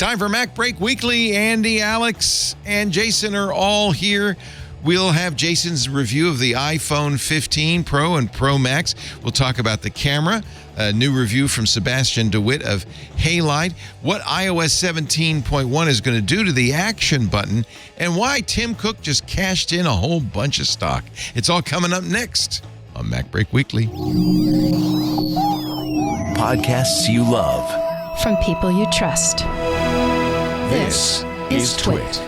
time for MacBreak Weekly. Andy, Alex, and Jason are all here. We'll have Jason's review of the iPhone 15 Pro and Pro Max. We'll talk about the camera, a new review from Sebastian DeWitt of Halide, what iOS 17.1 is going to do to the action button, and why Tim Cook just cashed in a whole bunch of stock. It's all coming up next on MacBreak Weekly. Podcasts you love. From people you trust. This is Twit.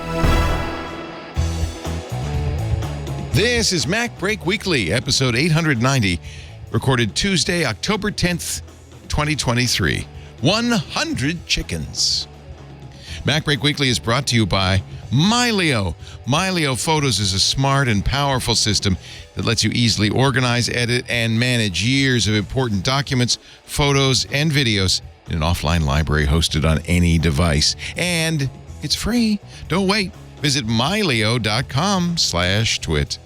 This is MacBreak Weekly, episode 890, recorded Tuesday, October 10th, 2023. 100 chickens. MacBreak Weekly is brought to you by Mylio. Mylio Photos is a smart and powerful system that lets you easily organize, edit, and manage years of important documents, photos, and videos in an offline library hosted on any device. And it's free. Don't wait. Visit mylio.com/twit.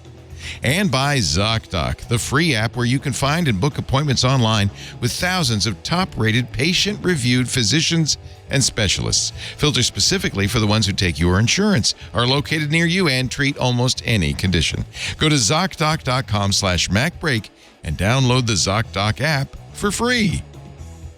And by ZocDoc, the free app where you can find and book appointments online with thousands of top-rated, patient-reviewed physicians and specialists. Filter specifically for the ones who take your insurance, are located near you, and treat almost any condition. Go to ZocDoc.com/MacBreak and download the ZocDoc app for free.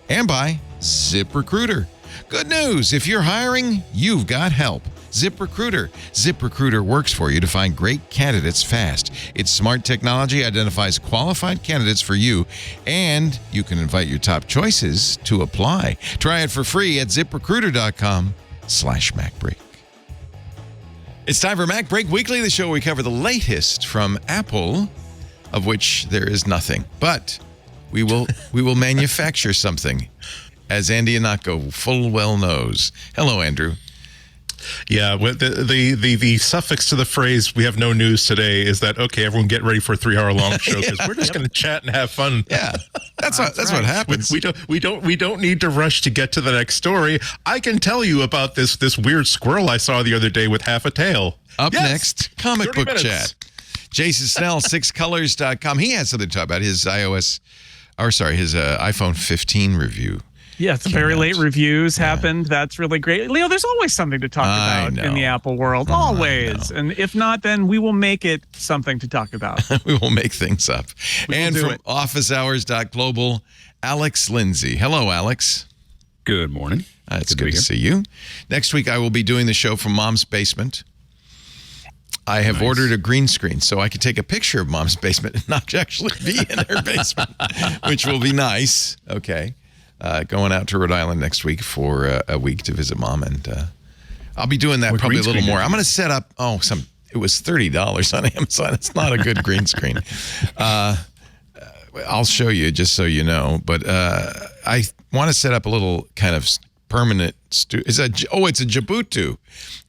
And by ZipRecruiter. Good news, if you're hiring, you've got help. ZipRecruiter. ZipRecruiter works for you to find great candidates fast. Its smart technology identifies qualified candidates for you, and you can invite your top choices to apply. Try it for free at ZipRecruiter.com/MacBreak. It's time for MacBreak Weekly, the show where we cover the latest from Apple, of which there is nothing. But we will manufacture something, as Andy Anatko full well knows. Hello, Andrew. Yeah, the suffix to the phrase "we have no news today" is that okay? Everyone, get ready for a 3-hour-long show because we're just going to chat and have fun. Yeah, that's what happens. We don't need to rush to get to the next story. I can tell you about this weird squirrel I saw the other day with half a tail. Up next, comic book chat. Jason Snell, sixcolors.com. He has something to talk about his his iPhone 15 review. Yes, very late reviews happened. That's really great. Leo, there's always something to talk about in the Apple world. Always. And if not, then we will make it something to talk about. We will make things up. And from officehours.global, Alex Lindsay. Hello, Alex. Good morning. It's good to see you. Next week, I will be doing the show from Mom's Basement. I have ordered a green screen so I can take a picture of Mom's basement and not actually be in her basement, which will be nice. Okay. Going out to Rhode Island next week for a week to visit Mom, and I'll be doing that probably a little more. I'm going to set up, it was $30 on Amazon. It's not a good green screen. I'll show you just so you know, but I want to set up a little kind of permanent, it's a Jabutu.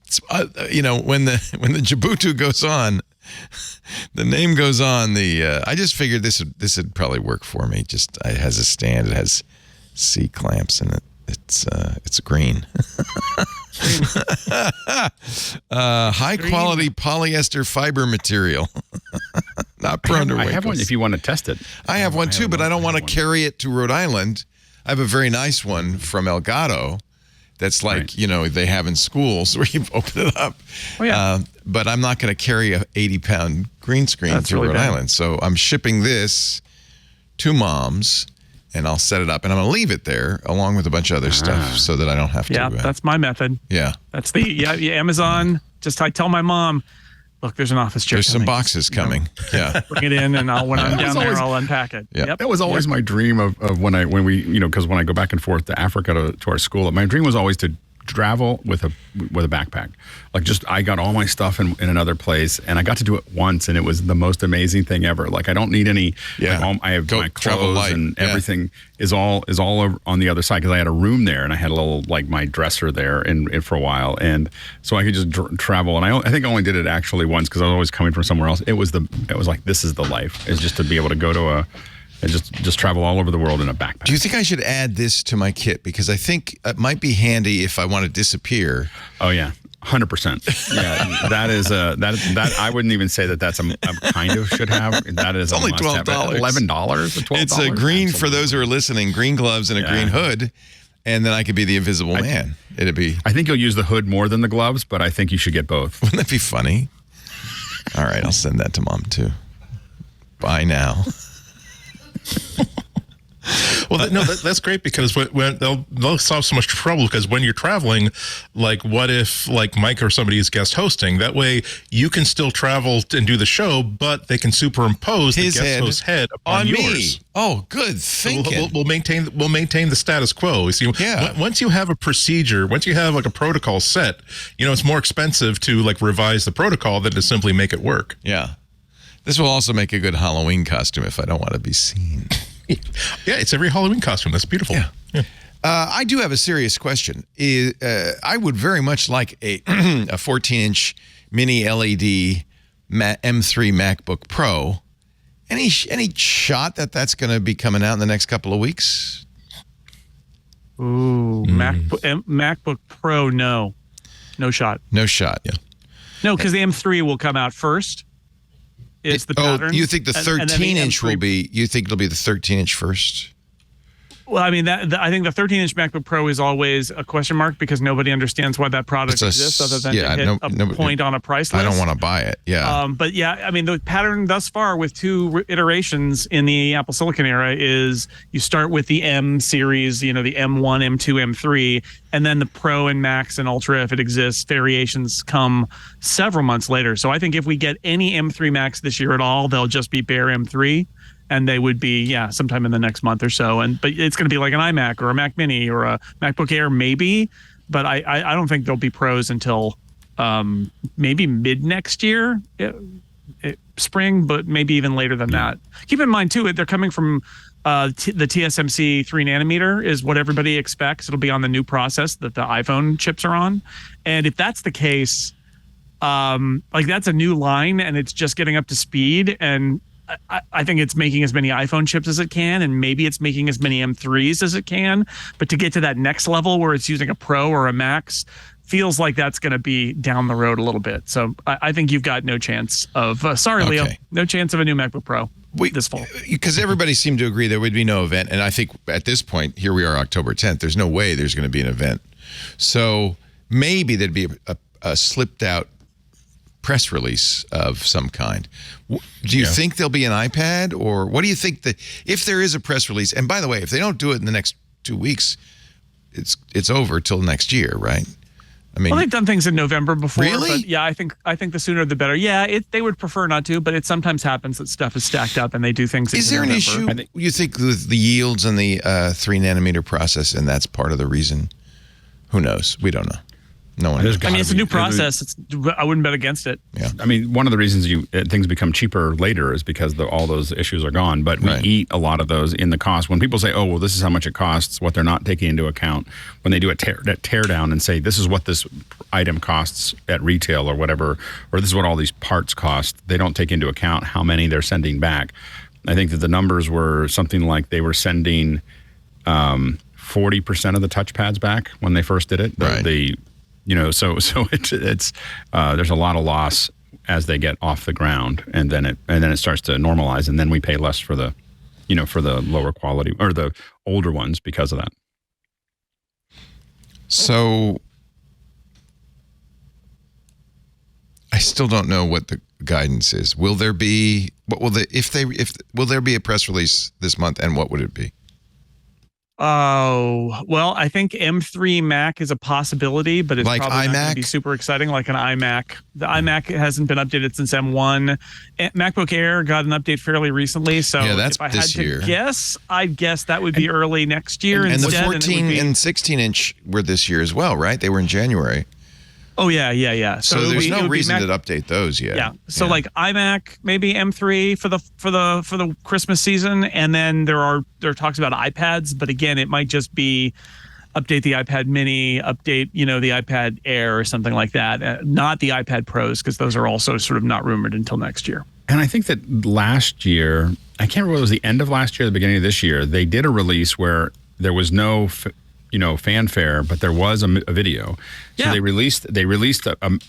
It's, when the Jabutu goes on, the name goes on, I just figured this would probably work for me. Just, it has a stand, it has C clamps in it. It's green. High quality polyester fiber material. Not prone to wrinkles. I have one if you want to test it. I have one too, but I don't want to carry it to Rhode Island. I have a very nice one from Elgato that's like, they have in schools where you open it up. Oh, yeah. But I'm not going to carry a 80-pound green screen to Rhode Island. So I'm shipping this to Mom's. And I'll set it up, and I'm going to leave it there along with a bunch of other stuff so that I don't have to. Yeah, that's my method. Yeah. That's Amazon. I tell my mom, look, there's an office chair. There's some boxes coming. Yeah. Bring it in, and when I'm down there, I'll unpack it. Yeah. Yep. That was always my dream of when we because when I go back and forth to Africa to our school, my dream was always to travel with a backpack. Like I got all my stuff in another place, and I got to do it once, and it was the most amazing thing ever. Like I don't need any. Yeah. I have my clothes and everything is all on the other side because I had a room there, and I had a little my dresser there in for a while, and so I could just travel. And I think I only did it actually once because I was always coming from somewhere else. It was like this is the life. It's just to be able to go to and just travel all over the world in a backpack. Do you think I should add this to my kit? Because I think it might be handy if I want to disappear. Oh, yeah. 100%. Yeah, that is that I wouldn't even say that's a kind of should have. That is only $12. $11 or $12. It's a green, for those who are listening, green gloves and a green hood. and then I could be the Invisible Man. It'd be. I think you'll use the hood more than the gloves, but I think you should get both. Wouldn't that be funny? All right, I'll send that to Mom too. Bye now. Well, no, that's great because when they'll solve so much trouble because when you're traveling, like what if like Mike or somebody is guest hosting? That way you can still travel and do the show, but they can superimpose the guest host's head upon yours. Me. Oh, good thinking. We'll maintain the status quo. See, once you have a procedure, once you have like a protocol set, it's more expensive to like revise the protocol than to simply make it work. Yeah, this will also make a good Halloween costume if I don't want to be seen. Yeah, it's every Halloween costume. That's beautiful. Yeah. I do have a serious question. I would very much like a 14-inch mini LED M3 MacBook Pro. Any shot that's going to be coming out in the next couple of weeks? Ooh, MacBook Pro, no shot. No shot. Yeah. No, because the M3 will come out first. Is the pattern. You think the 13-inch will be? You think it'll be the 13-inch first? Well, I mean, I think the 13-inch MacBook Pro is always a question mark because nobody understands why that product exists other than to hit a point on a price list. I don't want to buy it. Yeah. But yeah, I mean, the pattern thus far with 2 iterations in the Apple Silicon era is you start with the M series, the M1, M2, M3, and then the Pro and Max and Ultra, if it exists, variations come several months later. So I think if we get any M3 Max this year at all, they'll just be bare M3. And they would be, sometime in the next month or so. But it's going to be like an iMac or a Mac Mini or a MacBook Air, maybe. But I don't think there'll be Pros until maybe mid next year, spring, but maybe even later than that. Keep in mind, too, they're coming from the TSMC 3 nanometer is what everybody expects. It'll be on the new process that the iPhone chips are on. And if that's the case, that's a new line and it's just getting up to speed. And I think it's making as many iPhone chips as it can, and maybe it's making as many M3s as it can. But to get to that next level where it's using a Pro or a Max feels like that's going to be down the road a little bit. So I think you've got no chance of, Leo, no chance of a new MacBook Pro this fall. Because everybody seemed to agree there would be no event. And I think at this point, here we are October 10th, there's no way there's going to be an event. So maybe there'd be a slipped out press release of some kind. Do you think there'll be an iPad, or what do you think that if there is a press release? And by the way, if they don't do it in the next 2 weeks, it's over till next year, right? I mean, they've done things in November before. Really? But yeah, I think the sooner the better. Yeah, they would prefer not to, but it sometimes happens that stuff is stacked up and they do things. Is there an issue? You think with the yields and the 3 nanometer process, and that's part of the reason? Who knows? We don't know. No one. I mean, it's a new process. I wouldn't bet against it. Yeah. I mean, one of the reasons things become cheaper later is because all those issues are gone. But we eat a lot of those in the cost. When people say, "Oh, well, this is how much it costs," what they're not taking into account when they do a tear down and say, "This is what this item costs at retail or whatever," or "This is what all these parts cost," they don't take into account how many they're sending back. I think that the numbers were something like they were sending 40% of the touchpads back when they first did it. So it's there's a lot of loss as they get off the ground, and then it starts to normalize, and then we pay less for the lower quality or the older ones because of that. So I still don't know what the guidance is. Will there be will there be a press release this month, and what would it be? Oh, well, I think M3 Mac is a possibility, but it's like probably not going iMac? to be super exciting like an iMac. The iMac hasn't been updated since M1. MacBook Air got an update fairly recently, so that's if I had this to year. guess, I'd guess that would be early next year. And instead, the 14 and 16-inch were this year as well, right? They were in January. Oh, yeah. So there's no reason to update those yet. Yeah. So like iMac, maybe M3 for the Christmas season, and then there are talks about iPads, but again, it might just be update the iPad Mini, update the iPad Air or something like that, not the iPad Pros, because those are also sort of not rumored until next year. And I think that last year, I can't remember, it was the end of last year, the beginning of this year, they did a release where there was no fanfare, but there was a video. So they released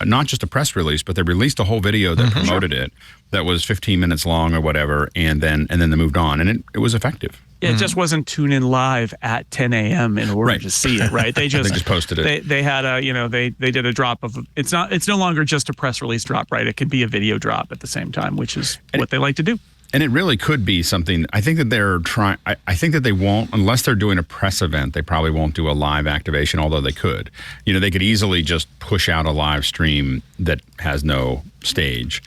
not just a press release, but they released a whole video that promoted it that was 15 minutes long or whatever, and then they moved on, and it was effective. It just wasn't tune in live at 10 a.m. in order to see it, right? They just posted it. They had a, they did a drop of, it's no longer just a press release drop, right? It could be a video drop at the same time, which is what they like to do. And it really could be something. I think that they're trying. I think that they won't, unless they're doing a press event. They probably won't do a live activation, although they could. They could easily just push out a live stream that has no stage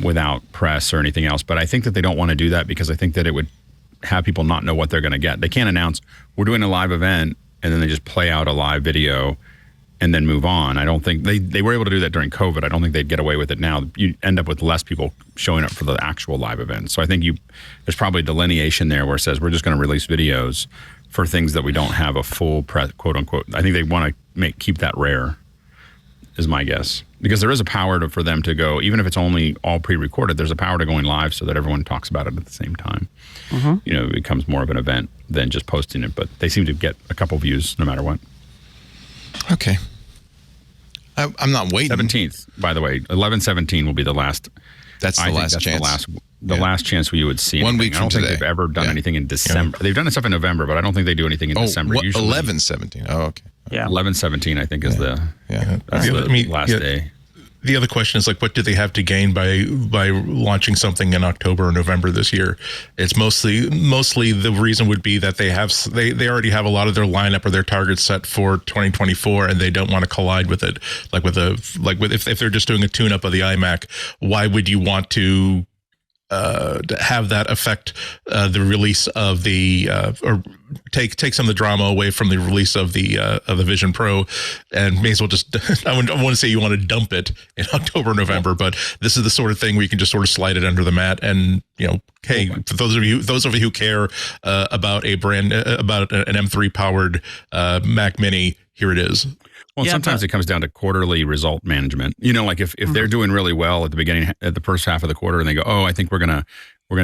without press or anything else. But I think that they don't want to do that because I think that it would have people not know what they're going to get. They can't announce we're doing a live event and then they just play out a live video and then move on. I don't think they were able to do that during COVID. I don't think they'd get away with it now. You end up with less people showing up for the actual live event. So I think there's probably delineation there where it says we're just going to release videos for things that we don't have a full press, quote unquote. I think they want to keep that rare, is my guess. Because there is a power for them to go, even if it's only all pre-recorded, there's a power to going live so that everyone talks about it at the same time. It becomes more of an event than just posting it. But they seem to get a couple views no matter what. Okay. I'm not waiting. 17th, by the way. 11/17 will be the last. That's the last chance. The last chance we would see. 1 week from today. I don't think they've ever done anything in December. They've done stuff in November, but I don't think they do anything in December. Usually 11/17. Oh, okay. Yeah. 11/17, I think, is the last day. The other question is what do they have to gain by launching something in October or November this year? It's mostly the reason would be that they already have a lot of their lineup or their targets set for 2024, and they don't want to collide with it. If they're just doing a tune-up of the iMac, why would you want to have that affect the release of the or take some of the drama away from the release of the Vision Pro, and may as well just I want to say you want to dump it in October, November, but this is the sort of thing where you can just sort of slide it under the mat, and hey, for those of you who care about an M3 powered Mac Mini, here it is. Well, sometimes it comes down to quarterly result management. If they're doing really well at the beginning, at the first half of the quarter, and they go, "Oh, I think we're gonna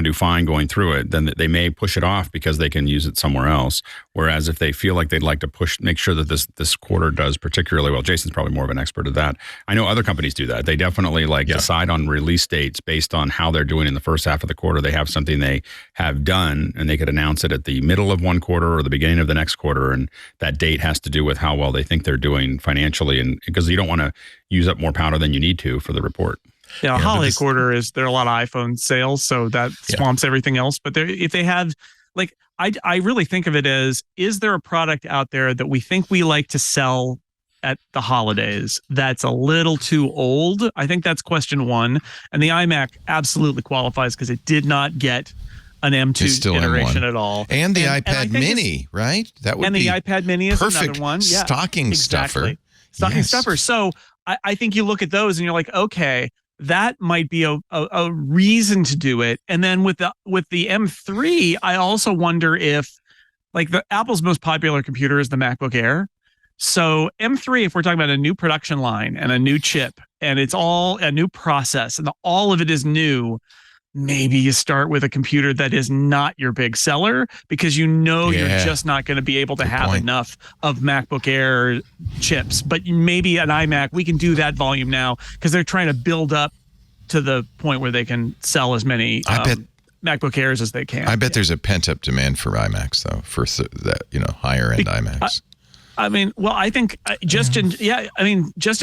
do fine going through it," then they may push it off because they can use it somewhere else. Whereas if they feel like they'd like to make sure that this quarter does particularly well, Jason's probably more of an expert at that. I know other companies do that. They definitely decide on release dates based on how they're doing in the first half of the quarter. They have something they have done, and they could announce it at the middle of one quarter or the beginning of the next quarter, and that date has to do with how well they think they're doing financially, and because you don't want to use up more powder than you need to for the report. Yeah, holiday quarter there are a lot of iPhone sales, so that swamps everything else. But if they have, I really think of it as, is there a product out there that we think we like to sell at the holidays that's a little too old? I think that's question one. And the iMac absolutely qualifies because it did not get an M2 iteration at all. And the iPad Mini, right? That would be the iPad Mini is perfect another one. Yeah, stocking stuffer. Stocking stuffer. So I think you look at those and you're like, okay, that might be a reason to do it. And then with the M3, I also wonder if Apple's most popular computer is the MacBook Air. So M3, if we're talking about a new production line and a new chip, and it's all a new process and all of it is new, maybe you start with a computer that is not your big seller because you're just not going to be able to have enough of MacBook Air chips. But maybe an iMac, we can do that volume now because they're trying to build up to the point where they can sell as many MacBook Airs as they can. I bet there's a pent-up demand for iMacs, though, for that higher-end iMacs. I think just in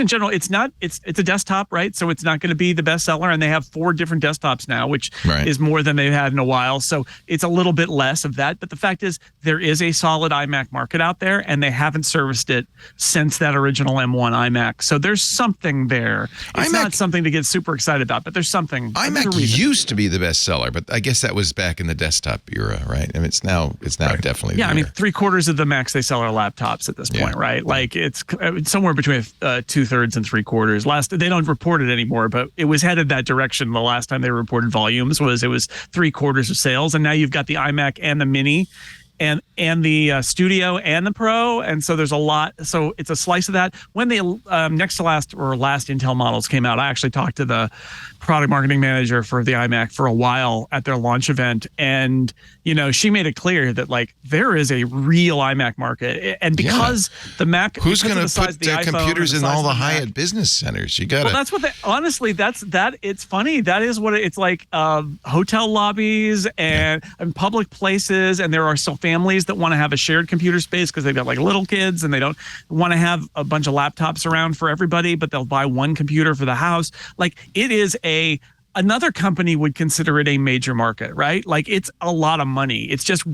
general, it's a desktop, right? So it's not going to be the best seller, and they have 4 different desktops now, which is more than they've had in a while. So it's a little bit less of that. But the fact is, there is a solid iMac market out there, and they haven't serviced it since that original M1 iMac. So there's something there. It's not something to get super excited about, but there's something. iMac used to be the best seller, but I guess that was back in the desktop era, right? I mean, it's now definitely. Yeah, 3/4 of the Macs they sell are laptops at this point, right? It's somewhere between 2/3 and 3/4. They don't report it anymore, but it was headed that direction. The last time they reported volumes was 3/4 of sales, and now you've got the iMac and the Mini and the Studio and the Pro, and so there's a lot. So it's a slice of that. When the next to last Intel models came out, I actually talked to the product marketing manager for the iMac for a while at their launch event, and she made it clear that like there is a real iMac market, and because the Mac, who's going to put the computers in all the Hyatt Hyatt business centers? You got to. Well, that's what honestly, it's funny. That is what it's like. Hotel lobbies and public places, and there are still families that want to have a shared computer space because they've got like little kids and they don't want to have a bunch of laptops around for everybody, but they'll buy one computer for the house. Like it is another company would consider it a major market, right? Like it's a lot of money. It's just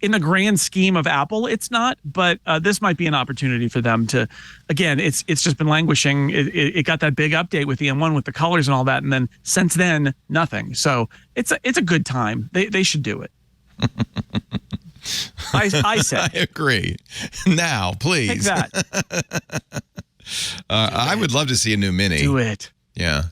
in the grand scheme of Apple, it's not, but this might be an opportunity for them to, again, it's just been languishing. It got that big update with the M1 with the colors and all that. And then since then, nothing. So it's a good time. They should do it. I said. I agree. Now, please. Take that. I would love to see a new Mini. Do it. Yeah.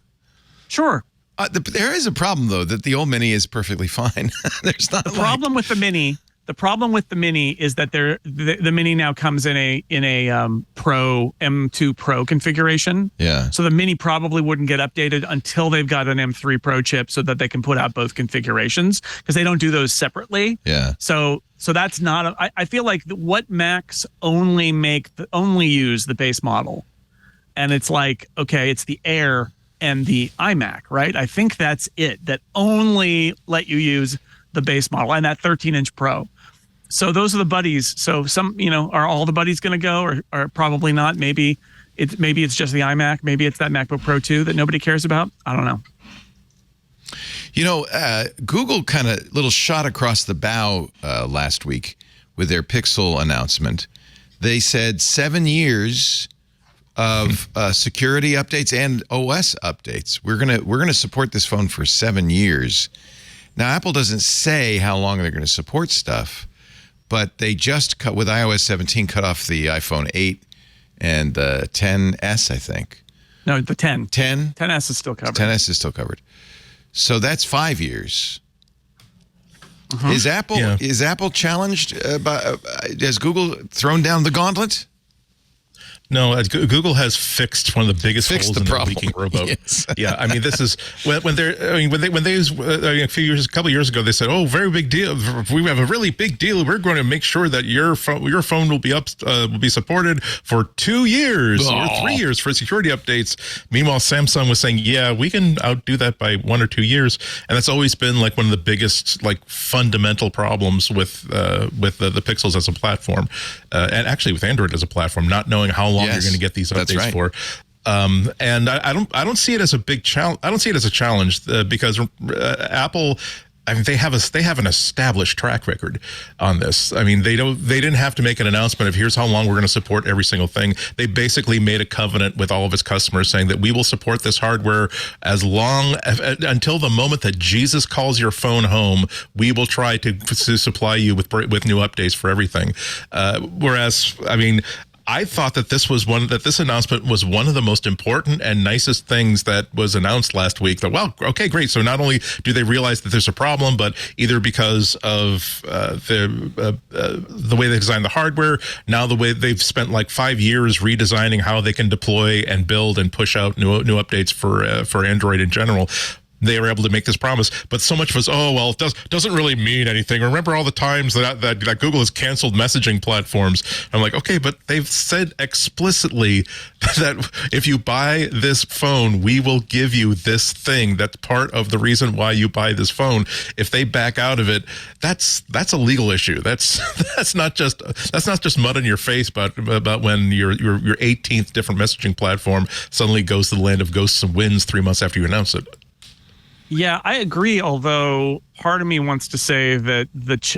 Sure. There is a problem though that the old Mini is perfectly fine. There's not the problem with the Mini. The problem with the Mini is that the Mini now comes in a Pro M2 Pro configuration. Yeah. So the Mini probably wouldn't get updated until they've got an M3 Pro chip, so that they can put out both configurations, because they don't do those separately. Yeah. So that's not. I feel like what Macs only use the base model, and it's like, okay, it's the Air and the iMac, right? I think that's it. That only let you use the base model and that 13-inch Pro. So those are the buddies. So some, are all the buddies going to go, or probably not? Maybe it's just the iMac. Maybe it's that MacBook Pro 2 that nobody cares about. I don't know. Google kind of little shot across the bow last week with their Pixel announcement. They said 7 years of security updates and OS updates. We're gonna support this phone for 7 years. Now, Apple doesn't say how long they're going to support stuff, but they just cut with iOS 17 cut off the iPhone 8 and the 10s, I think. No, the 10. 10? 10s is still covered. 10s is still covered. So that's 5 years. Is Apple challenged? Has Google thrown down the gauntlet? No, Google has fixed one of the biggest holes in the leaking rowboat. Yes. Yeah, I mean, this is when they a couple of years ago they said, "Oh, very big deal. We have a really big deal. We're going to make sure that your phone will be supported for 2 years or 3 years for security updates." Meanwhile, Samsung was saying, "Yeah, we can outdo that by 1 or 2 years," and that's always been like one of the biggest fundamental problems with the Pixels as a platform, and actually with Android as a platform, not knowing how long you're going to get these updates for. And I don't see it as a big challenge. I don't see it as a challenge because Apple, I mean, they have an established track record on this. I mean, they didn't have to make an announcement of here's how long we're going to support every single thing. They basically made a covenant with all of its customers saying that we will support this hardware until the moment that Jesus calls your phone home. We will try to supply you with new updates for everything. Whereas, I mean, I thought that this announcement was one of the most important and nicest things that was announced last week. That, well, okay, great. So not only do they realize that there's a problem, but either because of the way they designed the hardware, now the way they've spent like 5 years redesigning how they can deploy and build and push out new updates for Android in general. They were able to make this promise, but so much was, it doesn't really mean anything. Remember all the times that Google has canceled messaging platforms. I'm like, okay, but they've said explicitly that if you buy this phone, we will give you this thing. That's part of the reason why you buy this phone. If they back out of it, that's a legal issue. That's not just mud on your face, but about when your 18th different messaging platform suddenly goes to the land of ghosts and winds 3 months after you announce it. Yeah, I agree. Although part of me wants to say that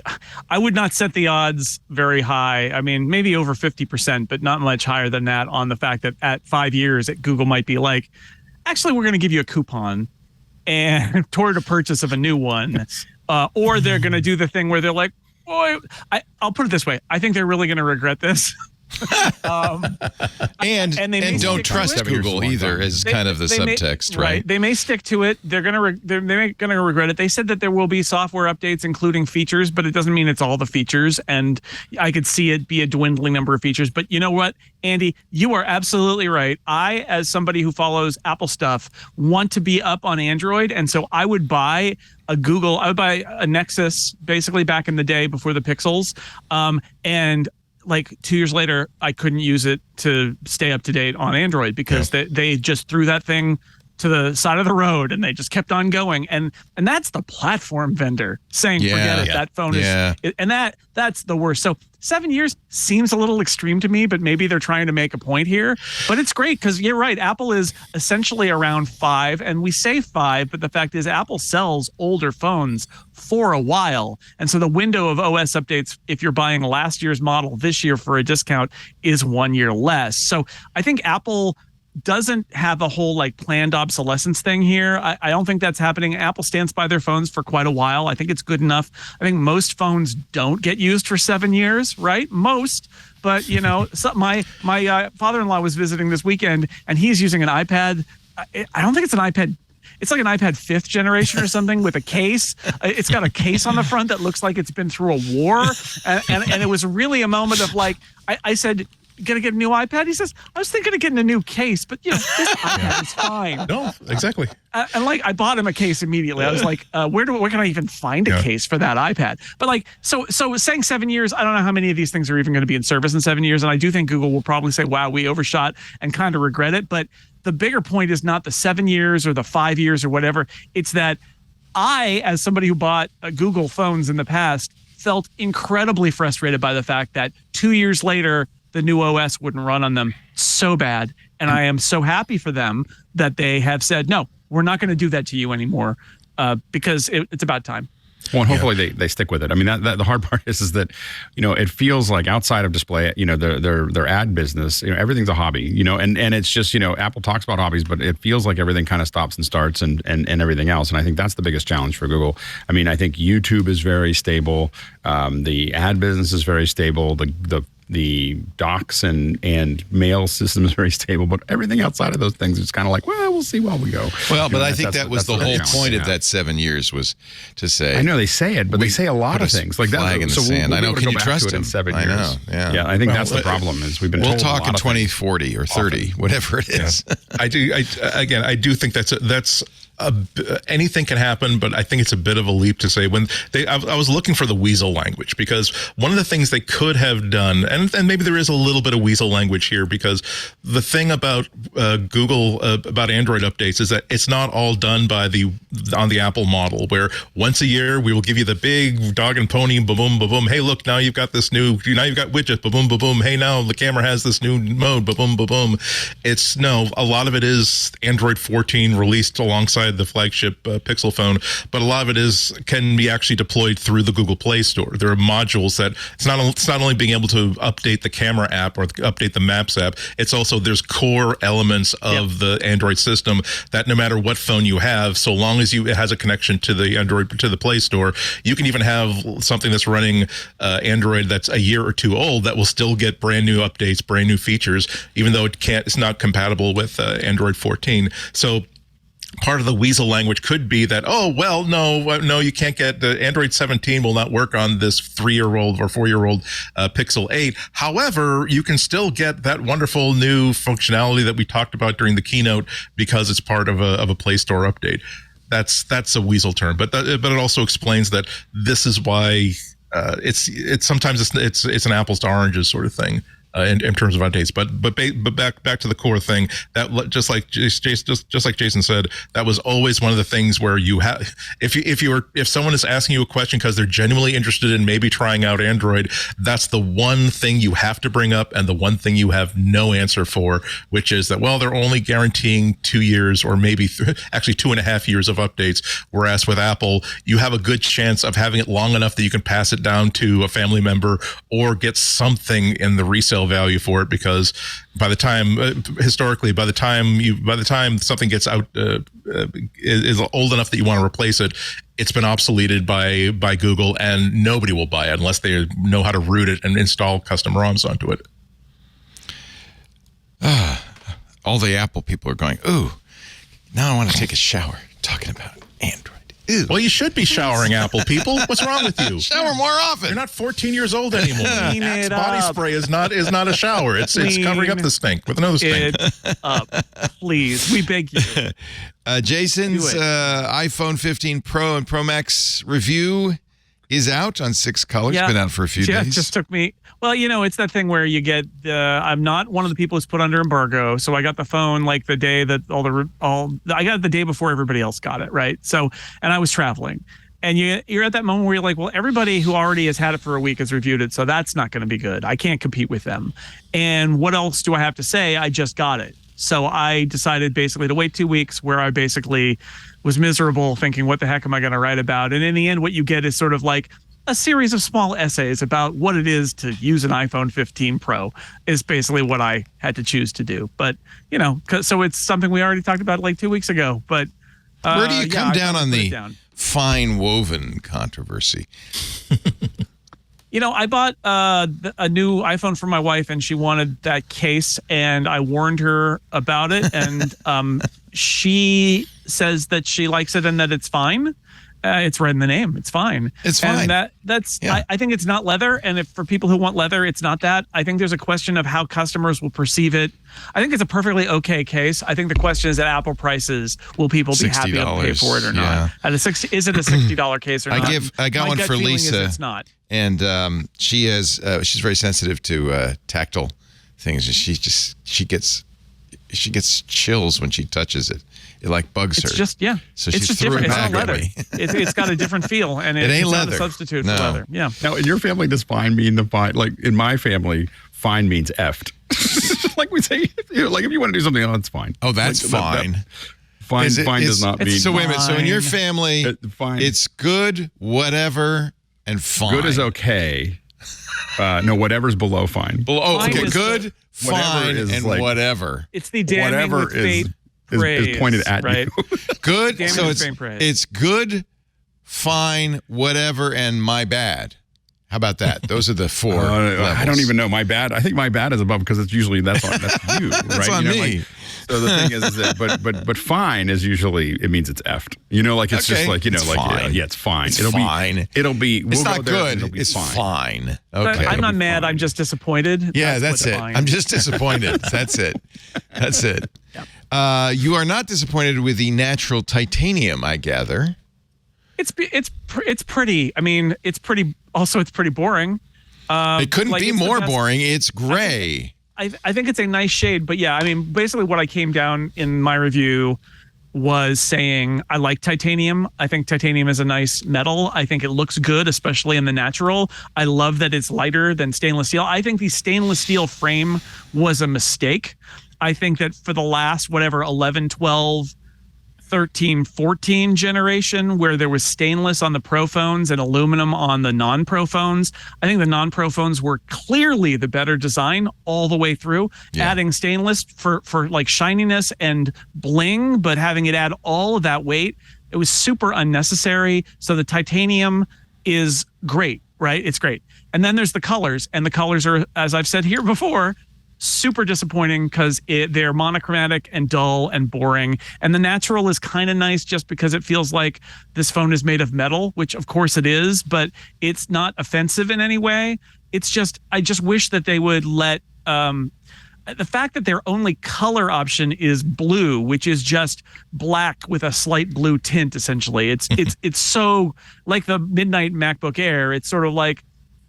I would not set the odds very high. I mean, maybe over 50%, but not much higher than that on the fact that at 5 years, Google might be like, actually, we're going to give you a coupon and toward a purchase of a new one. Or they're going to do the thing where they're like, boy, I'll put it this way. I think they're really going to regret this. And they may don't stick to trust it. Google either is kind of the subtext, right? They may stick to it. They're gonna regret it. They said that there will be software updates, including features, but it doesn't mean it's all the features. And I could see it be a dwindling number of features. But you know what, Andy, you are absolutely right. I, as somebody who follows Apple stuff, want to be up on Android, and so I would buy I would buy a Nexus basically back in the day before the Pixels, and like 2 years later, I couldn't use it to stay up to date on Android because they just threw that thing to the side of the road and they just kept on going. And that's the platform vendor saying, forget it, that phone is, and that's the worst. So 7 years seems a little extreme to me, but maybe they're trying to make a point here. But it's great because you're right. Apple is essentially around 5, and we say 5, but the fact is Apple sells older phones for a while. And so the window of OS updates, if you're buying last year's model this year for a discount, is 1 year less. So I think Apple doesn't have a whole like planned obsolescence thing here. I don't think that's happening. Apple stands by their phones for quite a while. I think it's good enough. I think most phones don't get used for 7 years, right? Most. But, you know, so my father-in-law was visiting this weekend and he's using an iPad. I don't think it's an iPad. It's like an iPad 5th generation or something with a case. It's got a case on the front that looks like it's been through a war. And it was really a moment of like, I said, gonna get a new iPad? He says, I was thinking of getting a new case, but you know, this iPad is fine. No, exactly. And like, I bought him a case immediately. I was like, where can I even find a case for that iPad? But like, so saying 7 years, I don't know how many of these things are even going to be in service in 7 years. And I do think Google will probably say, wow, we overshot and kind of regret it. But the bigger point is not the 7 years or the 5 years or whatever. It's that I, as somebody who bought Google phones in the past, felt incredibly frustrated by the fact that 2 years later, the new OS wouldn't run on them so bad. And I am so happy for them that they have said, no, we're not going to do that to you anymore because it's about time. Well, and hopefully they stick with it. I mean, that the hard part is that, you know, it feels like outside of display, you know, their ad business, you know, everything's a hobby, you know, and it's just, you know, Apple talks about hobbies, but it feels like everything kind of stops and starts and everything else. And I think that's the biggest challenge for Google. I mean, I think YouTube is very stable. The ad business is very stable. The docs and mail system is very stable, but everything outside of those things is kind of like, well, we'll see while we go. Well, you but know, I think that was the whole point of that 7 years was to say. I know they say it, but they say a lot of things like that. Flag in the sand. I know. Can you trust him? In 7 years. I know. Yeah. Yeah. I think that's the problem. Is we've been. We'll told talk in 2040 or 30, whatever it is. Yeah. I do think that's anything can happen, but I think it's a bit of a leap to say I was looking for the weasel language, because one of the things they could have done, and maybe there is a little bit of weasel language here, because the thing about Google about Android updates is that it's not all done on the Apple model, where once a year we will give you the big dog and pony, boom, boom, boom. Hey, look, now you've got widget, boom, boom, boom. Hey, now the camera has this new mode, boom, boom, boom. A lot of it is Android 14 released alongside the flagship Pixel phone, but a lot of it can be actually deployed through the Google Play Store. There are modules that it's not only being able to update the camera app or update the Maps app, it's also there's core elements of the Android system that no matter what phone you have, so long as it has a connection to the Play Store, you can even have something that's running Android that's a year or two old that will still get brand new updates, brand new features, even though it's not compatible with Android 14. So part of the weasel language could be that, no, you can't get the Android 17 will not work on this 3-year-old or 4-year-old Pixel 8. However, you can still get that wonderful new functionality that we talked about during the keynote because it's part of a Play Store update. That's a weasel term, but it also explains that this is why it's sometimes it's an apples to oranges sort of thing. In terms of updates, but back to the core thing, that just like Jason said, that was always one of the things where you have if someone is asking you a question because they're genuinely interested in maybe trying out Android, that's the one thing you have to bring up and the one thing you have no answer for, which is that they're only guaranteeing 2 years or maybe actually 2.5 years of updates, whereas with Apple you have a good chance of having it long enough that you can pass it down to a family member or get something in the resale value for it, because by the time something gets out is old enough that you want to replace it, it's been obsoleted by Google, and nobody will buy it unless they know how to root it and install custom ROMs onto it. all the Apple people are going, ooh, now I want to take a shower talking about Android. Ew. Well, you should be showering, Apple people. What's wrong with you? Shower more often. You're not 14 years old anymore. Clean Axe it body up. spray is not a shower. It's covering up the stink with another stink. It up, please. We beg you. Jason's Do it. iPhone 15 Pro and Pro Max review is out on 6 colors. Yeah. Been out for a few Yeah, days. it just took me. Well, it's that thing where you get. I'm not one of the people who's put under embargo, so I got the phone like the day that I got it the day before everybody else got it, right? So, and I was traveling, and you're at that moment where you're like, well, everybody who already has had it for a week has reviewed it, so that's not going to be good. I can't compete with them. And what else do I have to say? I just got it, so I decided basically to wait 2 weeks, where I basically was miserable, thinking, what the heck am I going to write about? And in the end, what you get is sort of like a series of small essays about what it is to use an iPhone 15 Pro is basically what I had to choose to do. But, so it's something we already talked about like 2 weeks ago. But where do you come down on the down. fine woven controversy? I bought a new iPhone for my wife, and she wanted that case, and I warned her about it, and she says that she likes it and that it's fine. It's read in the name. It's fine. It's fine. And that's. Yeah. I think it's not leather. And if for people who want leather, it's not that. I think there's a question of how customers will perceive it. I think it's a perfectly okay case. I think the question is at Apple prices, will people be happy to pay for it or not? yeah. Is it a $60 case or not? I got My one gut for feeling is Lisa. It's not. And she's very sensitive to tactile things, and she gets chills when she touches it. It like bugs her. It's just So it's she just threw different. it It's back not at leather. me. It's got a different feel, and It ain't it's leather. not a substitute No. for leather. Yeah. Now, in your family, does fine mean the fine? Like in my family, fine means effed. Like we say, like if you want to do something, it's fine. Oh, that's Like, fine. Fine does not mean. So wait a minute. So in your Fine. family, Fine. it's good, whatever, and fine. Good is okay. No, whatever's below fine. Fine Okay, is good, whatever fine, is and like- whatever. It's the damning Whatever with fate is pointed at right? you. Good. Damn So it, it's fame praise. it's good, fine, whatever, and my bad. How about that? Those are the four. I levels. don't even know. My bad. I think my bad is above because it's usually that's you, right? That's on me. So the thing is that, but fine is usually it means it's effed. Like it's Okay. just like It's like fine. yeah, it's fine. It's it'll fine. be it'll be. It's We'll not go there and good. it'll be It's fine. fine. But Okay. I'm not be mad. fine. I'm just disappointed. Yeah, That's that's what it. fine. I'm just disappointed. That's it. That's it. You are not disappointed with the natural titanium, I gather. It's pretty. I mean, it's pretty. Also, it's pretty boring. It couldn't like, be it's the more best- boring. It's gray. I think it's a nice shade, but yeah, I mean, basically what I came down in my review was saying I like titanium. I think titanium is a nice metal. I think it looks good, especially in the natural. I love that it's lighter than stainless steel. I think the stainless steel frame was a mistake. I think that for the last, 11, 12, 13, 14 generation, where there was stainless on the Pro phones and aluminum on the non-Pro phones, I think the non-Pro phones were clearly the better design all the way through. Yeah. Adding stainless for like shininess and bling, but having it add all of that weight, it was super unnecessary. So the titanium is great, right? It's great. And then there's the colors, and the colors are, as I've said here before, super disappointing because they're monochromatic and dull and boring. And the natural is kind of nice just because it feels like this phone is made of metal, which of course it is, but it's not offensive in any way. It's just, I just wish that they would let, the fact that their only color option is blue, which is just black with a slight blue tint, essentially. It's so like the Midnight MacBook Air. It's sort of like,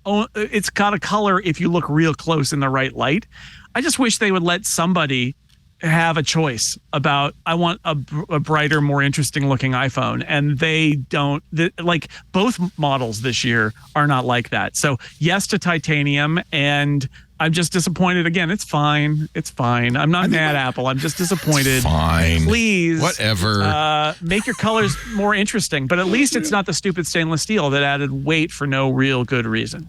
oh, it's got a color if you look real close in the right light. I just wish they would let somebody have a choice about, I want a brighter, more interesting looking iPhone. And they don't, like both models this year are not like that. So yes to titanium, and I'm just disappointed. Again, it's fine. It's fine. I'm not mad at Apple. I'm just disappointed. Fine. Please. Whatever. Make your colors more interesting, but at least it's not the stupid stainless steel that added weight for no real good reason.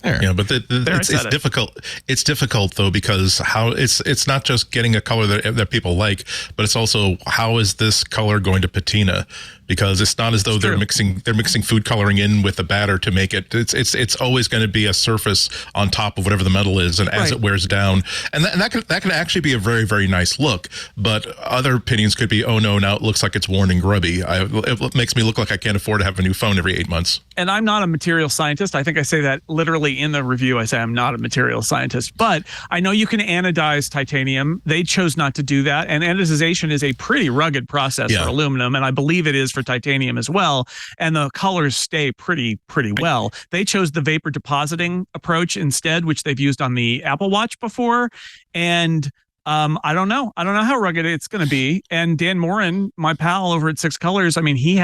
There. Yeah, but it's said it. difficult. It's difficult though because how it's not just getting a color that people like, but it's also how is this color going to patina? because it's not as though they're mixing food coloring in with the batter to make it. It's always going to be a surface on top of whatever the metal is, and as it wears down, and that can actually be a very, very nice look. But other opinions could be, oh no, now it looks like it's worn and grubby. It makes me look like I can't afford to have a new phone every 8 months. And I'm not a material scientist. I think I say that literally in the review. I say I'm not a material scientist, but I know you can anodize titanium. They chose not to do that, and anodization is a pretty rugged process for aluminum, and I believe it is for titanium as well, and the colors stay pretty well. They chose the vapor depositing approach instead, which they've used on the Apple Watch before, and I don't know how rugged it's going to be. And Dan Moren, my pal over at Six Colors, I mean, he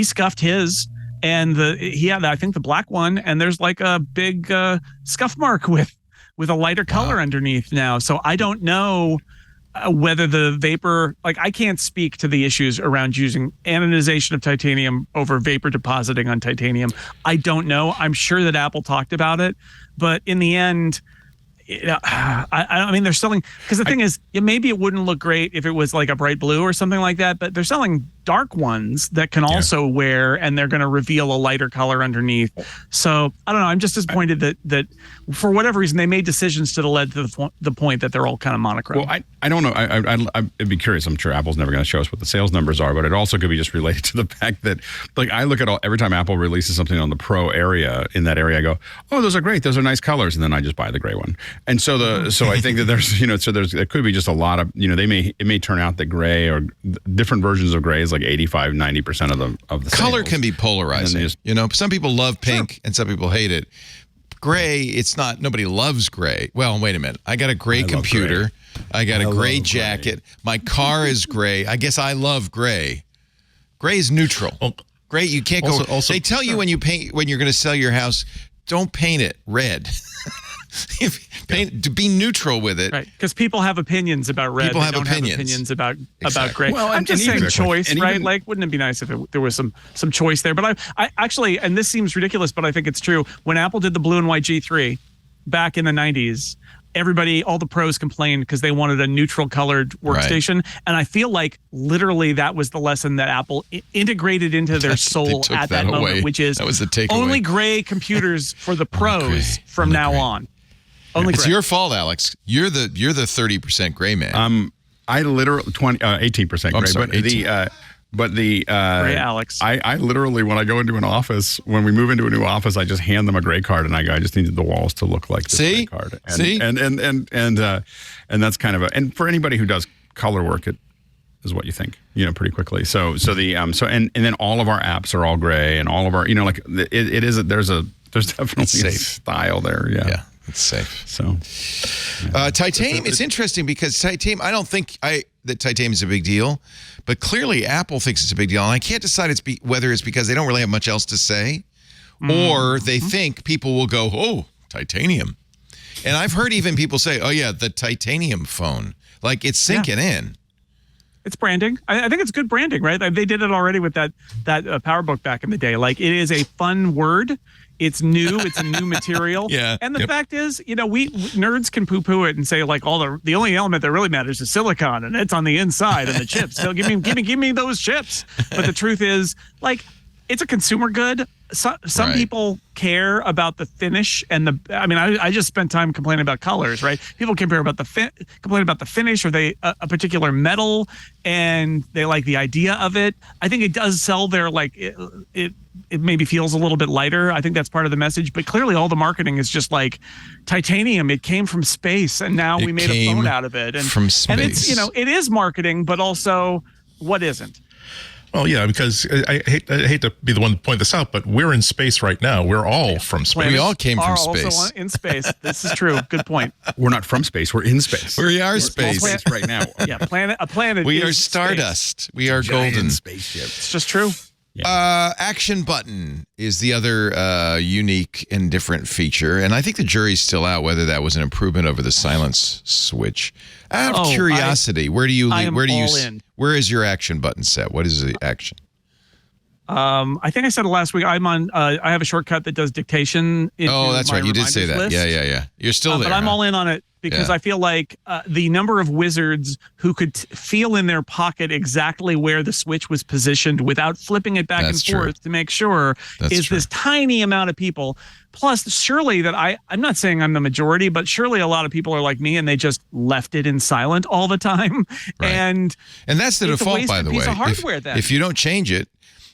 scuffed his, and he had, I think, the black one, and there's like a big scuff mark with a lighter color underneath now. So I don't know whether the vapor, like, I can't speak to the issues around using anodization of titanium over vapor depositing on titanium. I don't know. I'm sure that Apple talked about it, but in the end, I mean, they're selling, because the thing is, maybe it wouldn't look great if it was like a bright blue or something like that, but they're selling dark ones that can also wear, and they're going to reveal a lighter color underneath. So I don't know. I'm just disappointed that for whatever reason they made decisions that led to the point that they're all kind of monochrome. Well, I don't know. I'd be curious. I'm sure Apple's never going to show us what the sales numbers are, but it also could be just related to the fact that, like, I look at every time Apple releases something on the Pro area, in that area, I go, oh, those are great. Those are nice colors. And then I just buy the gray one. And so I think that there's, there could be just a lot of, it may turn out that gray or different versions of gray is like 85-90% of the color sales. can be polarizing. Some people love pink and some people hate it. Gray, it's not, nobody loves gray. Well, wait a minute. I got a gray computer. I got a gray jacket. My car is gray. I guess I love gray. Gray is neutral. Gray, you can't go. They tell you when you're going to sell your house, don't paint it red. To be neutral with it, right? Because people have opinions about red. People have don't opinions. Have opinions about gray. Well, I'm just saying choice, right? Even, like, wouldn't it be nice if there was some choice there? But I actually, and this seems ridiculous, but I think it's true. When Apple did the blue and white G3 back in the 90s, all the pros complained because they wanted a neutral colored workstation. Right. And I feel like literally that was the lesson that Apple integrated into their soul at that moment, which is that was the takeaway. Only gray computers for the pros from now on. Only it's gray. your fault, Alex. You're the 30% gray man. I literally 18% gray, sorry, 18. But the gray Alex. I literally, when I go into an office, when we move into a new office, I just hand them a gray card and I go, I just needed the walls to look like this gray card. And that's kind of and for anybody who does color work, it is what you think, pretty quickly. So then all of our apps are all gray, and all of our, there's definitely a style there. Yeah. It's safe. So, titanium. It's interesting because titanium. I don't think that titanium is a big deal, but clearly Apple thinks it's a big deal, and I can't decide whether it's because they don't really have much else to say, or they think people will go, "Oh, titanium," and I've heard even people say, "Oh yeah, the titanium phone." Like, it's sinking in. It's branding. I think it's good branding, right? They did it already with that PowerBook back in the day. Like, it is a fun word. It's new. It's a new material. Yeah. And the fact is, we nerds can poo-poo it and say, like, the only element that really matters is silicon, and it's on the inside and the chips. So give me those chips. But the truth is, like, it's a consumer good. Some people care about the finish and I just spent time complaining about colors, right? People complain about the finish, or a particular metal, and they like the idea of it. I think it does sell their, like, it maybe feels a little bit lighter. I think that's part of the message, but clearly all the marketing is just like titanium. It came from space, and now we made a phone out of it. And from space. And it's, it is marketing, but also what isn't? Well, yeah, because I hate to be the one to point this out, but we're in space right now. We're all from space. We all came from space. Also in space. This is true. Good point. We're not from space. We're in space. We are space right now. Yeah, a planet. We is are stardust. Space. We are golden. Spaceship. It's just true. Yeah. Action button is the other unique and different feature, and I think the jury's still out whether that was an improvement over the silence switch. Out of curiosity, where is your action button set? What is the action? I think I said it last week. I'm on. I have a shortcut that does dictation. Oh, that's my right. You did say that. reminders list. Yeah. You're still there. But I'm huh? all in on it because Yeah. I feel like the number of wizards who could feel in their pocket exactly where the switch was positioned without flipping it back That's and true. forth to make sure That's is true. this tiny amount of people. Plus, surely that I'm not saying I'm the majority, but surely a lot of people are like me and they just left it in silent all the time. Right. And that's the it's a default, by wasted the piece way. of hardware then. If you don't change it,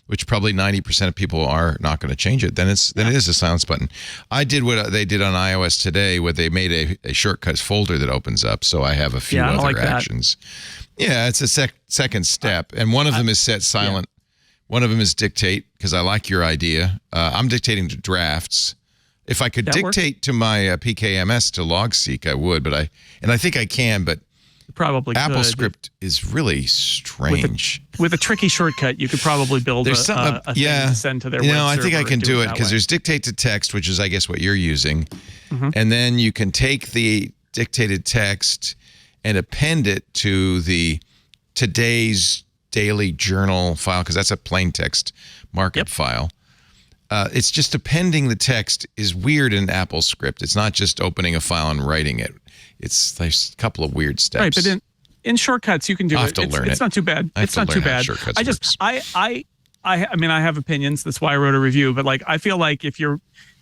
which probably 90% of people are not going to change it, then it is a silence button. I did what they did on iOS today, where they made a shortcuts folder that opens up, so I have a few Yeah, I other like that. actions. Yeah, it's a second step, and one of them is set silent. One of them is dictate, because I like your idea. I'm dictating to drafts. If I could That works. dictate to my PKMS to LogSeq, I would, but I think I can, but probably Apple could. Script is really strange. With a tricky shortcut, you could probably build a thing to send to their web I think I server can and do it that because way. there's dictate to text, which is, I guess, what you're using. Mm-hmm. And then you can take the dictated text and append it to the today's daily journal file, because that's a plain text markup file. It's just appending the text is weird in Apple Script. It's not just opening a file and writing it. There's a couple of weird steps. Right, but in shortcuts, you can do I'll it. have to it's, learn it's it. not too bad. I have It's to not learn too how bad. shortcuts I just, works. I mean, I have opinions. That's why I wrote a review. But like, I feel like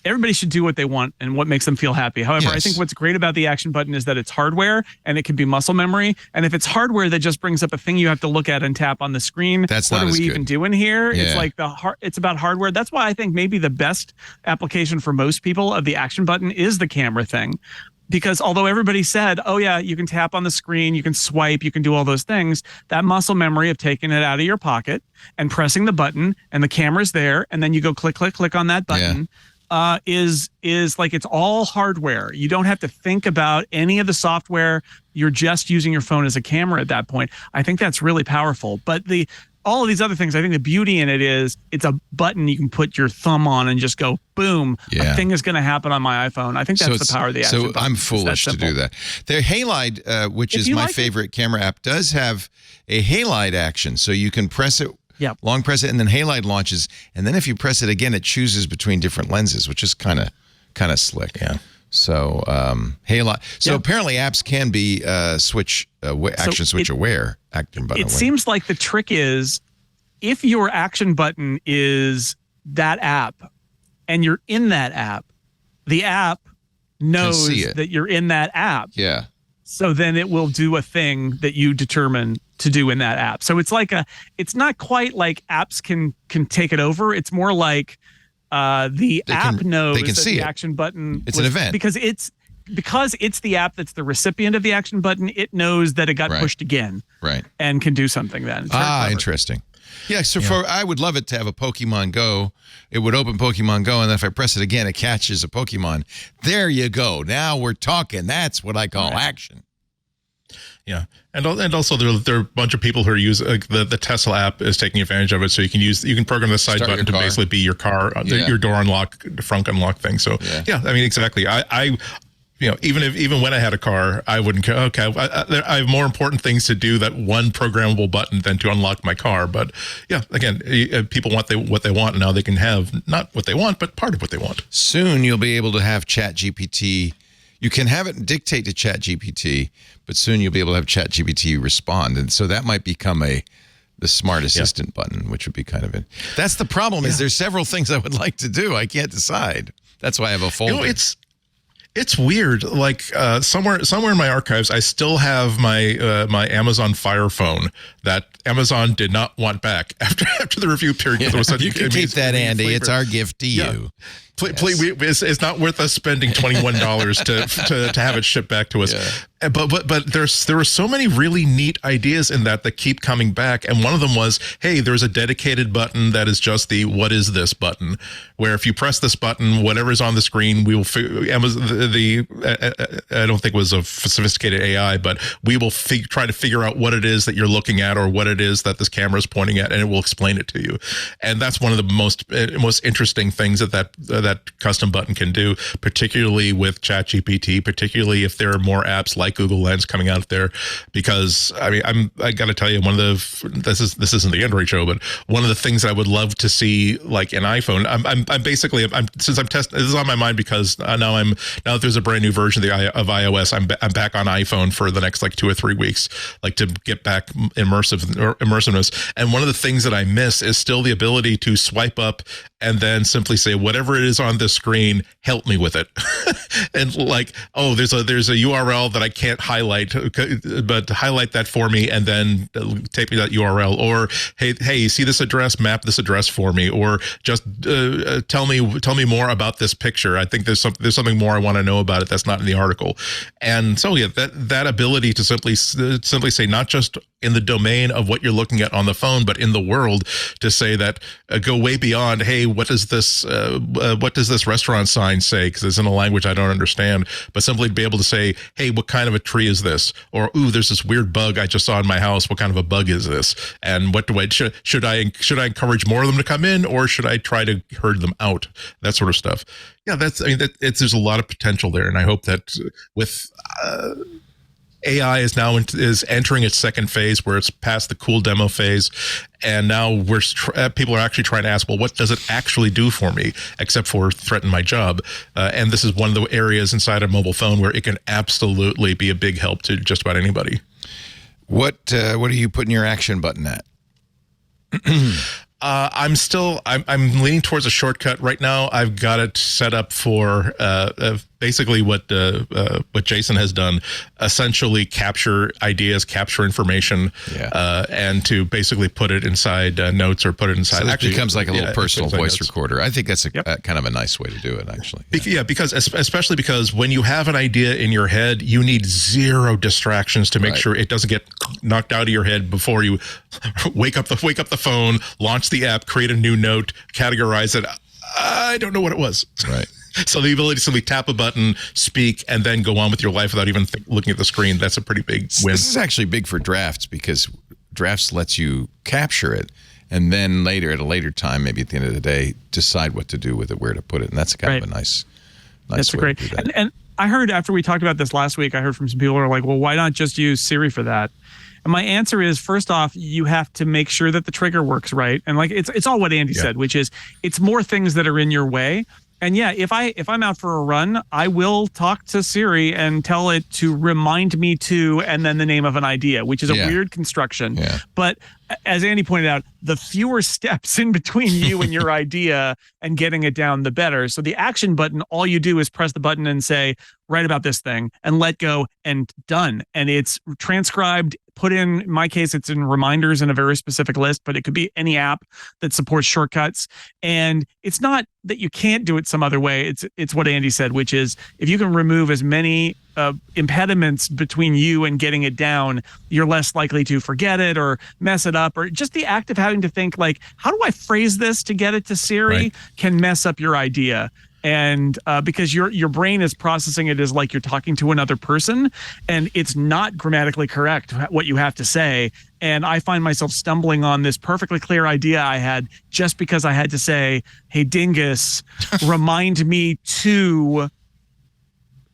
everybody should do what they want and what makes them feel happy. However, I Yes. think what's great about the action button is that it's hardware and it can be muscle memory. And if it's hardware that just brings up a thing you have to look at and tap on the screen, That's what not are as we good. even doing here? Yeah. It's like it's about hardware. That's why I think maybe the best application for most people of the action button is the camera thing. Because although everybody said, oh yeah, you can tap on the screen, you can swipe, you can do all those things, that muscle memory of taking it out of your pocket and pressing the button and the camera's there, and then you go click, click, click on that button, is like it's all hardware. You don't have to think about any of the software. You're just using your phone as a camera at that point. I think that's really powerful. But all of these other things, I think the beauty in it is it's a button you can put your thumb on and just go, boom, a thing is going to happen on my iPhone. I think that's the power of the action button. I'm It's that foolish to simple. do that. The Halide, which If is you my like it. favorite camera app, does have a Halide action. So you can press it, Yep. long press it, and then Halide launches. And then if you press it again, it chooses between different lenses, which is kind of slick. Yeah. So Halide. So Yeah. apparently apps can be action switch aware. Action button It aware. seems like the trick is if your action button is that app and you're in that app, the app knows see it. that you're in that app. Yeah. So then it will do a thing that you determine to do in that app. So it's like it's not quite like apps can take it over. It's more like the app knows they can that see the it. action button It's an event. because it's the app that's the recipient of the action button. It knows that it got Right. pushed again Right. and can do something then. It's very clever. Interesting. Yeah, so I would love it to have a Pokemon Go. It would open Pokemon Go, and then if I press it again, it catches a Pokemon. There you go. Now we're talking. That's what I call action. Yeah, and also there are a bunch of people who are using the Tesla app is taking advantage of it. So you can program the side Start button your to car. basically be your car, your door unlock, front unlock thing. So yeah, I mean exactly. I even when I had a car, I wouldn't care. Okay, I have more important things to do that one programmable button than to unlock my car. But yeah, again, people want what they want, and now they can have not what they want, but part of what they want. Soon you'll be able to have ChatGPT. You can have it dictate to ChatGPT, but soon you'll be able to have ChatGPT respond, and so that might become the smart assistant button, which would be kind of it. That's the problem. Is there's several things I would like to do. I can't decide. That's why I have a folder. It's weird. Like somewhere in my archives, I still have my my Amazon Fire phone that Amazon did not want back after the review period. There was such you can keep that, Andy. It's our gift to you. Please, it's not worth us spending $21 to have it shipped back to us. Yeah. But there were so many really neat ideas in that keep coming back, and one of them was, hey, there's a dedicated button that is just the "What is this?" button, where if you press this button, whatever's on the screen, we will I don't think it was a sophisticated AI, but we will try to figure out what it is that you're looking at or what it is that this camera is pointing at, and it will explain it to you. And that's one of the most interesting things that custom button can do, particularly with ChatGPT, particularly if there are more apps like like Google Lens coming out there, because I mean, I got to tell you, this isn't the Android show, but one of the things I would love to see, like an iPhone, I'm basically since I'm testing, this is on my mind because now that there's a brand new version of iOS, I'm back on iPhone for the next like 2 or 3 weeks, like to get back immersiveness. And one of the things that I miss is still the ability to swipe up and then simply say, whatever it is on this screen, help me with it. And like, oh, there's a URL that I can't highlight, but highlight that for me and then take me that URL. Or hey, you see this address? Map this address for me. Or just tell me more about this picture. I think there's something more I want to know about it that's not in the article. And so yeah, that ability to simply say, not just in the domain of what you're looking at on the phone, but in the world, to say that go way beyond, hey, what does this restaurant sign say? Because it's in a language I don't understand. But simply to be able to say, hey, what kind of a tree is this? Or, ooh, there's this weird bug I just saw in my house. What kind of a bug is this? And what do I should I encourage more of them to come in, or should I try to herd them out? That sort of stuff. Yeah, there's a lot of potential there, and I hope that with AI is now is entering its second phase, where it's past the cool demo phase, and now people are actually trying to ask, well, what does it actually do for me, except for threaten my job? And this is one of the areas inside a mobile phone where it can absolutely be a big help to just about anybody. What are you putting your action button at? I'm leaning towards a shortcut right now. I've got it set up for basically what Jason has done, essentially capture ideas, capture information, and to basically put it inside notes or put it inside. So it becomes like a little personal voice recorder. I think that's kind of a nice way to do it, actually. Yeah, because especially because when you have an idea in your head, you need zero distractions to make sure it doesn't get knocked out of your head before you wake up the phone, launch the app, create a new note, categorize it. I don't know what it was. Right. So the ability to simply tap a button, speak, and then go on with your life without even looking at the screen, that's a pretty big win. This is actually big for drafts, because drafts lets you capture it and then later, at a later time, maybe at the end of the day, decide what to do with it, where to put it. And that's kind of a nice that's way great. to do that. And I heard, after we talked about this last week, I heard from some people who are like, well, why not just use Siri for that? And my answer is, first off, you have to make sure that the trigger works right. And like it's all what Andy said, which is it's more things that are in your way. And yeah, if I'm out for a run, I will talk to Siri and tell it to remind me to, and then the name of an idea, which is a weird construction. Yeah. But as Andy pointed out, the fewer steps in between you and your idea and getting it down, the better. So the action button, all you do is press the button and say, write about this thing, and let go, and done. And it's transcribed, put in my case, it's in reminders in a very specific list, but it could be any app that supports shortcuts. And it's not that you can't do it some other way. It's what Andy said, which is if you can remove as many impediments between you and getting it down, you're less likely to forget it or mess it up, or just the act of having to think like, how do I phrase this to get it to Siri can mess up your idea. And because your brain is processing it as like you're talking to another person, and it's not grammatically correct what you have to say. And I find myself stumbling on this perfectly clear idea I had just because I had to say, hey, dingus, remind me to,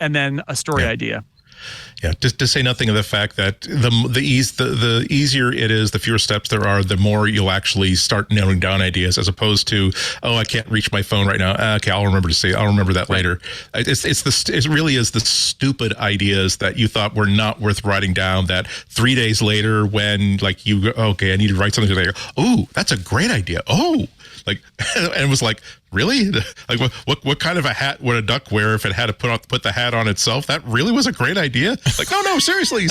and then a story idea. Yeah, just to say nothing of the fact that the easier it is, the fewer steps there are, the more you'll actually start nailing down ideas, as opposed to, oh, I can't reach my phone right now. Okay, I'll remember that later. It really is the stupid ideas that you thought were not worth writing down, that 3 days later, when like you go, okay, I need to write something today. Oh, that's a great idea. Oh, like, and it was like, really? Like, what kind of a hat would a duck wear if it had to put the hat on itself? That really was a great idea. Like, oh no, seriously.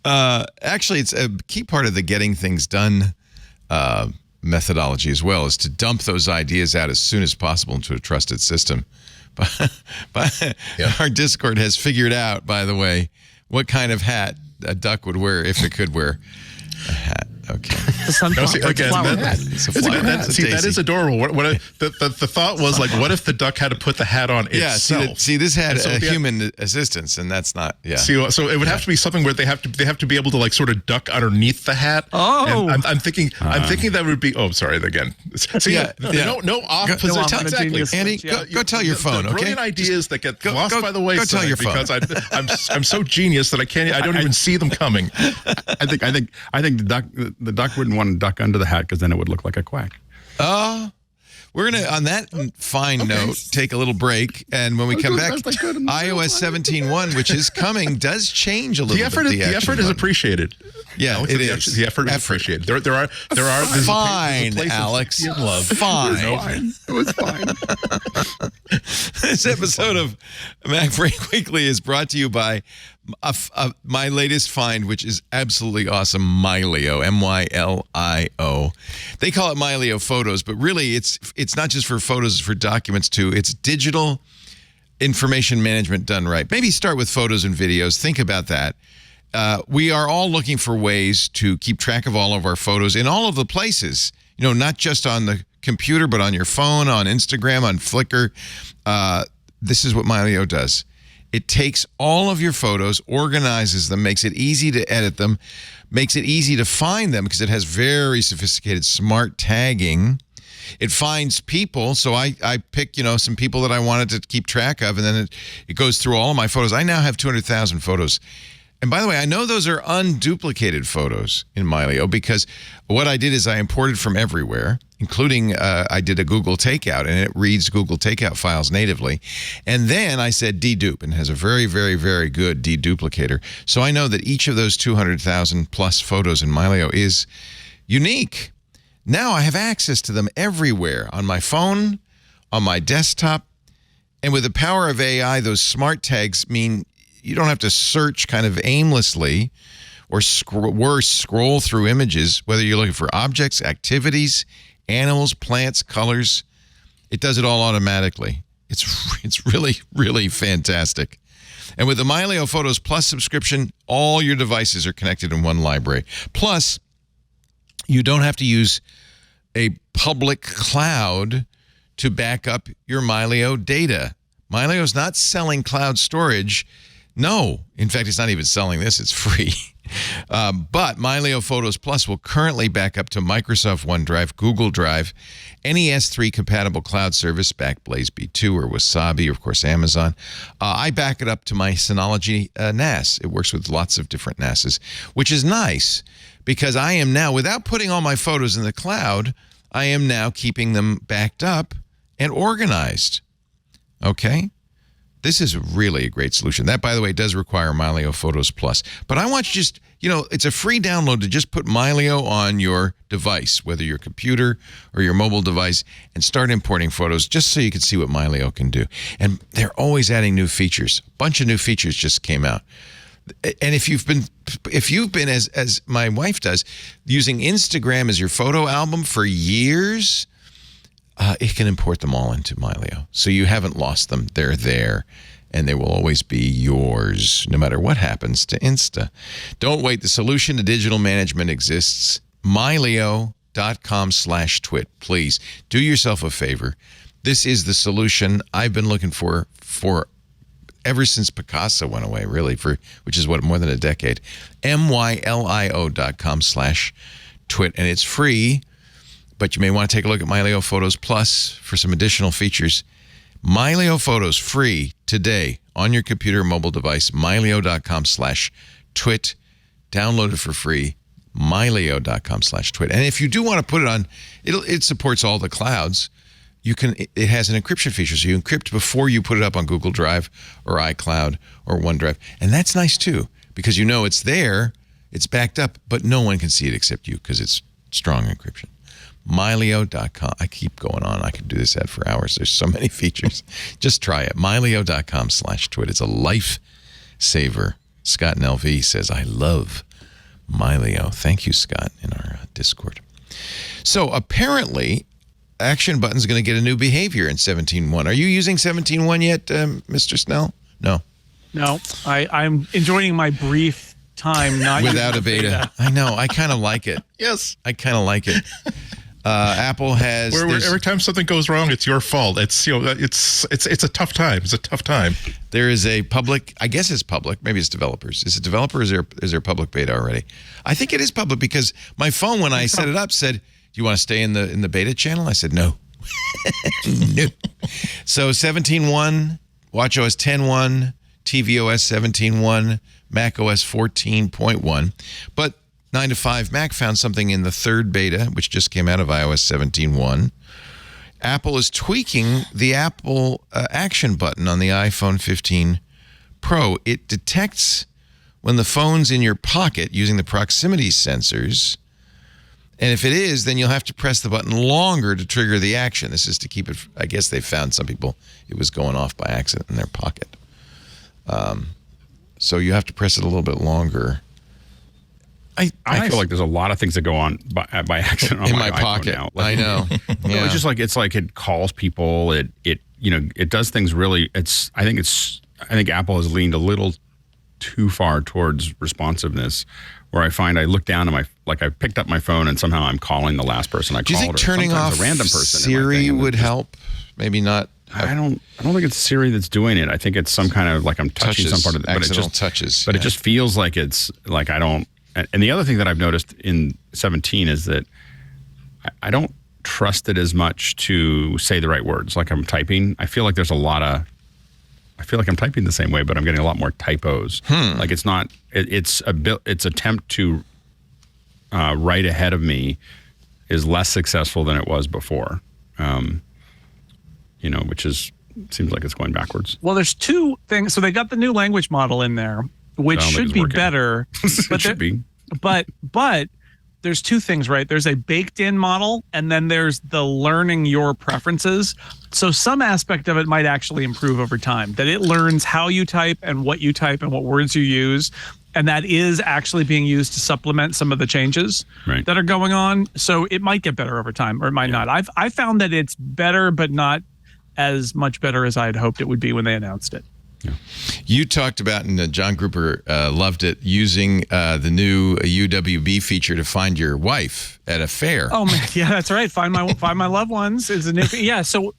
Actually, it's a key part of the getting things done methodology as well, is to dump those ideas out as soon as possible into a trusted system. But our Discord has figured out, by the way, what kind of hat a duck would wear if it could wear a hat. Okay. The sunflower. see, again, flower. It's a flower. It's a that daisy. is adorable. The thought was like, what if the duck had to put the hat on Yeah, itself? see, this had And so a the- human assistance, and that's not. Yeah. See, so it would have to be something where they have to be able to like sort of duck underneath the hat. Oh. And I'm thinking that would be. Oh, sorry again. See, Yeah. no off Go- position. no off on a Exactly. genius Andy, switch, yeah. go tell your phone, The okay? brilliant ideas that get go- lost go- by the go wayside tell your phone. because I'm so genius that I don't even see them coming. I think the duck wouldn't want to duck under the hat because then it would look like a quack. We're going to, on that fine note, take a little break. And when we come back, best I could. iOS 17.1, which is coming, does change a little The effort, bit. the effort is appreciated. Yeah, Alex, it is. The effort is appreciated. There are there's Fine, a place of Alex. beauty and love. Fine. It was fine. This episode of MacBreak Weekly is brought to you by my latest find, which is absolutely awesome, Mylio, Mylio. They call it Mylio Photos, but really it's not just for photos, it's for documents too. It's digital information management done right. Maybe start with photos and videos. Think about that. We are all looking for ways to keep track of all of our photos in all of the places, not just on the computer, but on your phone, on Instagram, on Flickr. This is what Mylio does. It takes all of your photos, organizes them, makes it easy to edit them, makes it easy to find them because it has very sophisticated smart tagging. It finds people, so I pick, some people that I wanted to keep track of, and then it goes through all of my photos. I now have 200,000 photos. And by the way, I know those are unduplicated photos in Mylio because what I did is I imported from everywhere, including I did a Google Takeout, and it reads Google Takeout files natively. And then I said dedupe, and it has a very, very, very good deduplicator. So I know that each of those 200,000 plus photos in Mylio is unique. Now I have access to them everywhere, on my phone, on my desktop, and with the power of AI, those smart tags mean you don't have to search kind of aimlessly or scroll through images, whether you're looking for objects, activities, animals, plants, colors. It does it all automatically. It's really, really fantastic. And with the Mylio Photos Plus subscription, all your devices are connected in one library. Plus, you don't have to use a public cloud to back up your Mylio data. Mylio is not selling cloud storage. No, in fact, it's not even selling this. It's free. But Mylio Photos Plus will currently back up to Microsoft OneDrive, Google Drive, any S3 compatible cloud service, Backblaze B2 or Wasabi, or of course Amazon. I back it up to my Synology NAS. It works with lots of different NASs, which is nice because I am now, without putting all my photos in the cloud, I am now keeping them backed up and organized. Okay? This is really a great solution. That, by the way, does require Mylio Photos Plus. But I want you just, it's a free download to just put Mylio on your device, whether your computer or your mobile device, and start importing photos just so you can see what Mylio can do. And they're always adding new features. A bunch of new features just came out. And if you've been as my wife does, using Instagram as your photo album for years, it can import them all into Mylio. So you haven't lost them. They're there, and they will always be yours, no matter what happens to Insta. Don't wait. The solution to digital management exists. Mylio.com/twit. Please do yourself a favor. This is the solution I've been looking for ever since Picasso went away, really, which is more than a decade. Mylio.com/twit, and it's free. But you may want to take a look at Mylio Photos Plus for some additional features. Mylio Photos, free today on your computer or mobile device. Mylio.com/twit. Download it for free. Mylio.com/twit. And if you do want to put it on, it supports all the clouds. It has an encryption feature, so you encrypt before you put it up on Google Drive or iCloud or OneDrive. And that's nice too, because it's there, it's backed up, but no one can see it except you because it's strong encryption. Mylio.com. I keep going on. I could do this ad for hours. There's so many features. Just try it. Mylio.com/twit. It's a lifesaver. Scott in LV says, I love Mylio. Thank you, Scott, in our Discord. So apparently, Action Button's going to get a new behavior in 17.1. Are you using 17.1 yet, Mr. Snell? No. No, I'm enjoying my brief time not without a beta. I know. I kind of like it. Yes. I kind of like it. Apple has Where every time something goes wrong, it's your fault. It's it's a tough time. It's a tough time. There is a public. I guess it's public. Maybe it's developers. Is it developers? Or is there public beta already? I think it is public because my phone, when I set it up, said, "Do you want to stay in the beta channel?" I said no. No. So 17.1, watchOS 10.1, tvOS 17.1, macOS 14.1, but 9 to 5 Mac found something in the third beta, which just came out of iOS 17.1. Apple is tweaking the Apple Action button on the iPhone 15 Pro. It detects when the phone's in your pocket using the proximity sensors. And if it is, then you'll have to press the button longer to trigger the action. This is to keep it, I guess they found some people, it was going off by accident in their pocket. So you have to press it a little bit longer. I feel like there's a lot of things that go on by accident on in my iPhone pocket. now. I know. No, Yeah. it's like it calls people. It does things really. I think Apple has leaned a little too far towards responsiveness, where I find I look down at I picked up my phone and somehow I'm calling the last person I called. Do you think or turning sometimes off a random person Siri would help? Maybe not. I don't think it's Siri that's doing it. I think it's some kind of like I'm touching some part of it, but accidental touches. But it just feels like it's like I don't. And the other thing that I've noticed in 17 is that I don't trust it as much to say the right words. Like I'm typing, I feel like there's I feel like I'm typing the same way, but I'm getting a lot more typos. Like it's not. It's attempt to write ahead of me is less successful than it was before. Which seems like it's going backwards. Well, there's two things. So they got the new language model in there, which should be better. It should be. But there's two things, right? There's a baked-in model, and then there's the learning your preferences. So some aspect of it might actually improve over time, that it learns how you type and what words you use. And that is actually being used to supplement some of the changes that are going on. So it might get better over time, or it might not. I found that it's better, but not as much better as I had hoped it would be when they announced it. Yeah. You talked about, and John Grouper loved it, using the new UWB feature to find your wife at a fair. Oh man, yeah, that's right. Find my loved ones is a new. Yeah, so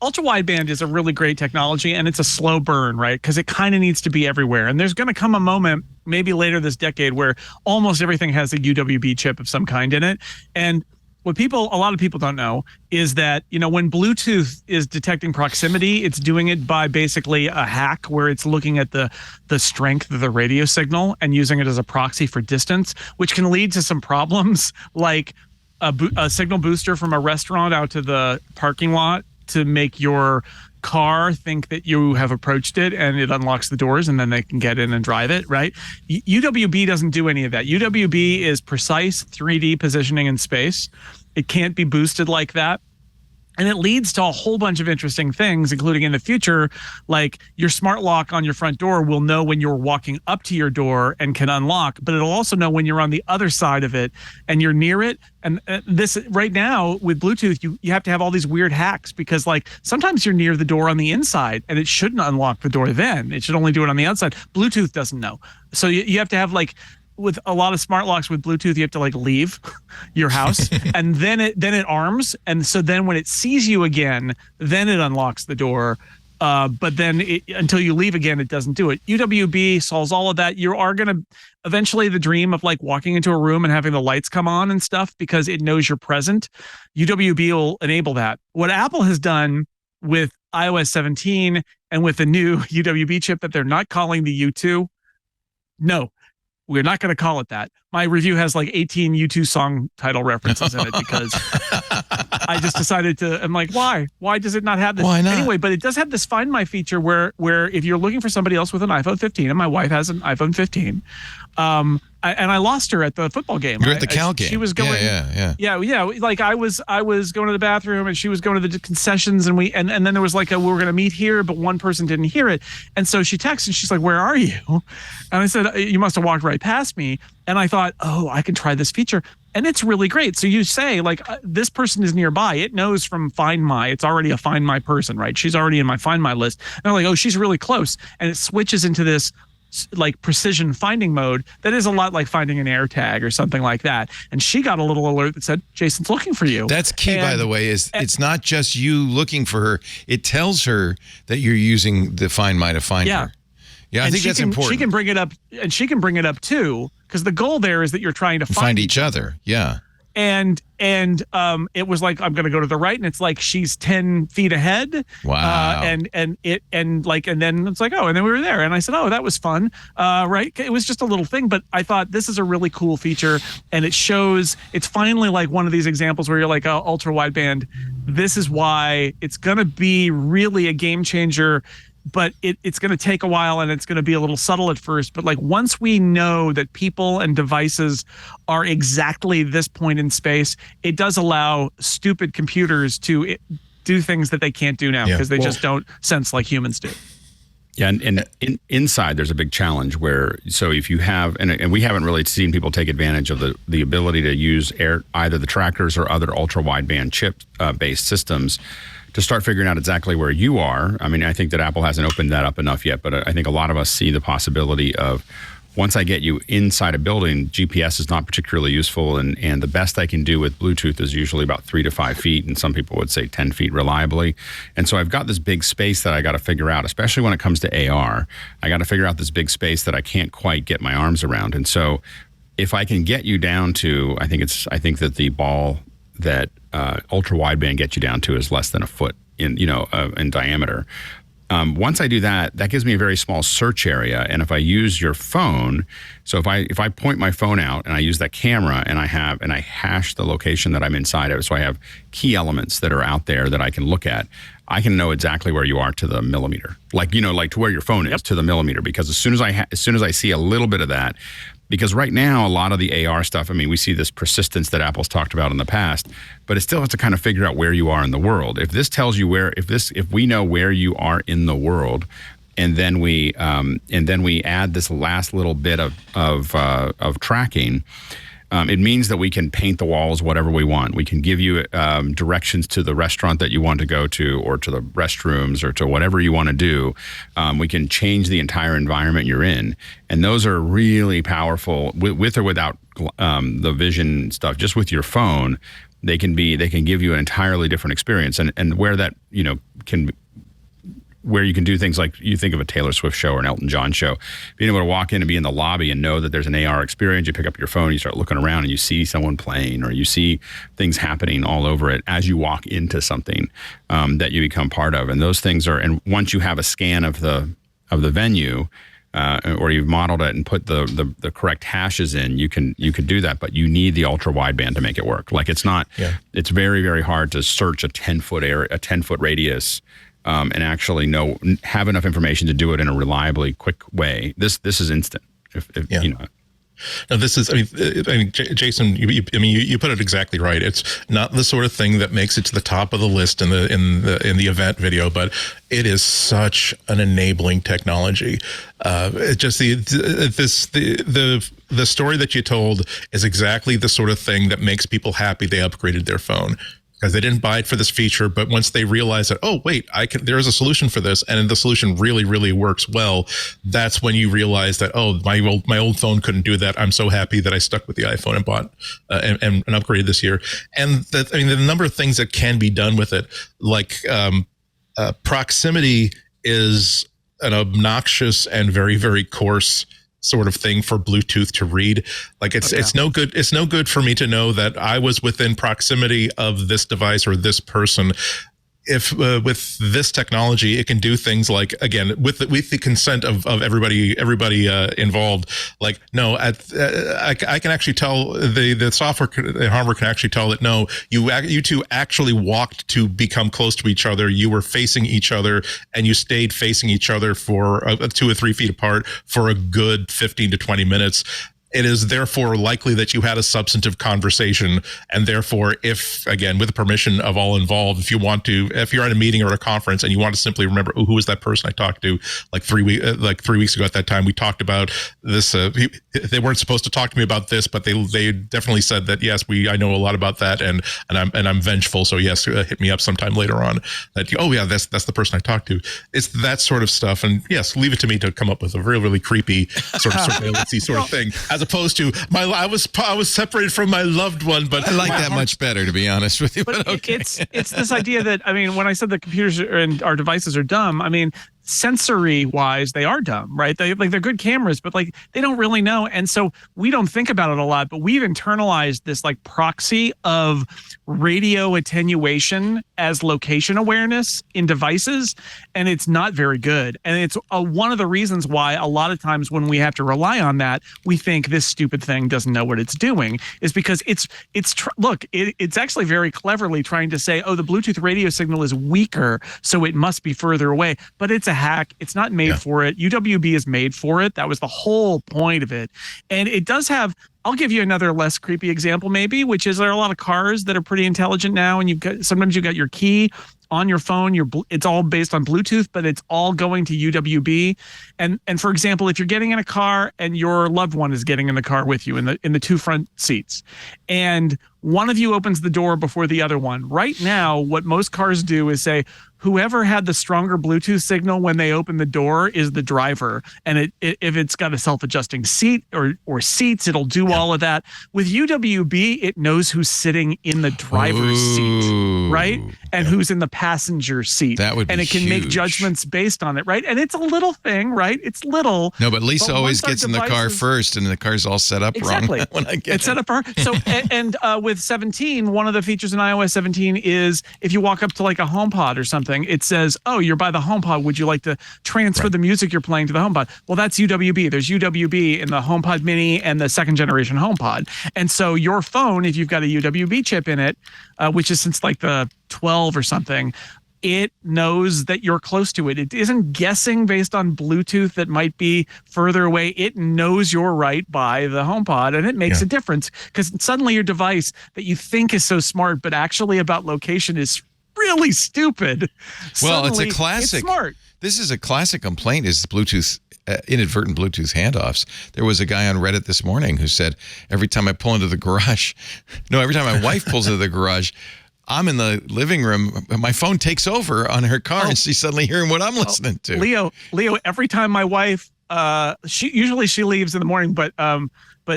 ultra wideband is a really great technology, and it's a slow burn, right? Because it kind of needs to be everywhere. And there's going to come a moment, maybe later this decade, where almost everything has a UWB chip of some kind in it. And what a lot of people don't know is that, when Bluetooth is detecting proximity, it's doing it by basically a hack where it's looking at the strength of the radio signal and using it as a proxy for distance, which can lead to some problems like a signal booster from a restaurant out to the parking lot to make your car think that you have approached it, and it unlocks the doors, and then they can get in and drive it, right? UWB doesn't do any of that. UWB is precise 3D positioning in space. It can't be boosted like that. And it leads to a whole bunch of interesting things, including in the future, like your smart lock on your front door will know when you're walking up to your door and can unlock, but it'll also know when you're on the other side of it and you're near it. And this right now with Bluetooth, you have to have all these weird hacks because like sometimes you're near the door on the inside and it shouldn't unlock the door then. It should only do it on the outside. Bluetooth doesn't know. So you have to have like, with a lot of smart locks with Bluetooth, you have to like leave your house and then it arms. And so then when it sees you again, then it unlocks the door. But then until you leave again, it doesn't do it. UWB solves all of that. You are going to eventually the dream of like walking into a room and having the lights come on and stuff because it knows you're present. UWB will enable that. What Apple has done with iOS 17 and with the new UWB chip that they're not calling the U2. No. We're not going to call it that. My review has like 18 U2 song title references in it because I just decided to. I'm like, why? Why does it not have this? Why not? Anyway, but it does have this Find My feature where if you're looking for somebody else with an iPhone 15, and my wife has an iPhone 15, I lost her at the football game. You're at the Cal game. She was going. Yeah. Like I was going to the bathroom and she was going to the concessions and and then there was like we were going to meet here, but one person didn't hear it, and so she texted and she's like, "Where are you?" And I said, "You must have walked right past me." And I thought, "Oh, I can try this feature." And it's really great. So you say like, this person is nearby. It knows from Find My. It's already a Find My person, right? She's already in my Find My list. And I'm like, oh, she's really close. And it switches into this like precision finding mode that is a lot like finding an AirTag or something like that. And she got a little alert that said, Jason's looking for you. That's key, by the way, is it's not just you looking for her. It tells her that you're using the Find My to find her. Yeah, I think that's important. She can bring it up, and she can bring it up too, because the goal there is that you're trying to find each other. Yeah. And it was like, I'm going to go to the right, and it's like she's 10 feet ahead. Wow. And then it's like, oh, and then we were there, and I said, oh, that was fun. Right. It was just a little thing, but I thought this is a really cool feature, and it shows, it's finally like one of these examples where you're like, oh, ultra wideband. This is why it's going to be really a game changer. But it's going to take a while, and it's going to be a little subtle at first. But like once we know that people and devices are exactly this point in space, it does allow stupid computers to do things that they can't do now because they just don't sense like humans do. Yeah, and inside there's a big challenge where, so if you have, and we haven't really seen people take advantage of the ability to use either the trackers or other ultra wideband chip based systems to start figuring out exactly where you are. I mean, I think that Apple hasn't opened that up enough yet, but I think a lot of us see the possibility of, once I get you inside a building, GPS is not particularly useful, and the best I can do with Bluetooth is usually about 3 to 5 feet, and some people would say 10 feet reliably. And so I've got this big space that I got to figure out, especially when it comes to AR. I got to figure out this big space that I can't quite get my arms around. And so if I can get you down to, I think that the ball that ultra wideband gets you down to is less than a foot in diameter. Once I do that, that gives me a very small search area. And if I use your phone, so if I point my phone out and I use that camera and I hash the location that I'm inside of, so I have key elements that are out there that I can look at, I can know exactly where you are to the millimeter, like to where your phone is to the millimeter. Because as soon as I see a little bit of that, because right now, a lot of the AR stuff, I mean, we see this persistence that Apple's talked about in the past, but it still has to kind of figure out where you are in the world. If this tells you if we know where you are in the world, and then we add this last little bit of tracking, it means that we can paint the walls whatever we want. We can give you directions to the restaurant that you want to go to, or to the restrooms, or to whatever you want to do. We can change the entire environment you're in. And those are really powerful with or without the vision stuff. Just with your phone, they can give you an entirely different experience. And where that, where you can do things like, you think of a Taylor Swift show or an Elton John show, being able to walk in and be in the lobby and know that there's an AR experience. You pick up your phone, you start looking around, and you see someone playing, or you see things happening all over it as you walk into something that you become part of. And those things are, and once you have a scan of the venue, or you've modeled it and put the correct hashes in, you can do that, but you need the ultra wideband to make it work. Like it's very, very hard to search a 10-foot radius and actually have enough information to do it in a reliably quick way. This is instant. No, this is. I mean, Jason. You put it exactly right. It's not the sort of thing that makes it to the top of the list in the event video, but it is such an enabling technology. It just the story that you told is exactly the sort of thing that makes people happy they upgraded their phone. Because they didn't buy it for this feature, but once they realize that, oh wait, there is a solution for this, and the solution really, really works well, that's when you realize that, oh, my old phone couldn't do that. I'm so happy that I stuck with the iPhone and bought and upgraded this year. And the number of things that can be done with it, like proximity is an obnoxious and very, very coarse sort of thing for Bluetooth to read. Like it's no good. It's no good for me to know that I was within proximity of this device or this person. If with this technology, it can do things like, again, with the consent of everybody involved. Like, no, I can actually tell the software, the hardware can actually tell that no, you two actually walked to become close to each other. You were facing each other, and you stayed facing each other for 2 or 3 feet apart for a good 15 to 20 minutes. it is therefore likely that you had a substantive conversation, and therefore, if again with the permission of all involved, if you're at a meeting or a conference and you want to simply remember, who was that person I talked to like 3 weeks ago? At that time, we talked about this. They weren't supposed to talk to me about this, but they definitely said that yes, I know a lot about that, and I'm vengeful. So yes, hit me up sometime later on. That that's the person I talked to. It's that sort of stuff, and yes, leave it to me to come up with a really, really creepy sort of surveillance-y sort of thing, as opposed to I was separated from my loved one, but I like that much better, to be honest with you. But okay. it's this idea that, I mean, when I said the computers and our devices are dumb, I mean, sensory wise, they are dumb, right? They're good cameras, but like they don't really know. And so we don't think about it a lot, but we've internalized this like proxy of radio attenuation as location awareness in devices. And it's not very good. And it's one of the reasons why a lot of times when we have to rely on that, we think this stupid thing doesn't know what it's doing, is because it's actually very cleverly trying to say, oh, the Bluetooth radio signal is weaker, so it must be further away. But it's a hack. It's not made for it. UWB is made for it. That was the whole point of it. And it does have, I'll give you another less creepy example maybe, which is there are a lot of cars that are pretty intelligent now, and sometimes you've got your key on your phone. It's all based on Bluetooth, but it's all going to UWB. And for example, if you're getting in a car and your loved one is getting in the car with you in the two front seats, and one of you opens the door before the other one. Right now, what most cars do is say, whoever had the stronger Bluetooth signal when they open the door is the driver. And if it's got a self-adjusting seat or seats, it'll do all of that. With UWB, it knows who's sitting in the driver's seat, right? And who's in the passenger seat. That would be And it can make huge. judgments based on it, right? And it's a little thing, right? It's little. No, but Lisa always once our gets in the car devices- first, and the car's all set up Exactly. wrong when I get it's set up for her. So and with 17, one of the features in iOS 17 is if you walk up to like a HomePod or something, it says, oh, you're by the HomePod. Would you like to transfer the music you're playing to the HomePod? Well, that's UWB. There's UWB in the HomePod Mini and the second generation HomePod. And so your phone, if you've got a UWB chip in it, which is since like the 12 or something, it knows that you're close to it. It isn't guessing based on Bluetooth that might be further away. It knows you're right by the HomePod, and it makes a difference because suddenly your device that you think is so smart, but actually about location is really stupid. Well, Suddenly, it's a classic. It's smart. This is a classic complaint is Bluetooth, inadvertent Bluetooth handoffs. There was a guy on Reddit this morning who said, every time I pull into the garage, every time my wife pulls into the garage, I'm in the living room. My phone takes over on her car, and she's suddenly hearing what I'm listening to. Leo, every time my wife, she leaves in the morning, but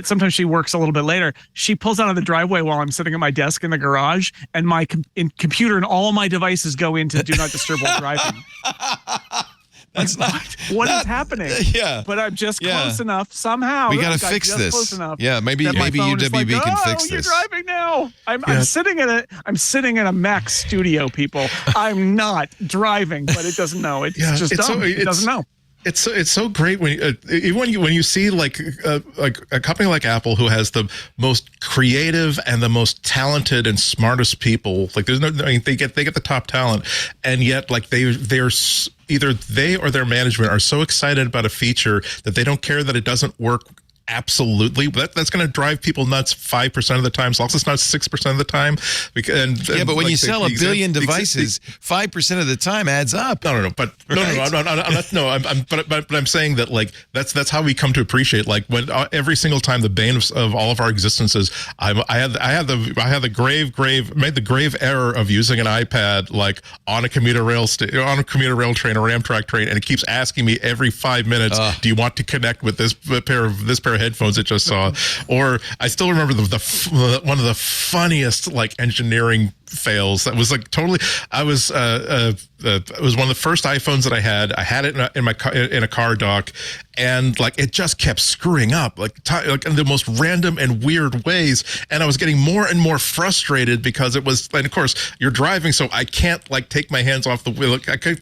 sometimes she works a little bit later. She pulls out of the driveway while I'm sitting at my desk in the garage, and my computer and all my devices go into do not disturb while driving. That's not what is happening. Yeah, but I'm just close enough somehow. We got to I'm fix just this. Close enough Yeah, maybe that my phone is UWB like, can fix You're this. driving now. I'm sitting in a Mac studio, people. I'm not driving, but it doesn't know. It's just dumb. It doesn't know. It's so great when you see like a company like Apple, who has the most creative and the most talented and smartest people. Like they get the top talent, and yet like they're either they or their management are so excited about a feature that they don't care that it doesn't work. Absolutely, that's going to drive people nuts 5% of the time. So also, it's not 6% of the time. But when you sell a billion devices, 5% of the time adds up. But I'm saying that like that's how we come to appreciate like when every single time the bane of all of our existences. I had the grave error of using an iPad like on a commuter rail train or Amtrak train, and it keeps asking me every 5 minutes, do you want to connect with this pair of headphones it just saw? Or I still remember the one of the funniest like engineering fails that was like totally. It was one of the first iPhones that I had. I had it in a car dock, and like it just kept screwing up like in the most random and weird ways, and I was getting more and more frustrated because it was, and of course you're driving, so I can't like take my hands off the wheel.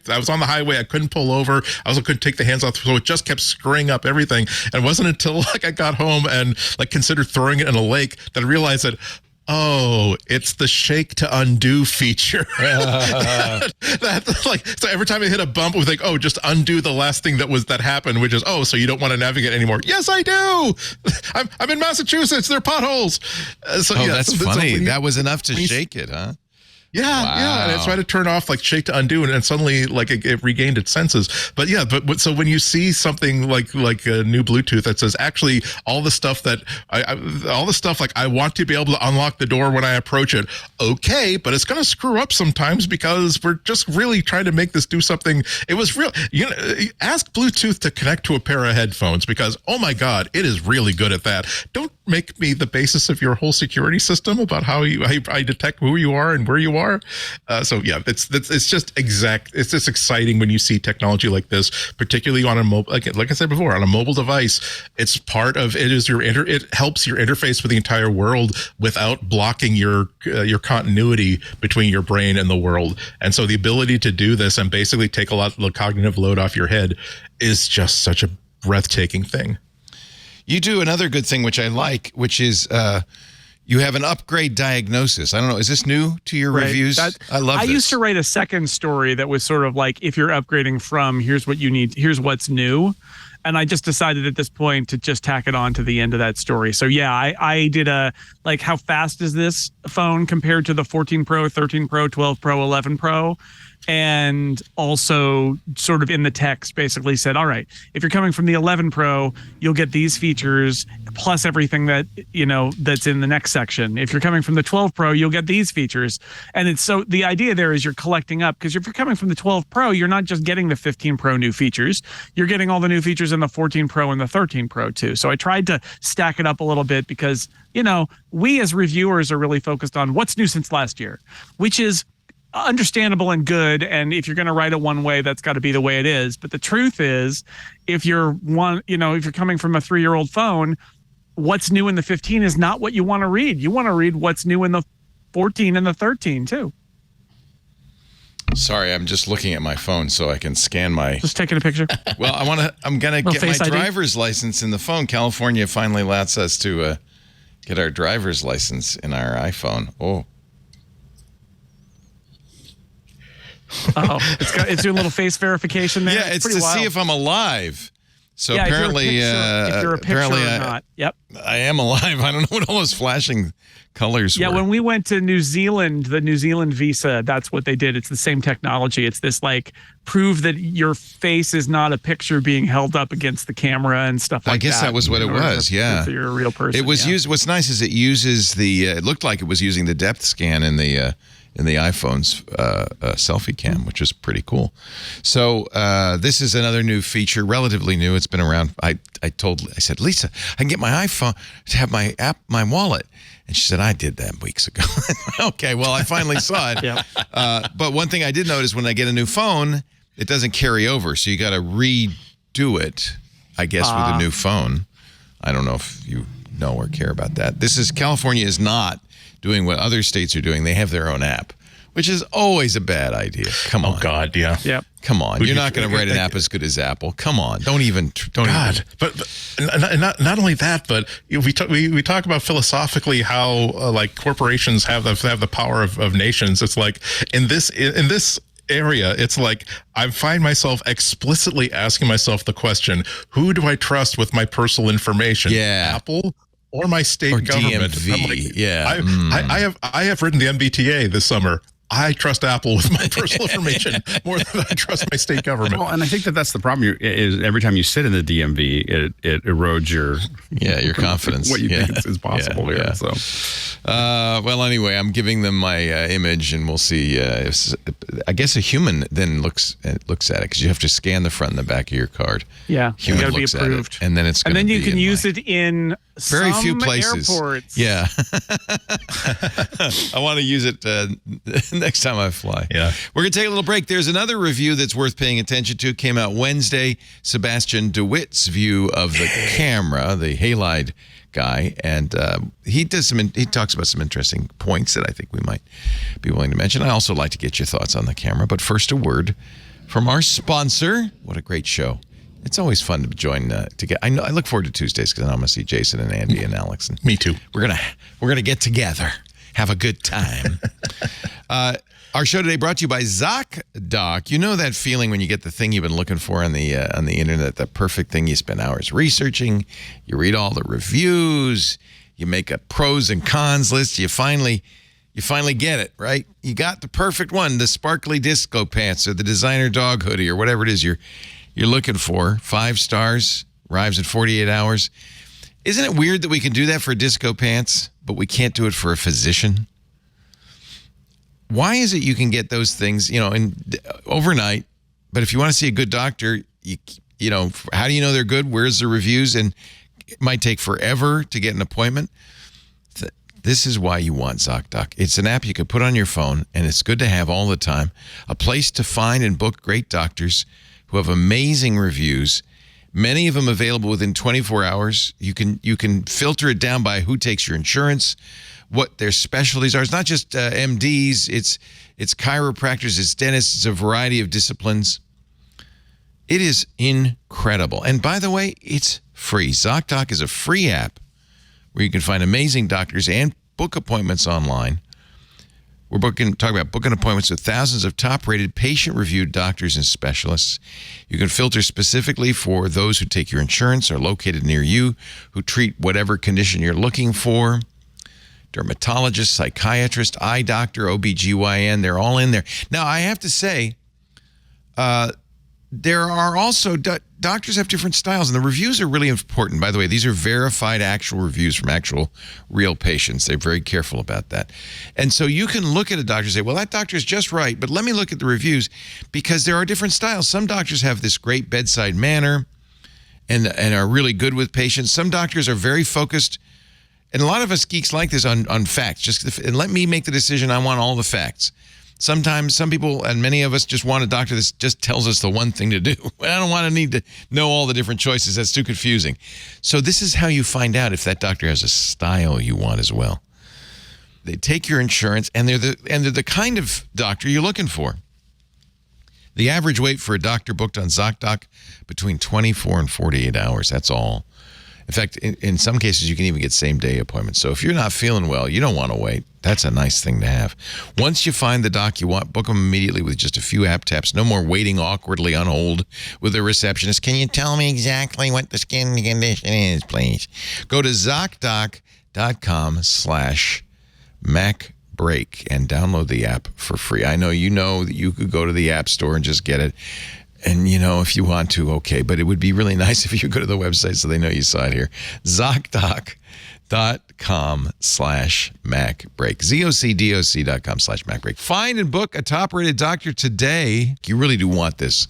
I was on the highway, I couldn't pull over, I also couldn't take the hands off, so it just kept screwing up everything. And it wasn't until like I got home and like considered throwing it in a lake that I realized that Oh, it's the shake to undo feature. That's like, so every time I hit a bump, we think, oh, just undo the last thing that happened, which is, oh, so you don't want to navigate anymore. Yes, I do. I'm in Massachusetts. There are potholes. That's funny. That was enough to shake it, huh? Yeah, yeah, and I tried to turn off like shake to undo, and suddenly like it regained its senses. But yeah, but so when you see something like a new Bluetooth that says actually all the stuff like I want to be able to unlock the door when I approach it, okay, but it's going to screw up sometimes because we're just really trying to make this do something. It was real. Ask Bluetooth to connect to a pair of headphones because oh my God, it is really good at that. Don't make me the basis of your whole security system about how I detect who you are and where you are. So yeah, it's just it's just exciting when you see technology like this, particularly on a mobile, like I said before, on a mobile device. It's part of it is it helps your interface with the entire world without blocking your continuity between your brain and the world. And so the ability to do this and basically take a lot of the cognitive load off your head is just such a breathtaking thing. You do another good thing, which I like, which is you have an upgrade diagnosis. I don't know. Is this new to your reviews? I love this. I used to write a second story that was sort of like, if you're upgrading from, here's what you need, here's what's new. And I just decided at this point to just tack it on to the end of that story. So yeah, I did how fast is this phone compared to the 14 Pro, 13 Pro, 12 Pro, 11 Pro? And also sort of in the text basically said, all right, if you're coming from the 11 Pro, you'll get these features plus everything that, that's in the next section. If you're coming from the 12 Pro, you'll get these features. And it's so the idea there is you're collecting up, because if you're coming from the 12 Pro, you're not just getting the 15 Pro new features, you're getting all the new features in the 14 Pro and the 13 Pro too. So I tried to stack it up a little bit because, we as reviewers are really focused on what's new since last year, which is understandable and good. And if you're going to write it one way, that's got to be the way it is. But the truth is, if you're coming from a 3-year-old phone, what's new in the 15 is not what you want to read. You want to read what's new in the 14 and the 13 too. Sorry, I'm just looking at my phone so I can scan my. Just taking a picture. Well, I'm going to get my ID. driver's license in the phone. California finally allows us to get our driver's license in our iPhone. Oh. It's doing a little face verification there. Yeah, it's to see if I'm alive. So yeah, apparently, if you're a picture or not. Yep. I am alive. I don't know what all those flashing colors were. Yeah, when we went to New Zealand, the New Zealand visa, that's what they did. It's the same technology. It's this prove that your face is not a picture being held up against the camera and stuff like that. I guess that was what it was. Yeah. You're a real person. It was used. What's nice is it uses it looked like it was using the depth scan in the iPhone's selfie cam, which is pretty cool. So this is another new feature, relatively new. It's been around. I said, Lisa, I can get my iPhone to have my wallet. And she said, I did that weeks ago. Okay, well, I finally saw it. Yep. But one thing I did notice when I get a new phone, it doesn't carry over. So you got to redo it, I guess, with a new phone. I don't know if you know or care about that. California is not doing what other states are doing. They have their own app, which is always a bad idea. Come on. Oh God, yeah. Yep. Come on. You're not going to write an app as good as Apple. Come on. Don't even. But not only that, but we talk about philosophically how corporations have the power of nations. It's like in this area, it's like I find myself explicitly asking myself the question, who do I trust with my personal information? Yeah. Apple or my state government? DMV. Yeah. I have written the MBTA this summer. I trust Apple with my personal information more than I trust my state government. Well, and I think that's the problem. Is every time you sit in the DMV, it erodes your confidence. What you think is possible here. Yeah. So, well, anyway, I'm giving them my image, and we'll see. I guess a human then looks at it because you have to scan the front and the back of your card. Yeah, human you got to be looks approved, at it, and then it's going to and then be you can use it in very few places. Airports. Yeah, I want to use it next time I fly. Yeah, we're going to take a little break. There's another review that's worth paying attention to. It came out Wednesday. Sebastian DeWitt's view of the camera, the Halide guy, and he talks about some interesting points that I think we might be willing to mention. I also like to get your thoughts on the camera, but first a word from our sponsor. What a great show. It's always fun to join together. I look forward to Tuesdays because I'm going to see Jason and Andy and Alex. And me too. We're gonna get together have a good time. Our show today brought to you by ZocDoc. You know that feeling when you get the thing you've been looking for on the internet, the perfect thing you spend hours researching. You read all the reviews. You make a pros and cons list. You finally get it, right? You got the perfect one, the sparkly disco pants or the designer dog hoodie or whatever it is you're looking for. 5 stars, arrives in 48 hours. Isn't it weird that we can do that for disco pants, but we can't do it for a physician? Why is it you can get those things, overnight, but if you want to see a good doctor, how do you know they're good? Where's the reviews? And it might take forever to get an appointment. This is why you want ZocDoc. It's an app you can put on your phone, and it's good to have all the time. A place to find and book great doctors who have amazing reviews. Many of them available within 24 hours. You can filter it down by who takes your insurance, what their specialties are. It's not just MDs. It's chiropractors. It's dentists. It's a variety of disciplines. It is incredible. And by the way, it's free. ZocDoc is a free app where you can find amazing doctors and book appointments online. We're talking about booking appointments with thousands of top-rated, patient-reviewed doctors and specialists. You can filter specifically for those who take your insurance, are located near you, who treat whatever condition you're looking for. Dermatologist, psychiatrist, eye doctor, OBGYN, they're all in there. Now, I have to say, there are also doctors have different styles, and the reviews are really important. By the way, these are verified actual reviews from actual real patients. They're very careful about that. And so you can look at a doctor and say, well, that doctor's just right, but let me look at the reviews, because there are different styles. Some doctors have this great bedside manner and are really good with patients. Some doctors are very focused, and a lot of us geeks like this on facts. And let me make the decision. I want all the facts. Sometimes some people and many of us just want a doctor that just tells us the one thing to do. I don't want to need to know all the different choices. That's too confusing. So this is how you find out if that doctor has a style you want as well. They take your insurance, and they're the kind of doctor you're looking for. The average wait for a doctor booked on ZocDoc between 24 and 48 hours. That's all. In fact, in some cases, you can even get same-day appointments. So if you're not feeling well, you don't want to wait. That's a nice thing to have. Once you find the doc you want, book them immediately with just a few app taps. No more waiting awkwardly on hold with a receptionist. Can you tell me exactly what the skin condition is, please? Go to ZocDoc.com/MacBreak and download the app for free. I know that you could go to the App Store and just get it. And, if you want to, okay. But it would be really nice if you go to the website so they know you saw it here. ZocDoc.com/MacBreak. ZocDoc.com/MacBreak. Find and book a top-rated doctor today. You really do want this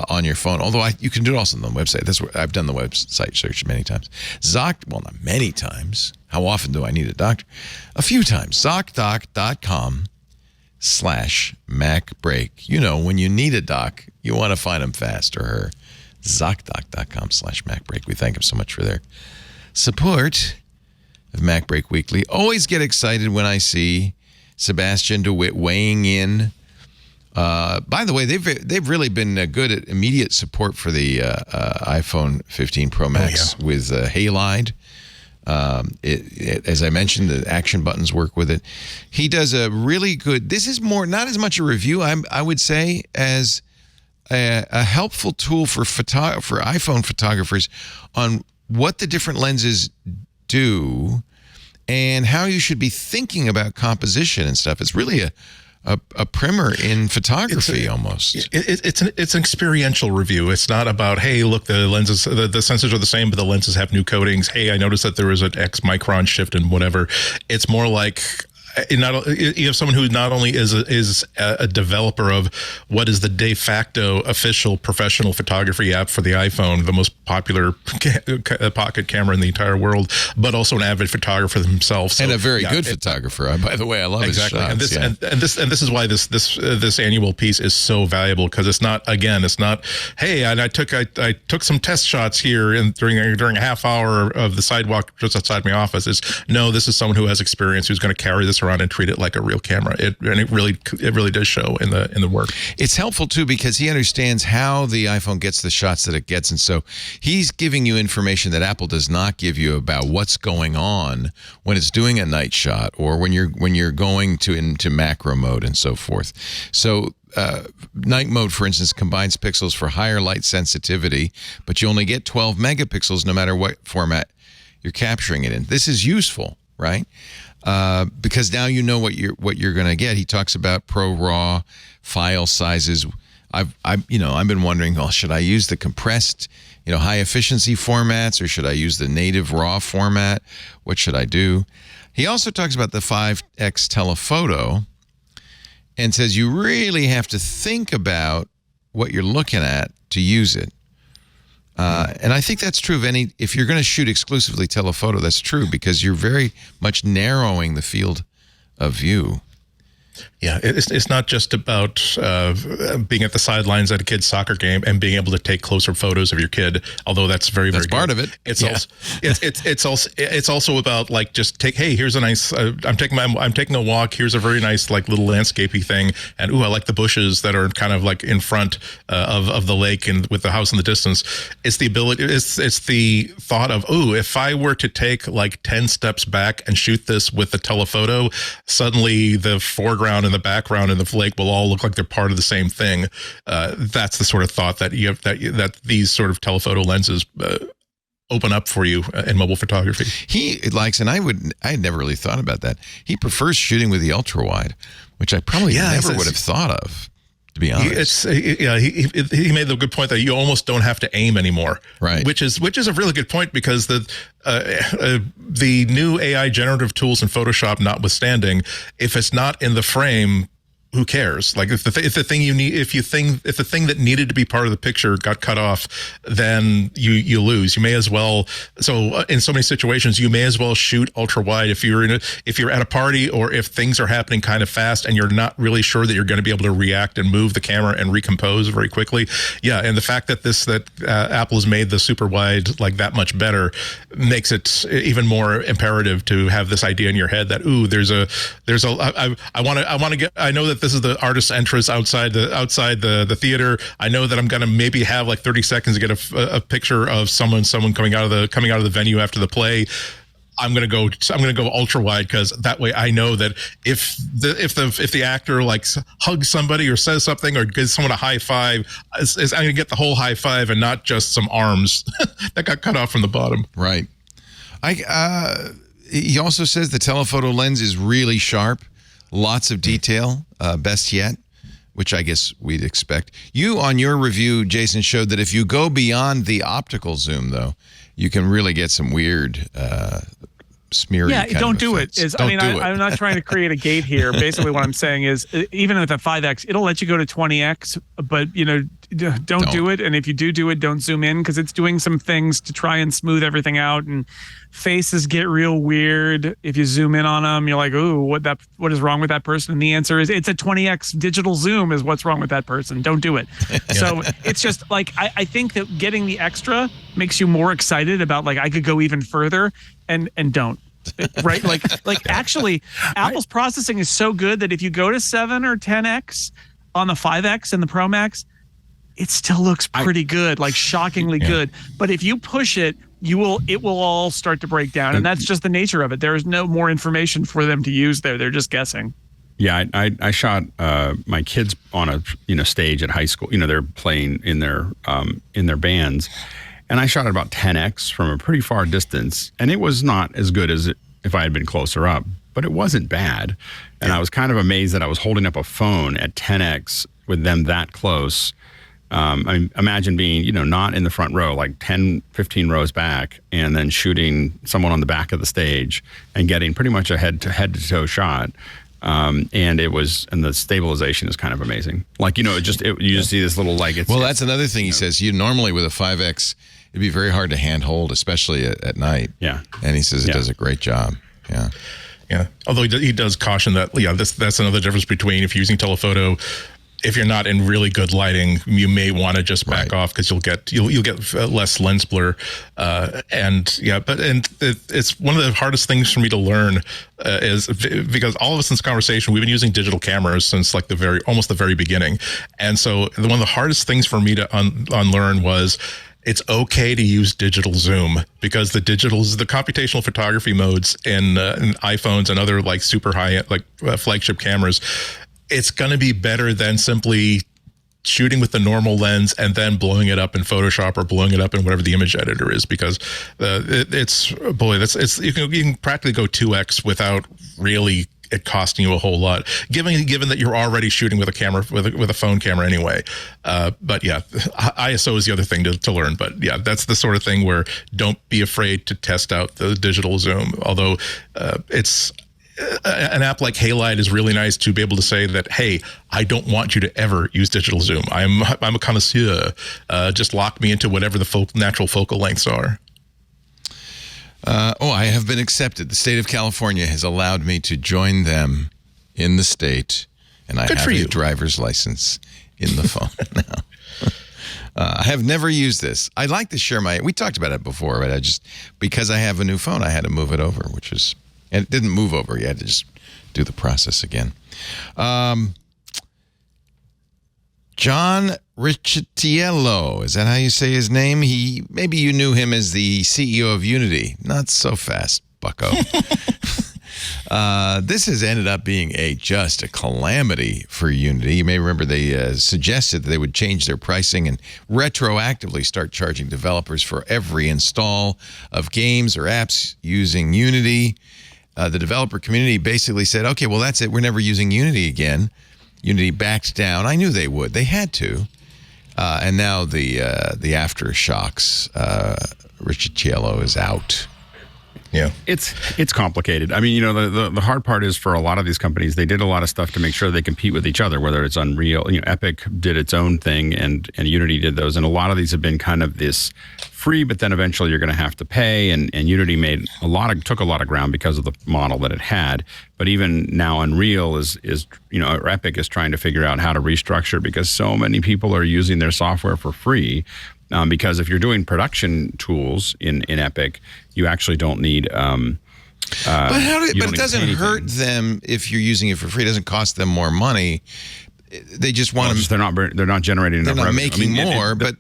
on your phone. Although you can do it also on the website. That's where I've done the website search many times. Well, not many times. How often do I need a doctor? A few times. ZocDoc.com/MacBreak. When you need a doc, you want to find them fast, or her. ZocDoc.com/MacBreak. We thank them so much for their support of MacBreak Weekly. Always get excited when I see Sebastian DeWitt weighing in. By the way, they've really been good at immediate support for the iPhone 15 Pro Max with Halide. As I mentioned, the action buttons work with it. He does a really good. This is not as much a review, I would say, as a helpful tool for iPhone photographers on what the different lenses do and how you should be thinking about composition and stuff. It's really a primer in photography almost. It's an experiential review. It's not about, hey, look, the lenses, the sensors are the same, but the lenses have new coatings. Hey, I noticed that there was an X micron shift and whatever. It's more like, you have someone who not only is a developer of what is the de facto official professional photography app for the iPhone, the most popular pocket camera in the entire world, but also an avid photographer themselves, and a very good photographer. By the way, I love his shots. And this is why this annual piece is so valuable, because it's not, hey, and I took some test shots here during a half hour of the sidewalk just outside my office. This is someone who has experience, who's going to carry this around and treat it like a real camera. It really does show in the work. It's helpful too because he understands how the iPhone gets the shots that it gets, and so he's giving you information that Apple does not give you about what's going on when it's doing a night shot or when you're going into macro mode and so forth. So night mode, for instance, combines pixels for higher light sensitivity, but you only get 12 megapixels no matter what format you're capturing it in. This is useful, right? Because now you know what you're going to get. He talks about ProRAW file sizes. I've been wondering, well, should I use the compressed, high efficiency formats, or should I use the native RAW format? What should I do? He also talks about the 5x telephoto and says you really have to think about what you're looking at to use it. And I think that's true of if you're going to shoot exclusively telephoto, that's true because you're very much narrowing the field of view. Yeah, it's not just about being at the sidelines at a kid's soccer game and being able to take closer photos of your kid, although that's very That's part good. of it. It's also about like just here's a nice I'm taking a walk, here's a very nice like little landscapey thing, and I like the bushes that are kind of like in front of the lake and with the house in the distance. It's the ability, it's the thought of if I were to take like 10 steps back and shoot this with the telephoto, suddenly the foreground and the background and the lake will all look like they're part of the same thing. That's the sort of thought that you have that these sort of telephoto lenses open up for you in mobile photography. He likes, and I had never really thought about that. He prefers shooting with the ultra wide, which I probably never would have thought of, to be honest. He made the good point that you almost don't have to aim anymore, right? Which is a really good point because the new AI generative tools in Photoshop notwithstanding, if it's not in the frame, who cares? Like if the thing that needed to be part of the picture got cut off, then you lose. You may as well. So in so many situations, you may as well shoot ultra wide if you're at a party or if things are happening kind of fast and you're not really sure that you're going to be able to react and move the camera and recompose very quickly. Yeah, and the fact that Apple has made the super wide like that much better makes it even more imperative to have this idea in your head that I know that this is the artist's entrance outside the theater. I know that I'm going to maybe have like 30 seconds to get a picture of someone coming out of the venue after the play. I'm going to go ultra wide because that way I know that if the actor like hugs somebody or says something or gives someone a high five, I'm going to get the whole high five and not just some arms that got cut off from the bottom. Right. He also says the telephoto lens is really sharp. Lots of detail, best yet, which I guess we'd expect. You, on your review, Jason, showed that if you go beyond the optical zoom, though, you can really get some weird smeary kind don't of do effects. it. I'm not trying to create a gate here. Basically, what I'm saying is, even with a 5X, it'll let you go to 20X, but don't do it. And if you do it, don't zoom in because it's doing some things to try and smooth everything out. And faces get real weird if you zoom in on them. You're like, ooh, what is wrong with that person? And the answer is it's a 20X digital zoom is what's wrong with that person. Don't do it. So it's just like I think that getting the extra makes you more excited about like I could go even further and don't. Right? Like actually, Apple's processing is so good that if you go to 7 or 10X on the 5X and the Pro Max, it still looks pretty good, like shockingly good. But if you push it, it will all start to break down. And that's just the nature of it. There is no more information for them to use there. They're just guessing. Yeah, I shot my kids on a stage at high school. They're playing in their bands. And I shot at about 10X from a pretty far distance. And it was not as good as if I had been closer up, but it wasn't bad. And I was kind of amazed that I was holding up a phone at 10X with them that close. I mean, imagine being, not in the front row, like 10, 15 rows back, and then shooting someone on the back of the stage and getting pretty much a head to toe shot. And the stabilization is kind of amazing. Like, you just see this little, like, it's. Well, that's another thing he says. You normally with a 5X, it'd be very hard to handhold, especially at night. Yeah. And he says it does a great job. Yeah. Yeah. Although he does caution that, that's another difference between if you're using telephoto. if you're not in really good lighting, you may want to just back Right. off because you'll get less lens blur. It's one of the hardest things for me to learn is because all of us in this conversation, we've been using digital cameras since like almost the very beginning. And so one of the hardest things for me to unlearn was it's okay to use digital zoom because the computational photography modes in iPhones and other like super high flagship cameras, it's going to be better than simply shooting with the normal lens and then blowing it up in Photoshop or blowing it up in whatever the image editor is, because you can practically go 2x without really it costing you a whole lot, given that you're already shooting with a camera with a phone camera anyway. But yeah, ISO is the other thing to learn. But yeah, that's the sort of thing where don't be afraid to test out the digital zoom. Although it's an app like Halide is really nice to be able to say that, hey, I don't want you to ever use digital zoom. I'm a connoisseur. Just lock me into whatever the natural focal lengths are. I have been accepted. The state of California has allowed me to join them in the state, and I have a driver's license in the phone now. I have never used this. I'd like to share we talked about it before, but because I have a new phone, I had to move it over, and it didn't move over. You had to just do the process again. John Riccitiello, is that how you say his name? Maybe you knew him as the CEO of Unity. Not so fast, bucko. This has ended up being just a calamity for Unity. You may remember they suggested that they would change their pricing and retroactively start charging developers for every install of games or apps using Unity. The developer community basically said, okay, well, that's it. We're never using Unity again. Unity backed down. I knew they would. They had to. And now the aftershocks, Riccitiello is out. Yeah, it's complicated. I mean, the hard part is for a lot of these companies, they did a lot of stuff to make sure they compete with each other, whether it's Unreal. Epic did its own thing, and Unity did those, and a lot of these have been kind of this free, but then eventually you're going to have to pay. And Unity took a lot of ground because of the model that it had. But even now, Unreal or Epic is trying to figure out how to restructure because so many people are using their software for free. Because if you're doing production tools in Epic, you actually don't need. But it doesn't hurt them if you're using it for free. It doesn't cost them more money. They just want to. They're not generating enough revenue. They're not making more, but.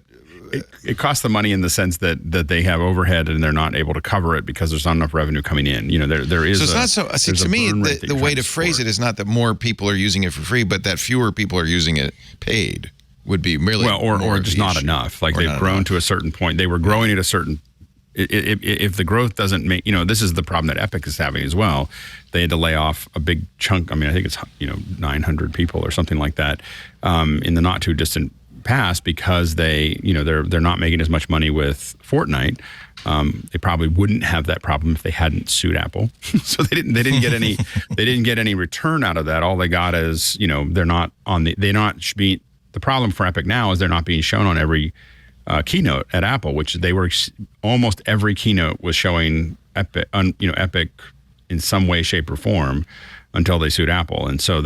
It costs them money in the sense that they have overhead and they're not able to cover it because there's not enough revenue coming in. There is. So it's not so. To me, the way to phrase it is not that more people are using it for free, but that fewer people are using it paid. Would be really or just not enough. Like they've grown to a certain point. They were growing at a certain. If the growth doesn't make, this is the problem that Epic is having as well. They had to lay off a big chunk. I mean, I think it's 900 people or something like that in the not too distant past because they're not making as much money with Fortnite. They probably wouldn't have that problem if they hadn't sued Apple. So they didn't get any return out of that. All they got is the problem for Epic now is they're not being shown on every keynote at Apple, which they were almost every keynote was showing Epic in some way, shape, or form until they sued Apple, and so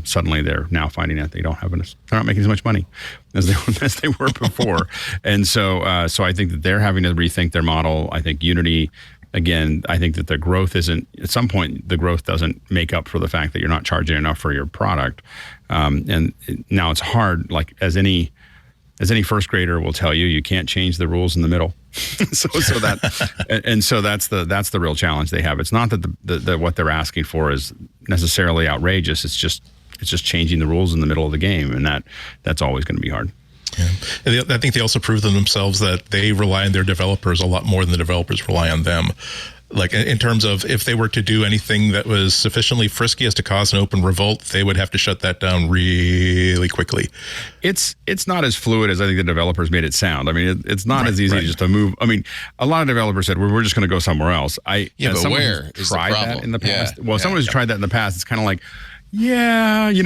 suddenly they're now finding out they're not making as much money as they were before, and so I think that they're having to rethink their model. I think Unity. Again, I think that the growth isn't, at some point, the growth doesn't make up for the fact that you're not charging enough for your product. And now it's hard, like as any first grader will tell you, you can't change the rules in the middle. so that's the real challenge they have. It's not that the what they're asking for is necessarily outrageous. It's just changing the rules in the middle of the game. And that's always going to be hard. Yeah. And I think they also prove to themselves that they rely on their developers a lot more than the developers rely on them. Like in terms of if they were to do anything that was sufficiently frisky as to cause an open revolt, they would have to shut that down really quickly. It's not as fluid as I think the developers made it sound. I mean, it's not as easy just to move. I mean, a lot of developers said, well, we're just going to go somewhere else. But where is the problem? That in the past. Yeah. Well, someone who's tried that in the past, it's kind of like, yeah, a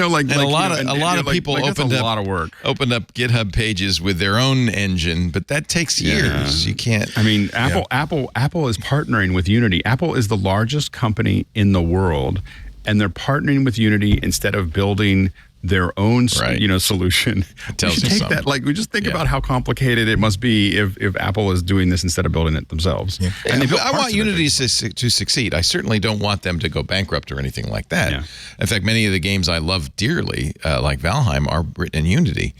lot of people opened up GitHub pages with their own engine, but that takes years. You can't. I mean, Apple is partnering with Unity. Apple is the largest company in the world, and they're partnering with Unity instead of building their own, Right. solution. tells we should you take something. that. Like, we just think about how complicated it must be if Apple is doing this instead of building it themselves. Yeah. And they built I parts want of it. Unity to succeed. I certainly don't want them to go bankrupt or anything like that. Yeah. In fact, many of the games I love dearly, like Valheim, are written in Unity.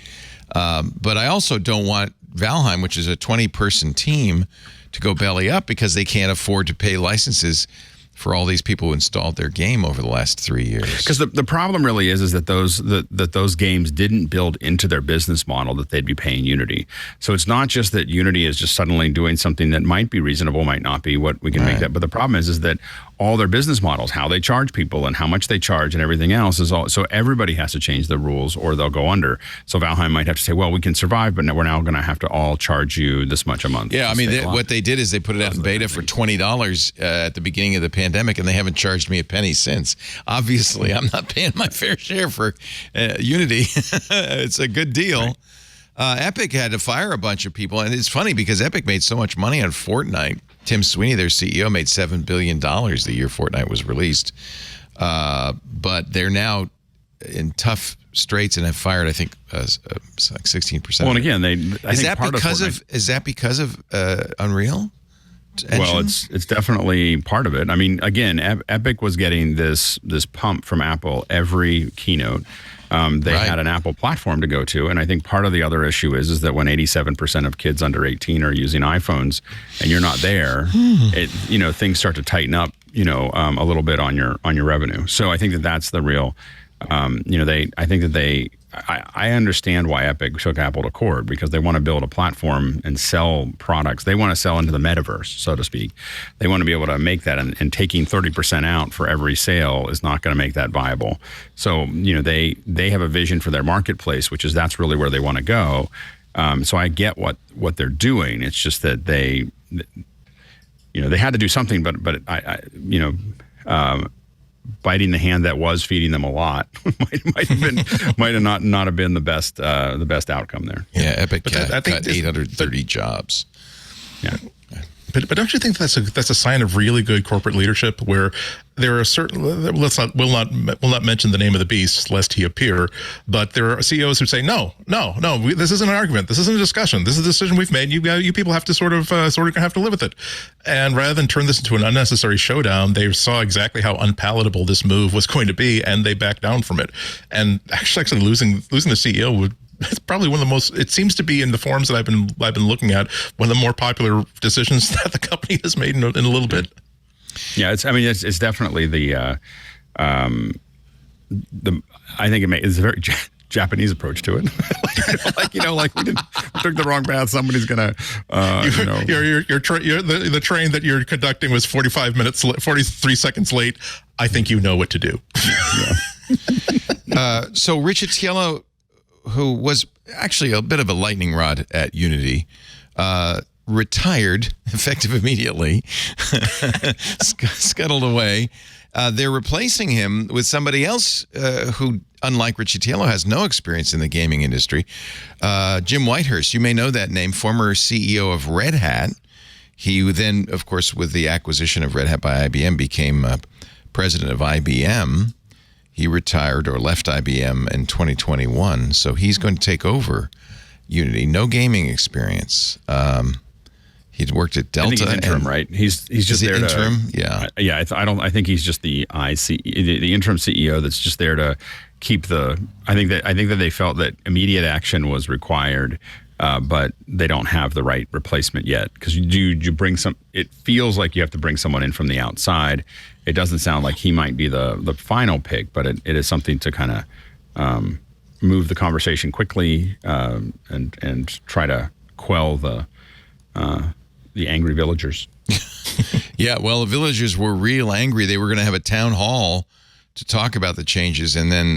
But I also don't want Valheim, which is a 20-person team, to go belly up because they can't afford to pay licenses for all these people who installed their game over the last 3 years. Because the problem really is that those games didn't build into their business model that they'd be paying Unity. So it's not just that Unity is just suddenly doing something that might be reasonable, might not be what we can make that. But the problem is that all their business models, how they charge people and how much they charge and everything else is all. So everybody has to change the rules or they'll go under. So Valheim might have to say, well, we can survive, but we're now going to have to all charge you this much a month. Yeah, I mean, what they did is they put it out in beta for $20 at the beginning of the pandemic, and they haven't charged me a penny since. Obviously, I'm not paying my fair share for Unity. It's a good deal. Right. Epic had to fire a bunch of people, and it's funny because Epic made so much money on Fortnite. Tim Sweeney, their CEO, made $7 billion the year Fortnite was released. But they're now in tough straits and have fired, I think, like 16%. Well, and again, is that because of Unreal Engine? Well, it's definitely part of it. I mean, again, Epic was getting this pump from Apple every keynote. They had an Apple platform to go to, and I think part of the other issue is that when 87% of kids under 18 are using iPhones, and you're not there, things start to tighten up, a little bit on your revenue. So I think that's the real, I understand why Epic took Apple to court because they want to build a platform and sell products. They want to sell into the metaverse, so to speak. They want to be able to make that, and taking 30% out for every sale is not going to make that viable. So, they have a vision for their marketplace, which is that's really where they want to go. So I get what they're doing. It's just that they had to do something, but biting the hand that was feeding them a lot might have not have been the best outcome there. Yeah, Epic cut 830 jobs. Yeah. But don't you think that's a sign of really good corporate leadership where there are certain, we'll not mention the name of the beast lest he appear, but there are CEOs who say no, this isn't an argument, this isn't a discussion, this is a decision we've made. You people have to sort of have to live with it. And rather than turn this into an unnecessary showdown, they saw exactly how unpalatable this move was going to be, and they backed down from it. And actually losing the CEO would. It's probably one of the most. It seems to be in the forums that I've been looking at one of the more popular decisions that the company has made in a little bit. Yeah, it's definitely the. I think it's a very Japanese approach to it. we took the wrong path. Somebody's gonna. The train that you're conducting was 43 seconds late. I think you know what to do. Yeah. So Riccitiello, who was actually a bit of a lightning rod at Unity, retired effective immediately, scuttled away. They're replacing him with somebody else who, unlike Riccitiello, has no experience in the gaming industry. Jim Whitehurst, you may know that name, former CEO of Red Hat. He then, of course, with the acquisition of Red Hat by IBM, became president of IBM. He retired or left IBM in 2021, so he's going to take over Unity. No gaming experience. He'd worked at Delta. I think he's interim, right? He's just there interim. I think he's just the interim CEO that's just there to keep the. I think that they felt that immediate action was required, but they don't have the right replacement yet because you bring some. It feels like you have to bring someone in from the outside. It doesn't sound like he might be the final pick, but it is something to kind of move the conversation quickly and try to quell the angry villagers. Yeah, well, the villagers were real angry. They were going to have a town hall to talk about the changes, and then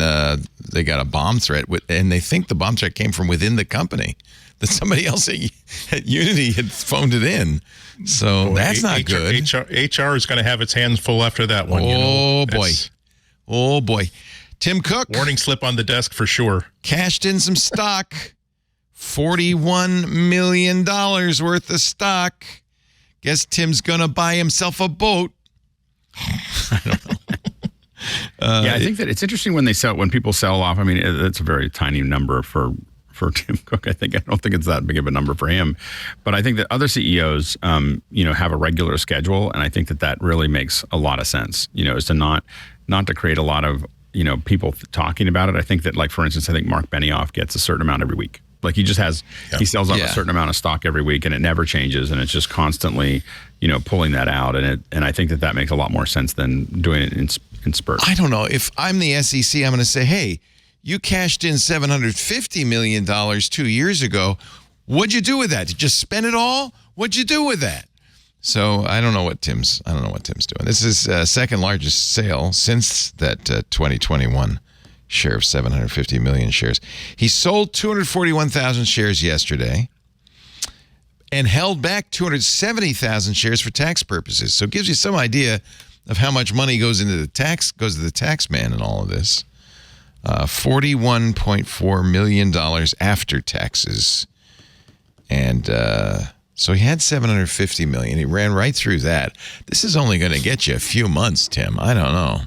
they got a bomb threat, and they think the bomb threat came from within the company, that somebody else at Unity had phoned it in. So that's not good. HR is going to have its hands full after that one. Oh, boy. Tim Cook. Warning slip on the desk for sure. Cashed in some stock. $41 million worth of stock. Guess Tim's going to buy himself a boat. I don't know. Yeah, I think that it's interesting when people sell off. I mean, it's a very tiny number for Tim Cook. I don't think it's that big of a number for him, but I think that other CEOs, have a regular schedule, and I think that really makes a lot of sense. Is to not to create a lot of people talking about it. I think that, like, for instance, I think Mark Benioff gets a certain amount every week. Like, he just has, he sells off a certain amount of stock every week, and it never changes, and it's just constantly, pulling that out, and I think that makes a lot more sense than doing it in spurts. I don't know. If I'm the SEC, I'm going to say, hey, you cashed in $750 million 2 years ago. What'd you do with that? Did you just spend it all? What'd you do with that? So I don't know what Tim's doing. This is second largest sale since that 2021 share of 750 million shares. He sold 241,000 shares yesterday and held back 270,000 shares for tax purposes. So it gives you some idea of how much money goes to the tax man in all of this. $41.4 million after taxes. And so he had 750 million. He ran right through that. This is only going to get you a few months, Tim. I don't know.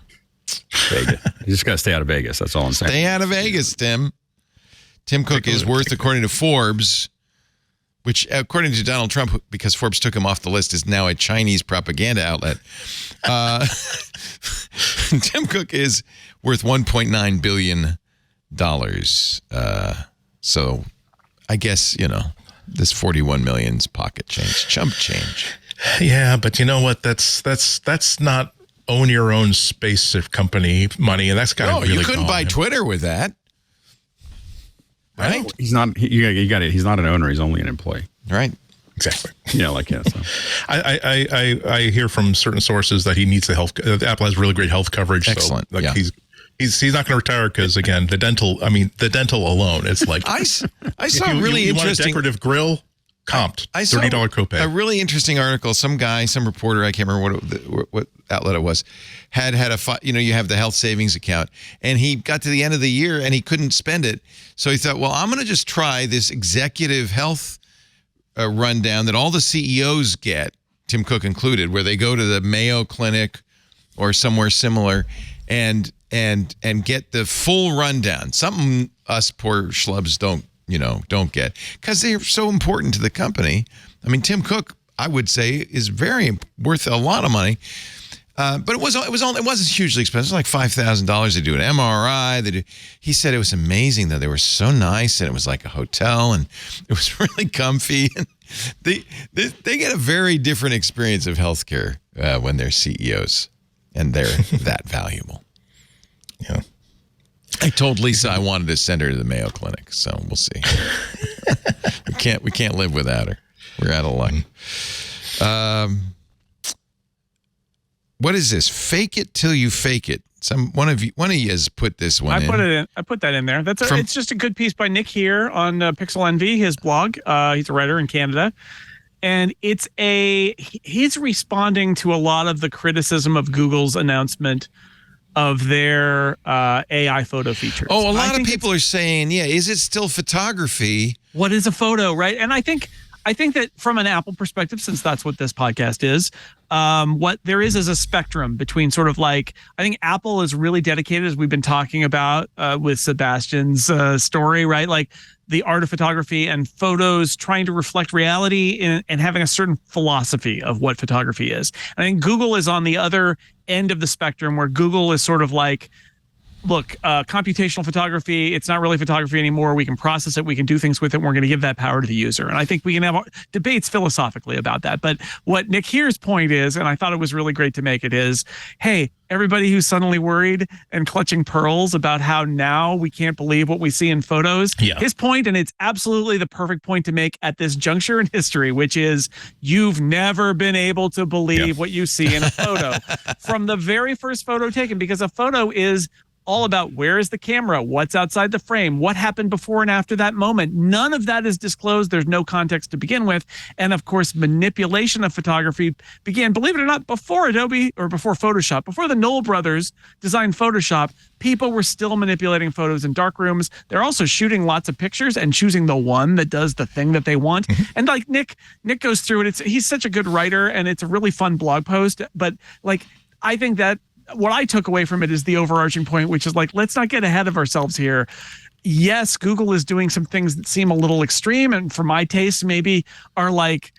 Vegas. You just got to stay out of Vegas. That's all I'm saying. Stay out of Vegas, Tim. Tim Cook is worth, according to Forbes, which, according to Donald Trump, because Forbes took him off the list, is now a Chinese propaganda outlet. Tim Cook is worth $1.9 billion. So I guess, this 41 million's pocket change, chump change. Yeah, but you know what? That's not own your own space company money, and that's got really you couldn't buy him. Twitter with that, right? He's not. You got it. He's not an owner. He's only an employee. Right. Exactly. So. I hear from certain sources that he needs the health. Apple has really great health coverage. Excellent. So, he's not going to retire because, again, the dental alone, it's like I saw you, really you want a interesting decorative grill. Comped. I saw $30 copay. A really interesting article. Some reporter, I can't remember what outlet it was, had you have the health savings account, and he got to the end of the year and he couldn't spend it, so he thought, well, I'm going to just try this executive health rundown that all the CEOs get, Tim Cook included, where they go to the Mayo Clinic or somewhere similar, and get the full rundown. Something us poor schlubs don't get, because they're so important to the company. I mean, Tim Cook, I would say, is very worth a lot of money. But it wasn't hugely expensive. It was like $5,000. They do an MRI. He said it was amazing, though. They were so nice, and it was like a hotel, and it was really comfy. And they get a very different experience of healthcare when they're CEOs, and they're that valuable. Yeah. I told Lisa I wanted to send her to the Mayo Clinic, so we'll see. we can't live without her. We're out of luck. What is this? Fake it till you fake it. One of you has put this one in. I put that in there. It's just a good piece by Nick here on Pixel Envy, his blog. He's a writer in Canada. And he's responding to a lot of the criticism of Google's announcement of their AI photo features. Oh, a lot of people are saying, is it still photography? What is a photo, right? And I think that from an Apple perspective, since that's what this podcast is, what there is a spectrum between sort of like, I think Apple is really dedicated, as we've been talking about with Sebastian's story, right? Like the art of photography and photos trying to reflect reality and having a certain philosophy of what photography is. I think Google is on the other end of the spectrum, where Google is sort of like, look, computational photography, it's not really photography anymore. We can process it. We can do things with it. And we're going to give that power to the user. And I think we can have debates philosophically about that. But what Nick here's point is, and I thought it was really great to make it, is, hey, everybody who's suddenly worried and clutching pearls about how now we can't believe what we see in photos. Yeah. His point, and it's absolutely the perfect point to make at this juncture in history, which is you've never been able to believe what you see in a photo from the very first photo taken, because a photo is all about where is the camera, what's outside the frame, what happened before and after that moment. None of that is disclosed. There's no context to begin with. And of course, manipulation of photography began, believe it or not, before Adobe or before Photoshop. Before the Knoll brothers designed Photoshop, people were still manipulating photos in dark rooms. They're also shooting lots of pictures and choosing the one that does the thing that they want. And like Nick goes through it. He's such a good writer, and it's a really fun blog post. But like, I think that what I took away from it is the overarching point, which is like, let's not get ahead of ourselves here. Yes, Google is doing some things that seem a little extreme, and for my taste, maybe are like,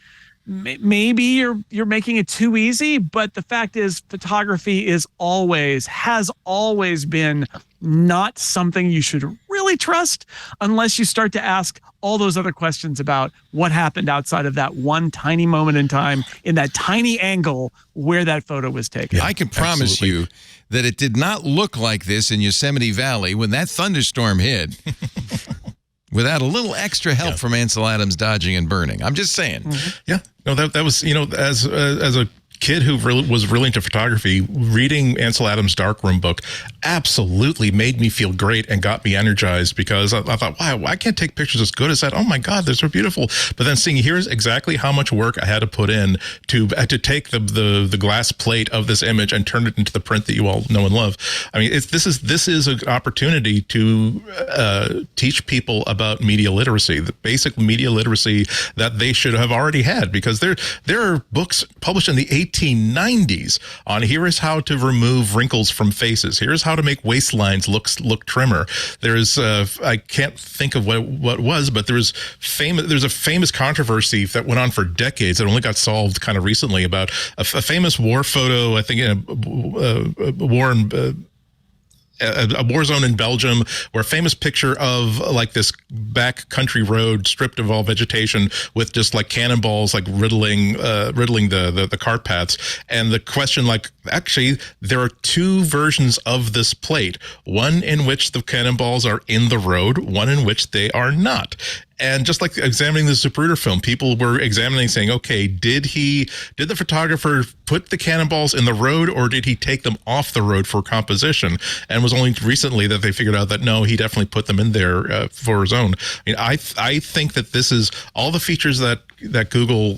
maybe you're making it too easy. But the fact is, photography has always been not something you should really trust unless you start to ask all those other questions about what happened outside of that one tiny moment in time in that tiny angle where that photo was taken. I can promise you that it did not look like this in Yosemite Valley when that thunderstorm hit without a little extra help from Ansel Adams dodging and burning. I'm just saying. Yeah. No, that was, as a kid who was really into photography, reading Ansel Adams' Darkroom book absolutely made me feel great and got me energized, because I thought, wow, I can't take pictures as good as that. Oh my God, they're so beautiful. But then seeing here's exactly how much work I had to put in to take the glass plate of this image and turn it into the print that you all know and love. I mean, this is an opportunity to teach people about media literacy, the basic media literacy that they should have already had, because there are books published in the 1890s on here is how to remove wrinkles from faces. Here's how to make waistlines look trimmer. There's I can't think of what it was, but there's a famous controversy that went on for decades that only got solved kind of recently about a famous war photo. I think a war zone in Belgium, where a famous picture of like this back country road stripped of all vegetation with just like cannonballs like riddling the cart paths. And the question, like, actually there are two versions of this plate, one in which the cannonballs are in the road, one in which they are not. And just like examining the Zapruder film, people were examining, saying, okay, did the photographer put the cannonballs in the road, or did he take them off the road for composition? And it was only recently that they figured out that no, he definitely put them in there for his own. I mean, I think that this is all the features that Google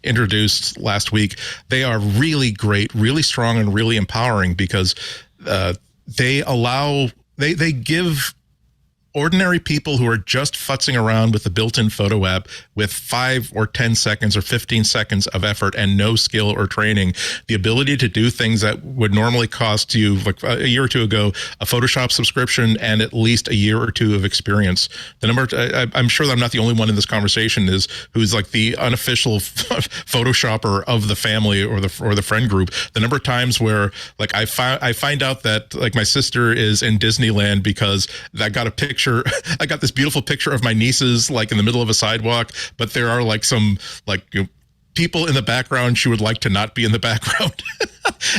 introduced last week. They are really great, really strong, and really empowering, because they give ordinary people who are just futzing around with the built-in photo app with 5 or 10 seconds or 15 seconds of effort and no skill or training, the ability to do things that would normally cost you, like a year or two ago, a Photoshop subscription and at least a year or two of experience. The number, I'm sure that I'm not the only one in this conversation who's like the unofficial Photoshopper of the family or the friend group. The number of times where like I find out that like my sister is in Disneyland because I got a picture. I got this beautiful picture of my nieces like in the middle of a sidewalk, but there are like some like people in the background she would like to not be in the background.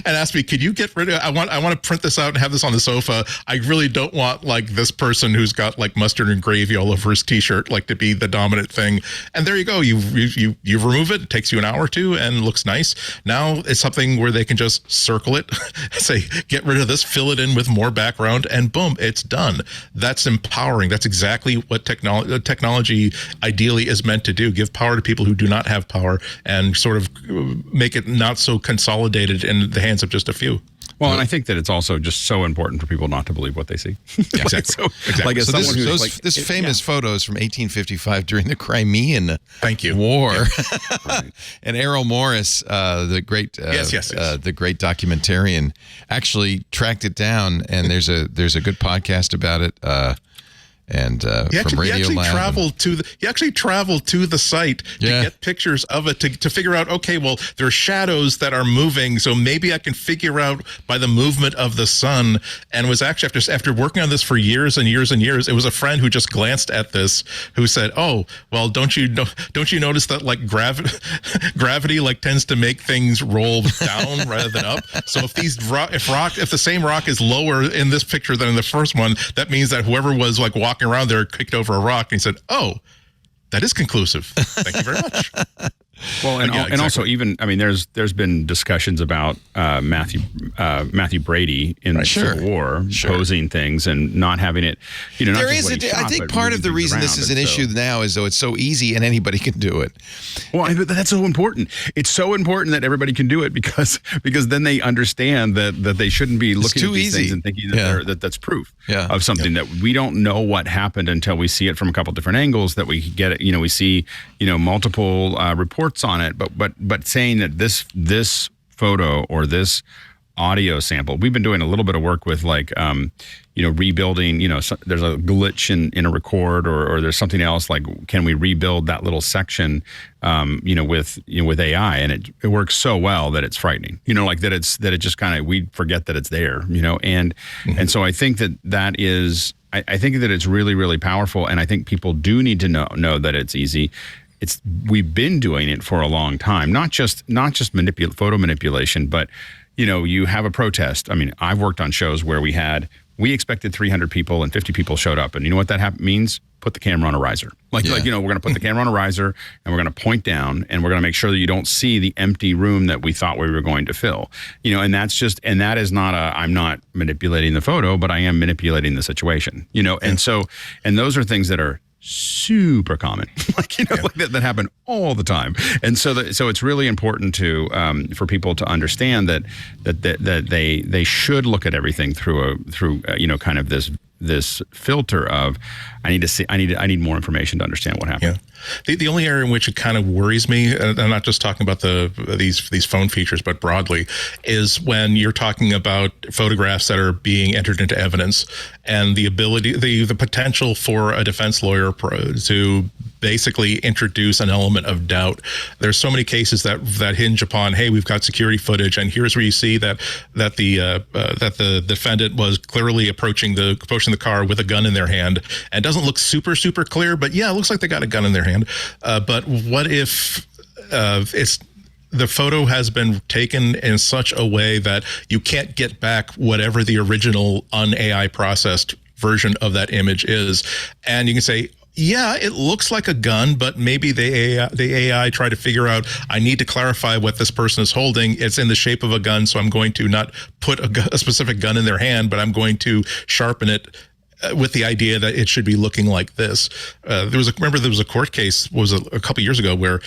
And asked me, could you get rid of it? I want to print this out and have this on the sofa. I really don't want like this person who's got like mustard and gravy all over his t-shirt like to be the dominant thing. And there you go. You remove it. It takes you an hour or two and looks nice. Now it's something where they can just circle it, say, get rid of this, fill it in with more background, and boom, it's done. That's empowering. That's exactly what technology ideally is meant to do. Give power to people who do not have power and sort of make it not so consolidated in the hands of just a few. Well, and I think that it's also just so important for people not to believe what they see. Yeah, exactly. Like as someone who's like, this famous photos from 1855 during the Crimean War. Right. And Errol Morris, the great the great documentarian, actually tracked it down, and there's a good podcast about it. From Radio Lab. He actually traveled to the site to get pictures of it to figure out, okay, well, there are shadows that are moving, so maybe I can figure out by the movement of the sun. And was actually after working on this for years and years and years, it was a friend who just glanced at this who said, "Oh, well, don't you notice that like gravity like tends to make things roll down rather than up? So if the same rock is lower in this picture than in the first one, that means that whoever was like walking around there kicked over a rock." And he said, "Oh, that is conclusive. Thank you very much." Well, and also even, I mean, there's been discussions about Matthew Brady in the Civil War posing things and not having it, not there just is what he shot, I think part of the reason this is an issue now is though it's so easy and anybody can do it. Well, that's so important. It's so important that everybody can do it because then they understand that they shouldn't be looking at these things and thinking that that's proof of something that we don't know what happened until we see it from a couple different angles, that we get it, we see, multiple reports on it, but saying that this photo or this audio sample. We've been doing a little bit of work with rebuilding, there's a glitch in a record or there's something else, like can we rebuild that little section with AI, and it works so well that it's frightening, that it just kind of, we forget that it's there, and so I think that is, I think that it's really, really powerful, and I think people do need to know that it's easy. We've been doing it for a long time, not just photo manipulation, but you have a protest. I mean, I've worked on shows where we expected 300 people and 50 people showed up, and you know what that means? Put the camera on a riser. We're going to put the camera on a riser, and we're going to point down, and we're going to make sure that you don't see the empty room that we thought we were going to fill. And that is not I'm not manipulating the photo, but I am manipulating the situation. And those are things that are super common, that happen all the time. And so it's really important to for people to understand that they should look at everything through kind of this filter of I need more information to understand what happened. Yeah. The only area in which it kind of worries me, and I'm not just talking about these phone features, but broadly, is when you're talking about photographs that are being entered into evidence, and the ability, the potential for a defense lawyer to basically introduce an element of doubt. There's so many cases that hinge upon, hey, we've got security footage, and here's where you see that the defendant was clearly approaching the car with a gun in their hand, and it doesn't look super clear, but yeah, it looks like they got a gun in their hand. But what if the photo has been taken in such a way that you can't get back whatever the original un-AI processed version of that image is, and you can say, yeah, it looks like a gun, but maybe the AI try to figure out, I need to clarify what this person is holding. It's in the shape of a gun, so I'm going to not put a specific gun in their hand, but I'm going to sharpen it with the idea that it should be looking like this. There was a court case a couple years ago where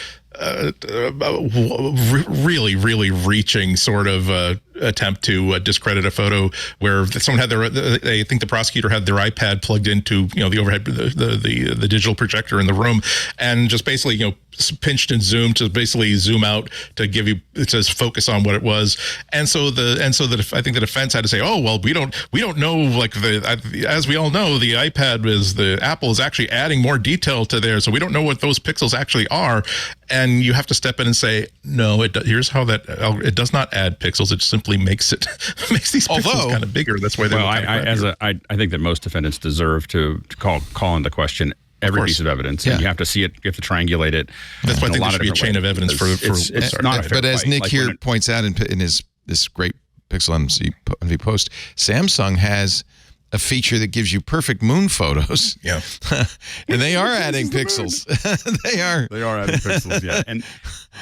really reaching sort of attempt to discredit a photo where someone had I think the prosecutor had their iPad plugged into the overhead the digital projector in the room, and just basically pinched and zoomed to basically zoom out to give you, it says focus on what it was, and so I think the defense had to say, oh well, we don't know, like as we all know, the iPad the Apple is actually adding more detail to there, so we don't know what those pixels actually are. And you have to step in and say, no, here's how it does not add pixels. It simply makes these pixels kind of bigger. That's why they're I think that most defendants deserve to call into question every piece of evidence. And you have to see it. You have to triangulate it. That's why I think there should be a chain of evidence for it's not a fair But as fight. Nick here points out in this great Pixel MV post, Samsung has a feature that gives you perfect moon photos. Yeah. And they are adding pixels. They are adding pixels, yeah.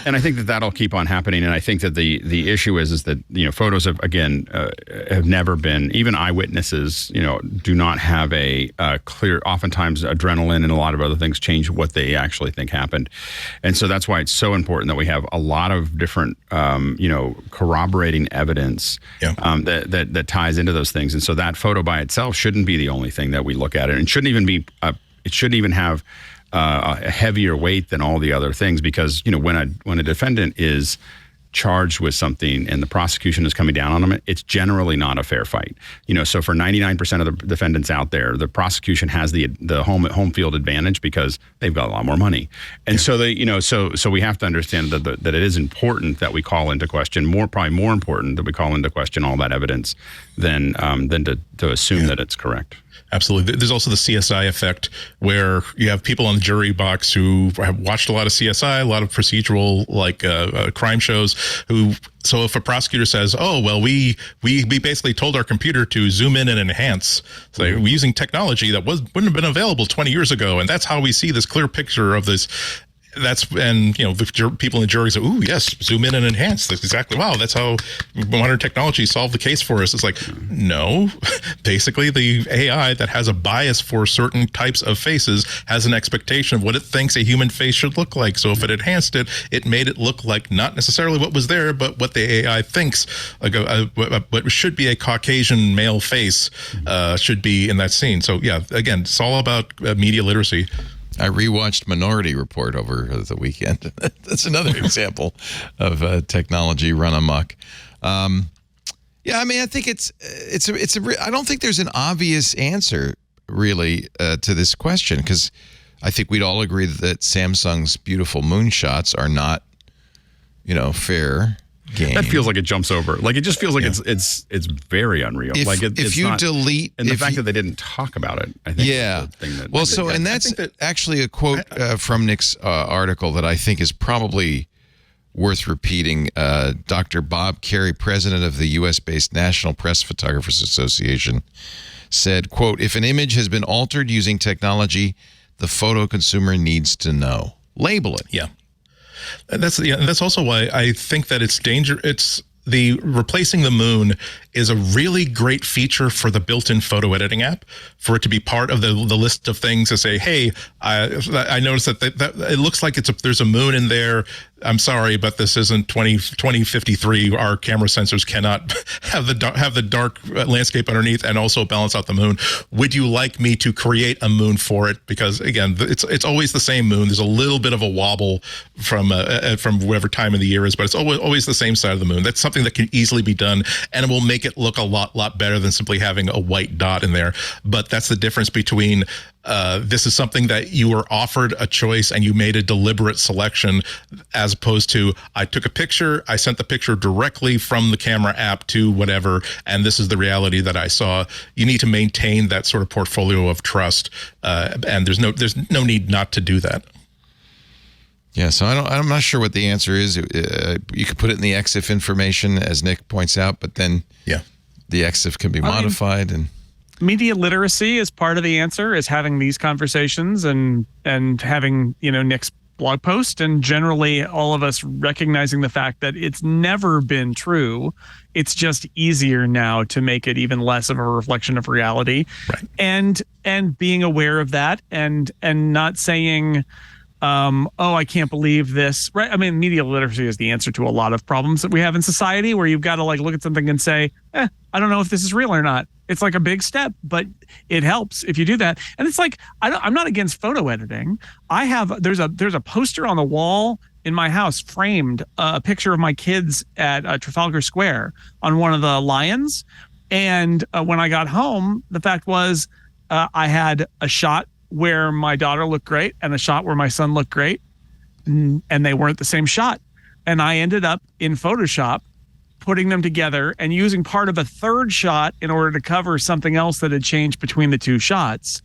And I think that'll keep on happening. And I think that the issue is that, photos have never been, even eyewitnesses, do not have a clear, oftentimes adrenaline and a lot of other things change what they actually think happened. And so that's why it's so important that we have a lot of different, corroborating evidence that ties into those things. And so that photo by itself shouldn't be the only thing that we look at, and it shouldn't even have a heavier weight than all the other things, because when a defendant is charged with something and the prosecution is coming down on them, it's generally not a fair fight. So for 99% of the defendants out there, the prosecution has the home field advantage because they've got a lot more money, and so they so we have to understand that it is important that we call into question, probably more important that we call into question all that evidence than to assume that it's correct. Absolutely. There's also the CSI effect, where you have people on the jury box who have watched a lot of CSI, a lot of procedural crime shows. So if a prosecutor says, "Oh well, we basically told our computer to zoom in and enhance, so we're using technology that wouldn't have been available 20 years ago, and that's how we see this clear picture of this." The people in the jury say, "Ooh, yes, zoom in and enhance." That's exactly, wow, that's how modern technology solved the case for us. It's like, no, basically the AI that has a bias for certain types of faces has an expectation of what it thinks a human face should look like. So if it enhanced it, it made it look like not necessarily what was there, but what the AI thinks what should be a Caucasian male face should be in that scene. So yeah, again, it's all about media literacy. I rewatched Minority Report over the weekend. That's another example of technology run amok. Yeah, I mean, I think I don't think there's an obvious answer really to this question, because I think we'd all agree that Samsung's beautiful moonshots are not, fair game. That feels like it jumps over. Like, it just feels like it's very unreal. If you delete, and the fact that they didn't talk about it, I think. Yeah. Is the thing that, well, so and that's actually a quote from Nick's article that I think is probably worth repeating. Dr. Bob Carey, president of the U.S.-based National Press Photographers Association, said, quote, "If an image has been altered using technology, the photo consumer needs to know. Label it." Yeah. And that's also why I think that it's the replacing the moon is a really great feature for the built-in photo editing app, for it to be part of the list of things to say, hey, I noticed that it looks like there's a moon in there. I'm sorry, but this isn't 2053. Our camera sensors cannot have the dark landscape underneath and also balance out the moon. Would you like me to create a moon for it? Because again, it's always the same moon. There's a little bit of a wobble from whatever time of the year is, but it's always the same side of the moon. That's something that can easily be done, and it will make it look a lot better than simply having a white dot in there. But that's the difference between this is something that you were offered a choice and you made a deliberate selection, as opposed to I took a picture, I sent the picture directly from the camera app to whatever, and this is the reality that I saw. You need to maintain that sort of portfolio of trust, and there's no need not to do that. Yeah, so I'm not sure what the answer is. You could put it in the EXIF information, as Nick points out, but then the EXIF can be modified. And media literacy is part of the answer, is having these conversations and having, Nick's blog post, and generally all of us recognizing the fact that it's never been true. It's just easier now to make it even less of a reflection of reality. Right. And being aware of that and not saying, I can't believe this. Right. I mean, media literacy is the answer to a lot of problems that we have in society, where you've got to look at something and say, I don't know if this is real or not. It's like a big step, but it helps if you do that. And it's like, I'm not against photo editing. There's a poster on the wall in my house, framed, a picture of my kids at Trafalgar Square on one of the lions. And when I got home, the fact was I had a shot where my daughter looked great and a shot where my son looked great, and they weren't the same shot. And I ended up in Photoshop putting them together and using part of a third shot in order to cover something else that had changed between the two shots.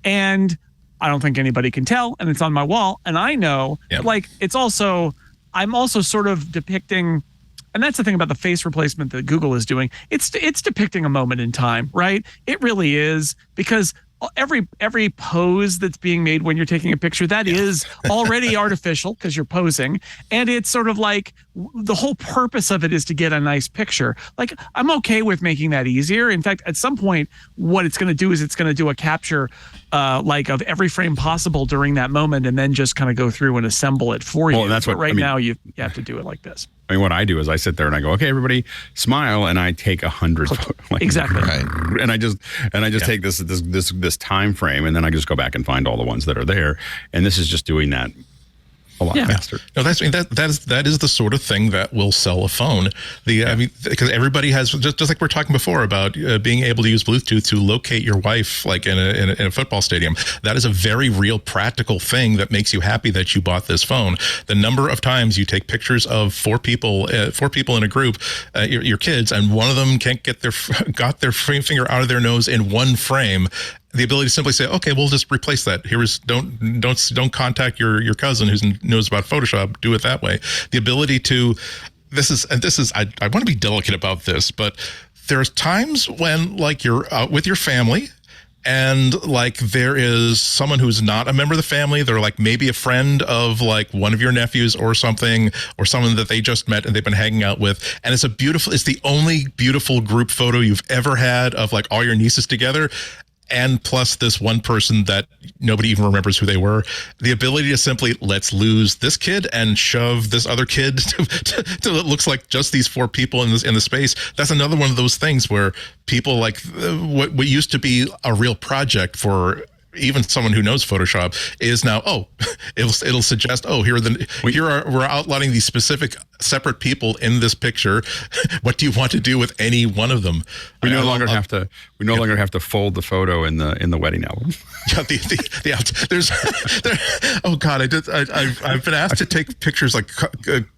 And I don't think anybody can tell, and it's on my wall. And I know, I'm also sort of depicting, and that's the thing about the face replacement that Google is doing. It's depicting a moment in time, right? It really is, because every pose that's being made when you're taking a picture, that is already artificial because you're posing. And it's sort of like the whole purpose of it is to get a nice picture. Like, I'm okay with making that easier. In fact, at some point, what it's going to do is it's going to do a capture of every frame possible during that moment, and then just kind of go through and assemble it for you. Well, that's now you have to do it like this. I mean, what I do is I sit there and I go, okay, everybody smile, and I take 100 exactly, right. And I just take this time frame, and then I just go back and find all the ones that are there, and this is just doing that a lot faster. No, that is the sort of thing that will sell a phone. I mean, because everybody has, just like we're talking before about being able to use Bluetooth to locate your wife, like in a football stadium. That is a very real, practical thing that makes you happy that you bought this phone. The number of times you take pictures of four people in a group, your kids, and one of them can't get their finger out of their nose in one frame. The ability to simply say, okay, we'll just replace that. Don't contact your cousin who knows about Photoshop. Do it that way. The ability to, I want to be delicate about this, but there's times when you're out with your family, and there is someone who's not a member of the family. They're maybe a friend of one of your nephews or something, or someone that they just met and they've been hanging out with. And it's the only beautiful group photo you've ever had of all your nieces together. And plus this one person that nobody even remembers who they were. The ability to simply, let's lose this kid and shove this other kid till it looks like just these four people in the space. That's another one of those things where people what used to be a real project for even someone who knows Photoshop is now, it'll suggest, we're outlining these specific separate people in this picture. What do you want to do with any one of them? We no longer have to fold the photo in the wedding album. Yeah, oh God, I've been asked to take pictures like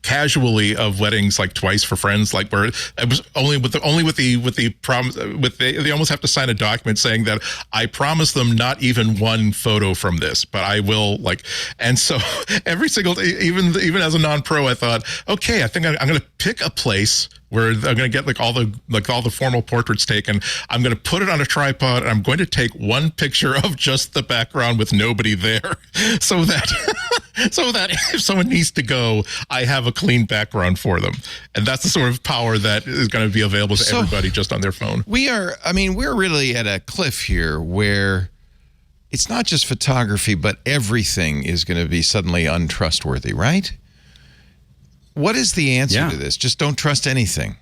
casually of weddings, like twice for friends, like where it was only with the promise they almost have to sign a document saying that I promise them not even one photo from this, but I will, like. And so every single, even as a non-pro, I thought, okay, I think I'm going to pick a place where I'm going to get all the formal portraits taken. I'm going to put it on a tripod, and I'm going to take one picture of just the background with nobody there, so that if someone needs to go, I have a clean background for them. And that's the sort of power that is going to be available to everybody just on their phone. We're really at a cliff here where it's not just photography, but everything is going to be suddenly untrustworthy, right? What is the answer to this? Just don't trust anything.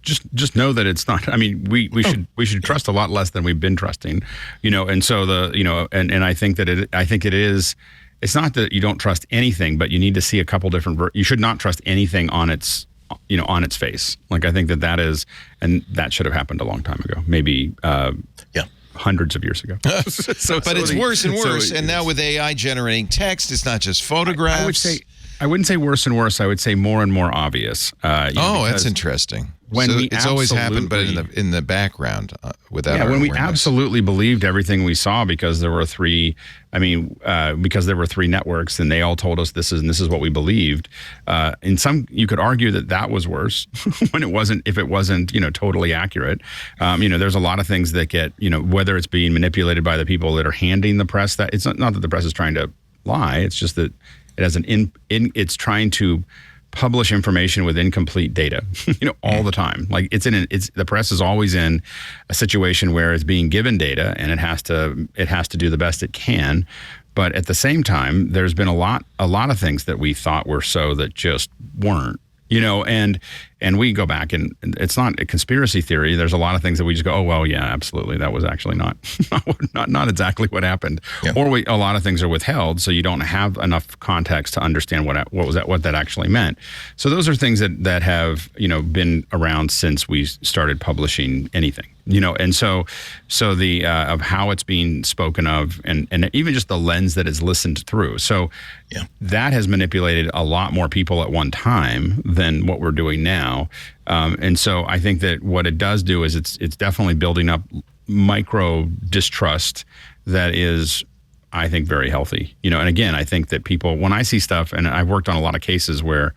Just know that it's not. I mean, we should trust a lot less than we've been trusting, And so and I think that it is. It's not that you don't trust anything, but you need to see a couple different. You should not trust anything on its face. Like, I think that is, and that should have happened a long time ago. Maybe. Hundreds of years ago. But it's worse and worse. And now with AI generating text, it's not just photographs. I wouldn't say worse and worse. I would say more and more obvious. That's interesting. It's always happened, but in the background, without. Yeah, when we absolutely believed everything we saw because there were three. Because there were three networks, and they all told us this is what we believed. You could argue that was worse when it wasn't. If it wasn't, totally accurate. There's a lot of things that get, whether it's being manipulated by the people that are handing the press. That it's not that the press is trying to lie. It's just that it has it's trying to publish information with incomplete data, all the time. Like the press is always in a situation where it's being given data, and it has to do the best it can. But at the same time, there's been a lot of things that we thought were so that just weren't. And we go back, and it's not a conspiracy theory. There's a lot of things that we just go, oh well, yeah, absolutely, that was actually not exactly what happened. Yeah. Or a lot of things are withheld, so you don't have enough context to understand what that actually meant. So those are things that have been around since we started publishing anything. And so the of how it's being spoken of, and even just the lens that is listened through. So that has manipulated a lot more people at one time than what we're doing now. And so I think that what it does do is it's definitely building up micro distrust that is, I think, very healthy. And again, I think that people, when I see stuff, and I've worked on a lot of cases where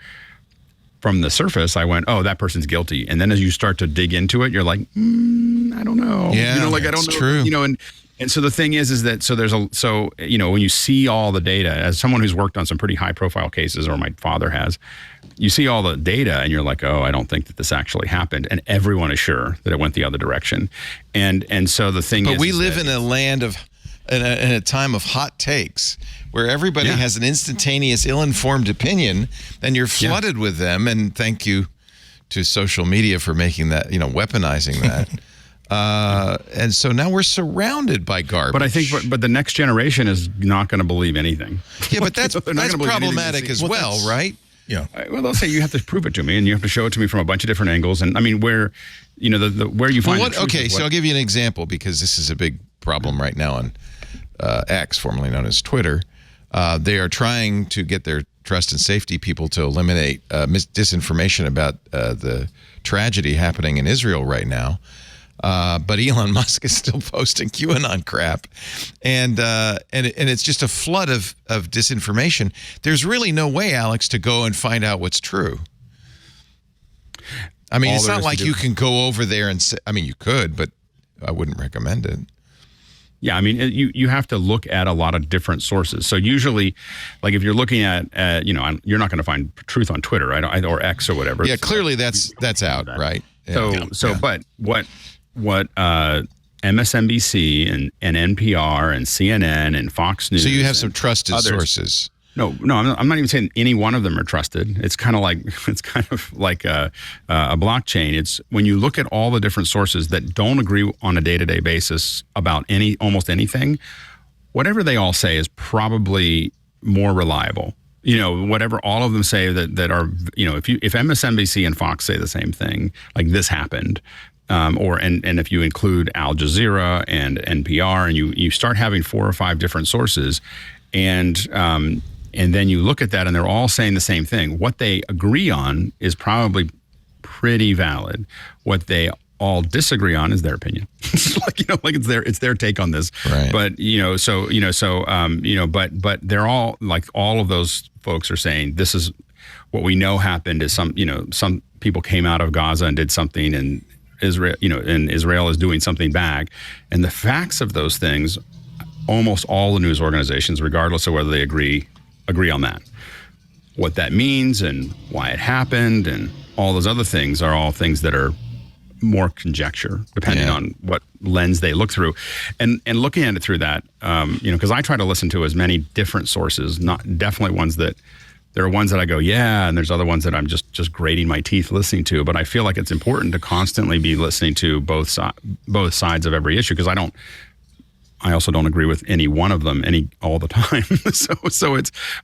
from the surface, I went, oh, that person's guilty. And then as you start to dig into it, you're like, I don't know. Yeah, I don't know. True. And so the thing is that when you see all the data, as someone who's worked on some pretty high profile cases, or my father has, you see all the data and you're like, oh, I don't think that this actually happened. And everyone is sure that it went the other direction. And so the thing is. But we live in a land of, in a time of hot takes where everybody has an instantaneous, ill-informed opinion, and you're flooded with them. And thank you to social media for making that, weaponizing that. And so now we're surrounded by garbage. But I think, but the next generation is not going to believe anything. Yeah, but that's problematic as well, right? Yeah. Well, they'll say you have to prove it to me, and you have to show it to me from a bunch of different angles. And I mean, where you find. So I'll give you an example, because this is a big problem right now on X, formerly known as Twitter. They are trying to get their trust and safety people to eliminate disinformation about the tragedy happening in Israel right now. But Elon Musk is still posting QAnon crap, and it's just a flood of disinformation. There's really no way, Alex, to go and find out what's true. I mean, it's not like you can go over there and say, I mean, you could, but I wouldn't recommend it. Yeah, I mean, you have to look at a lot of different sources. So usually, like if you're looking at, you're not going to find truth on Twitter, right, or X or whatever. Yeah, clearly that's out, right? Yeah. But what MSNBC and NPR and CNN and Fox News. So you have some trusted sources. No, I'm not even saying any one of them are trusted. It's kind of like a blockchain. It's when you look at all the different sources that don't agree on a day-to-day basis about almost anything, whatever they all say is probably more reliable whatever all of them say that are, if MSNBC and Fox say the same thing, like this happened, and if you include Al Jazeera and NPR, and you start having 4 or 5 different sources, and then you look at that and they're all saying the same thing. What they agree on is probably pretty valid. What they all disagree on is their opinion. It's their take on this. Right. But but they're all, like, all of those folks are saying this is what we know happened is some people came out of Gaza and did something, and Israel is doing something back. And the facts of those things, almost all the news organizations, regardless of whether they agree on that. What that means and why it happened and all those other things are all things that are more conjecture, depending on what lens they look through, and looking at it through that, because I try to listen to as many different sources, not definitely ones that there are ones that I go, yeah, and there's other ones that I'm just grating my teeth listening to. But I feel like it's important to constantly be listening to both sides of every issue, because I also don't agree with any one of them all the time. so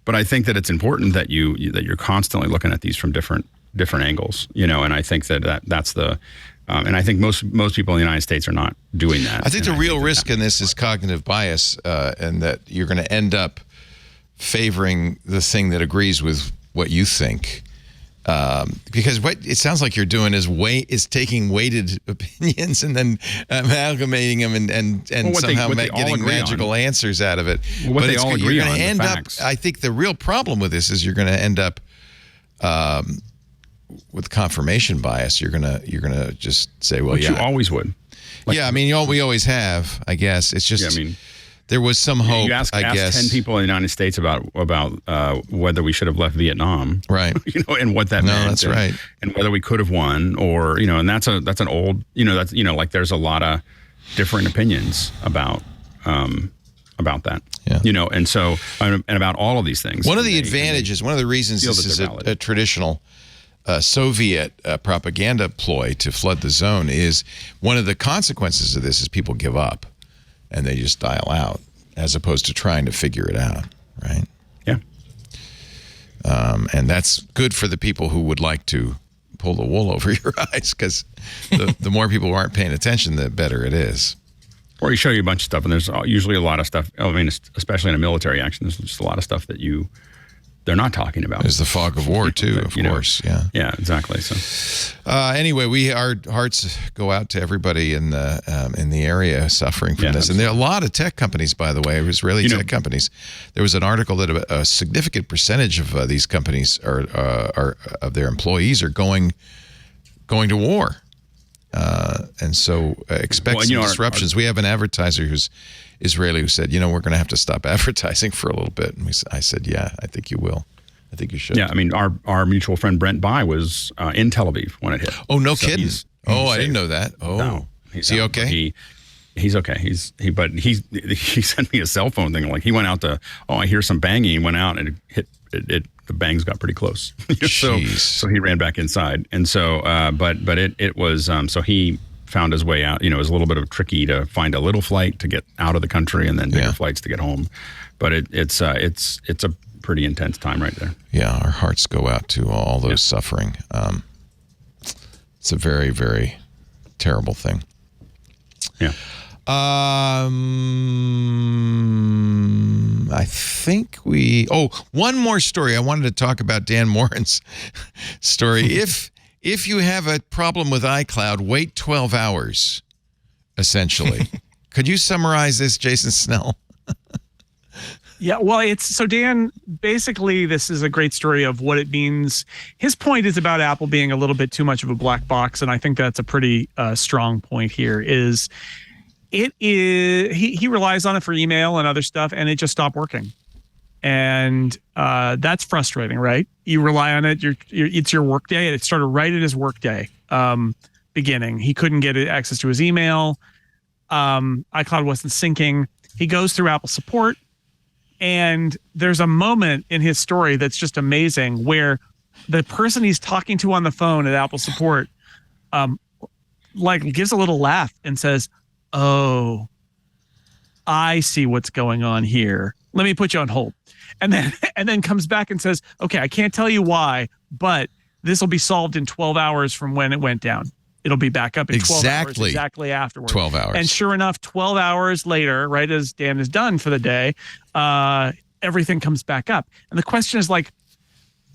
but I think that it's important that you're constantly looking at these from different angles, and I think that's the. And I think most people in the United States are not doing that. I think the real risk in this is cognitive bias, and that you're going to end up favoring the thing that agrees with what you think. Because what it sounds like you're doing is taking weighted opinions and then amalgamating them and somehow getting magical answers out of it. Well, what they all agree on, the facts. I think the real problem with this is you're going to end up with confirmation bias. You're gonna just say, well, you always would. We always have. I guess it's just. There was some hope. You ask 10 people in the United States about whether we should have left Vietnam, right? And what that meant. No, that's right. And whether we could have won, or and that's an old, like there's a lot of different opinions about that. Yeah. And so and about all of these things. One of the advantages, one of the reasons this is a traditional Soviet propaganda ploy to flood the zone is one of the consequences of this is people give up and they just dial out as opposed to trying to figure it out, right? Yeah. And that's good for the people who would like to pull the wool over your eyes, because the more people who aren't paying attention, the better it is. Or he show you a bunch of stuff, and there's usually a lot of stuff. I mean, especially in a military action, there's just a lot of stuff that they're not talking about. There's the fog of war too, of course. Yeah, exactly. So, anyway, our hearts go out to everybody in the area suffering from this, and there are a lot of tech companies, by the way, Israeli tech companies. There was an article that a significant percentage of these companies are of their employees are going to war, and so expect some disruptions. We have an advertiser who's Israeli who said, we're going to have to stop advertising for a little bit. And I said, yeah, I think you will. I think you should. Yeah, I mean, our mutual friend Brent Bai was in Tel Aviv when it hit. Oh, no kidding. I didn't know that. Oh, no, is he okay? He's okay. He sent me a cell phone thing. Like, he went out to, I hear some banging. He went out and the bangs got pretty close. So he ran back inside. And so, but it was, so he found his way out. It was a little bit of tricky to find a little flight to get out of the country and then bigger flights to get home. But it's a pretty intense time right there. Yeah, our hearts go out to all those suffering. It's a very, very terrible thing. Yeah. I think one more story. I wanted to talk about Dan Moren's story. If you have a problem with iCloud, wait 12 hours, essentially. Could you summarize this, Jason Snell? Yeah, well, Dan, basically, this is a great story of what it means. His point is about Apple being a little bit too much of a black box, and I think that's a pretty strong point here. He relies on it for email and other stuff, and it just stopped working. And that's frustrating, right? You rely on it. It's your work day. It started right at his work day beginning. He couldn't get access to his email. iCloud wasn't syncing. He goes through Apple support, and there's a moment in his story that's just amazing where the person he's talking to on the phone at Apple support gives a little laugh and says, "Oh, I see what's going on here." let me put you on hold. And then comes back and says, okay, I can't tell you why, but this will be solved in 12 hours from when it went down. It'll be back up in 12 hours exactly afterwards. 12 hours. And sure enough, 12 hours later, right as Dan is done for the day, everything comes back up. And the question is like,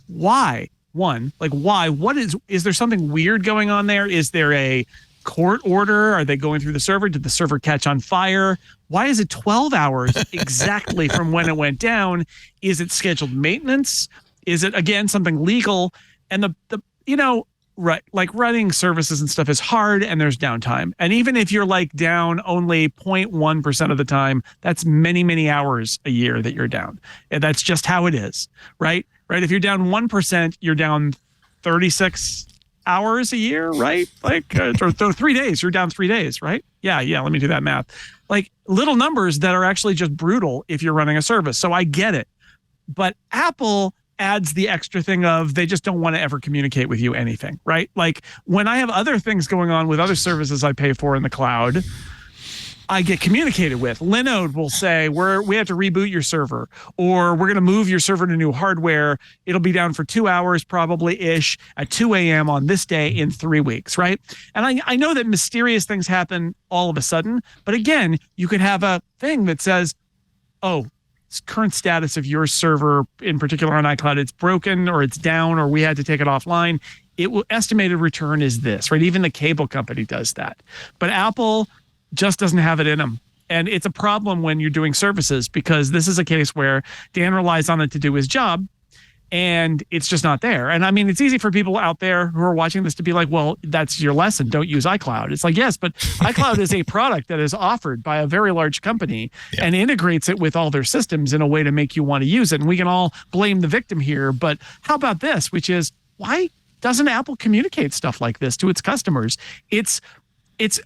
why? One, like why? What is there something weird going on there? Is there a court order? Are they going through the server? Did the server catch on fire? Why is it 12 hours exactly from when it went down? Is it scheduled maintenance? Is it, again, something legal? And right, like running services and stuff is hard, and there's downtime. And even if you're like down only 0.1% of the time, that's many, many hours a year that you're down. And that's just how it is, right? Right. If you're down 1%, you're down 36 hours a year, right? Like, or 3 days, you're down 3 days, right? Yeah. Let me do that math. Like little numbers that are actually just brutal if you're running a service. So I get it. But Apple adds the extra thing of they just don't want to ever communicate with you anything, right? Like when I have other things going on with other services I pay for in the cloud, I get communicated with. Linode will say, we have to reboot your server, or we're going to move your server to new hardware. It'll be down for 2 hours probably-ish at 2 a.m. on this day in 3 weeks, right? And I know that mysterious things happen all of a sudden, but again, you could have a thing that says, oh, current status of your server, in particular on iCloud, it's broken or it's down or we had to take it offline. Estimated return is this, right? Even the cable company does that. But Apple just doesn't have it in them. And it's a problem when you're doing services, because this is a case where Dan relies on it to do his job and it's just not there. And I mean, it's easy for people out there who are watching this to be like, well, that's your lesson. Don't use iCloud. It's like, yes, but iCloud is a product that is offered by a very large company and integrates it with all their systems in a way to make you want to use it. And we can all blame the victim here. But how about this, which is, why doesn't Apple communicate stuff like this to its customers? It's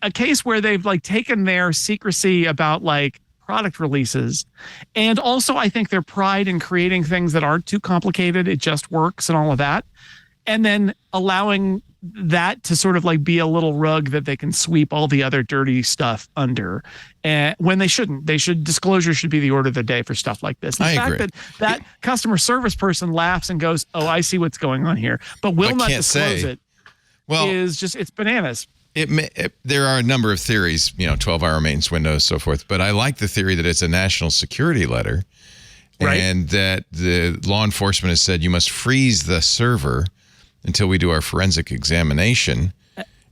a case where they've like taken their secrecy about like product releases, and also I think their pride in creating things that aren't too complicated, it just works and all of that, and then allowing that to sort of like be a little rug that they can sweep all the other dirty stuff under, when they shouldn't. Disclosure should be the order of the day for stuff like this. The fact that customer service person laughs and goes, oh, I see what's going on here, but will not disclose it, is just, it's bananas. There are a number of theories, 12-hour maintenance windows, so forth. But I like the theory that it's a national security letter, right, and that the law enforcement has said you must freeze the server until we do our forensic examination,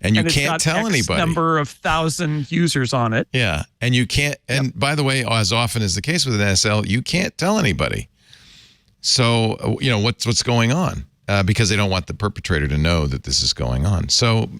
and you can't tell anybody. Number of 1,000 users on it. Yeah, and you can't. And by the way, as often is the case with an NSL, you can't tell anybody. So what's going on. Because they don't want the perpetrator to know that this is going on. So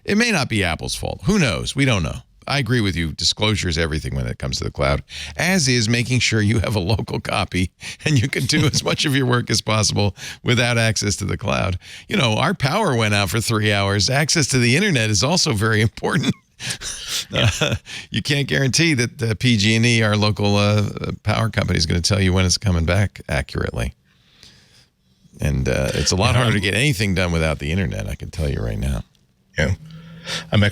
it may not be Apple's fault. Who knows? We don't know. I agree with you. Disclosure is everything when it comes to the cloud, as is making sure you have a local copy and you can do as much of your work as possible without access to the cloud. Our power went out for 3 hours. Access to the internet is also very important. You can't guarantee that PG&E, our local power company, is going to tell you when it's coming back accurately. And it's a lot harder to get anything done without the internet, I can tell you right now. Yeah. I've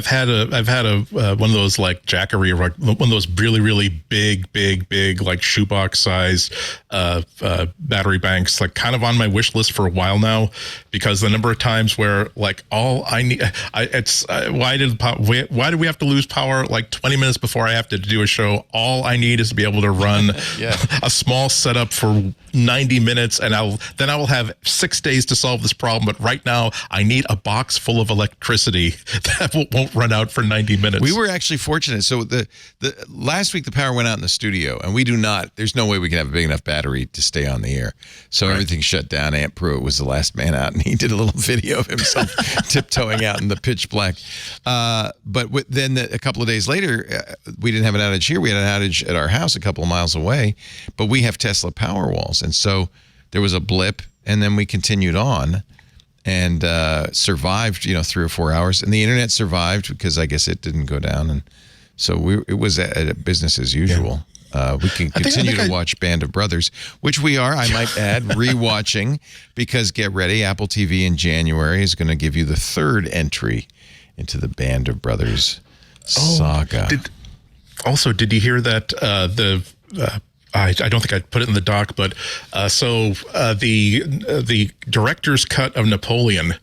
had a one of those like Jackery, one of those really, really big, like shoebox size battery banks, like kind of on my wish list for a while now, because the number of times where like all I need, why do we have to lose power like 20 minutes before I have to do a show? All I need is to be able to run a small setup for 90 minutes, and I will have 6 days to solve this problem. But right now, I need a box full of electricity that won't run out for 90 minutes. We were actually fortunate. So the last week the power went out in the studio, and there's no way we can have a big enough battery to stay on the air. So everything shut down. Aunt Pruitt was the last man out, and he did a little video of himself tiptoeing out in the pitch black. But then a couple of days later, we didn't have an outage here. We had an outage at our house a couple of miles away, but we have Tesla power walls. And so there was a blip, and then we continued on and survived, 3 or 4 hours. And the internet survived because I guess it didn't go down. And so it was at business as usual. Yeah. We can continue to watch Band of Brothers, which we are, I might add, rewatching, because get ready, Apple TV in January is going to give you the third entry into the Band of Brothers saga. Did you hear that I don't think I'd put it in the doc, but the director's cut of Napoleon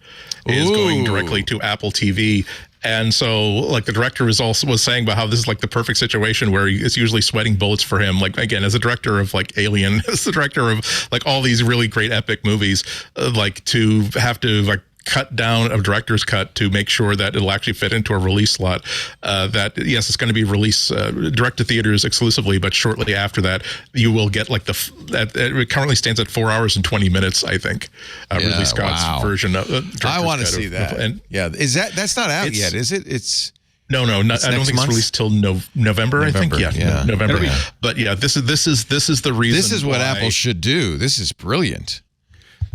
is going directly to Apple TV. And so, like, the director was saying about how this is like the perfect situation where it's usually sweating bullets for him. Like, again, as a director of like Alien, as the director of like all these really great epic movies, like to have to like cut down a director's cut to make sure that it'll actually fit into a release slot. That yes, it's going to be released direct to theaters exclusively, but shortly after that, you will get like it currently stands at 4 hours and 20 minutes, I think. Ridley Scott's version of. I want to see that. And yeah, that's not out yet, is it? It's. No, I don't think it's released till November. I think, November. Yeah. But yeah, this is the reason. This is what Apple should do. This is brilliant.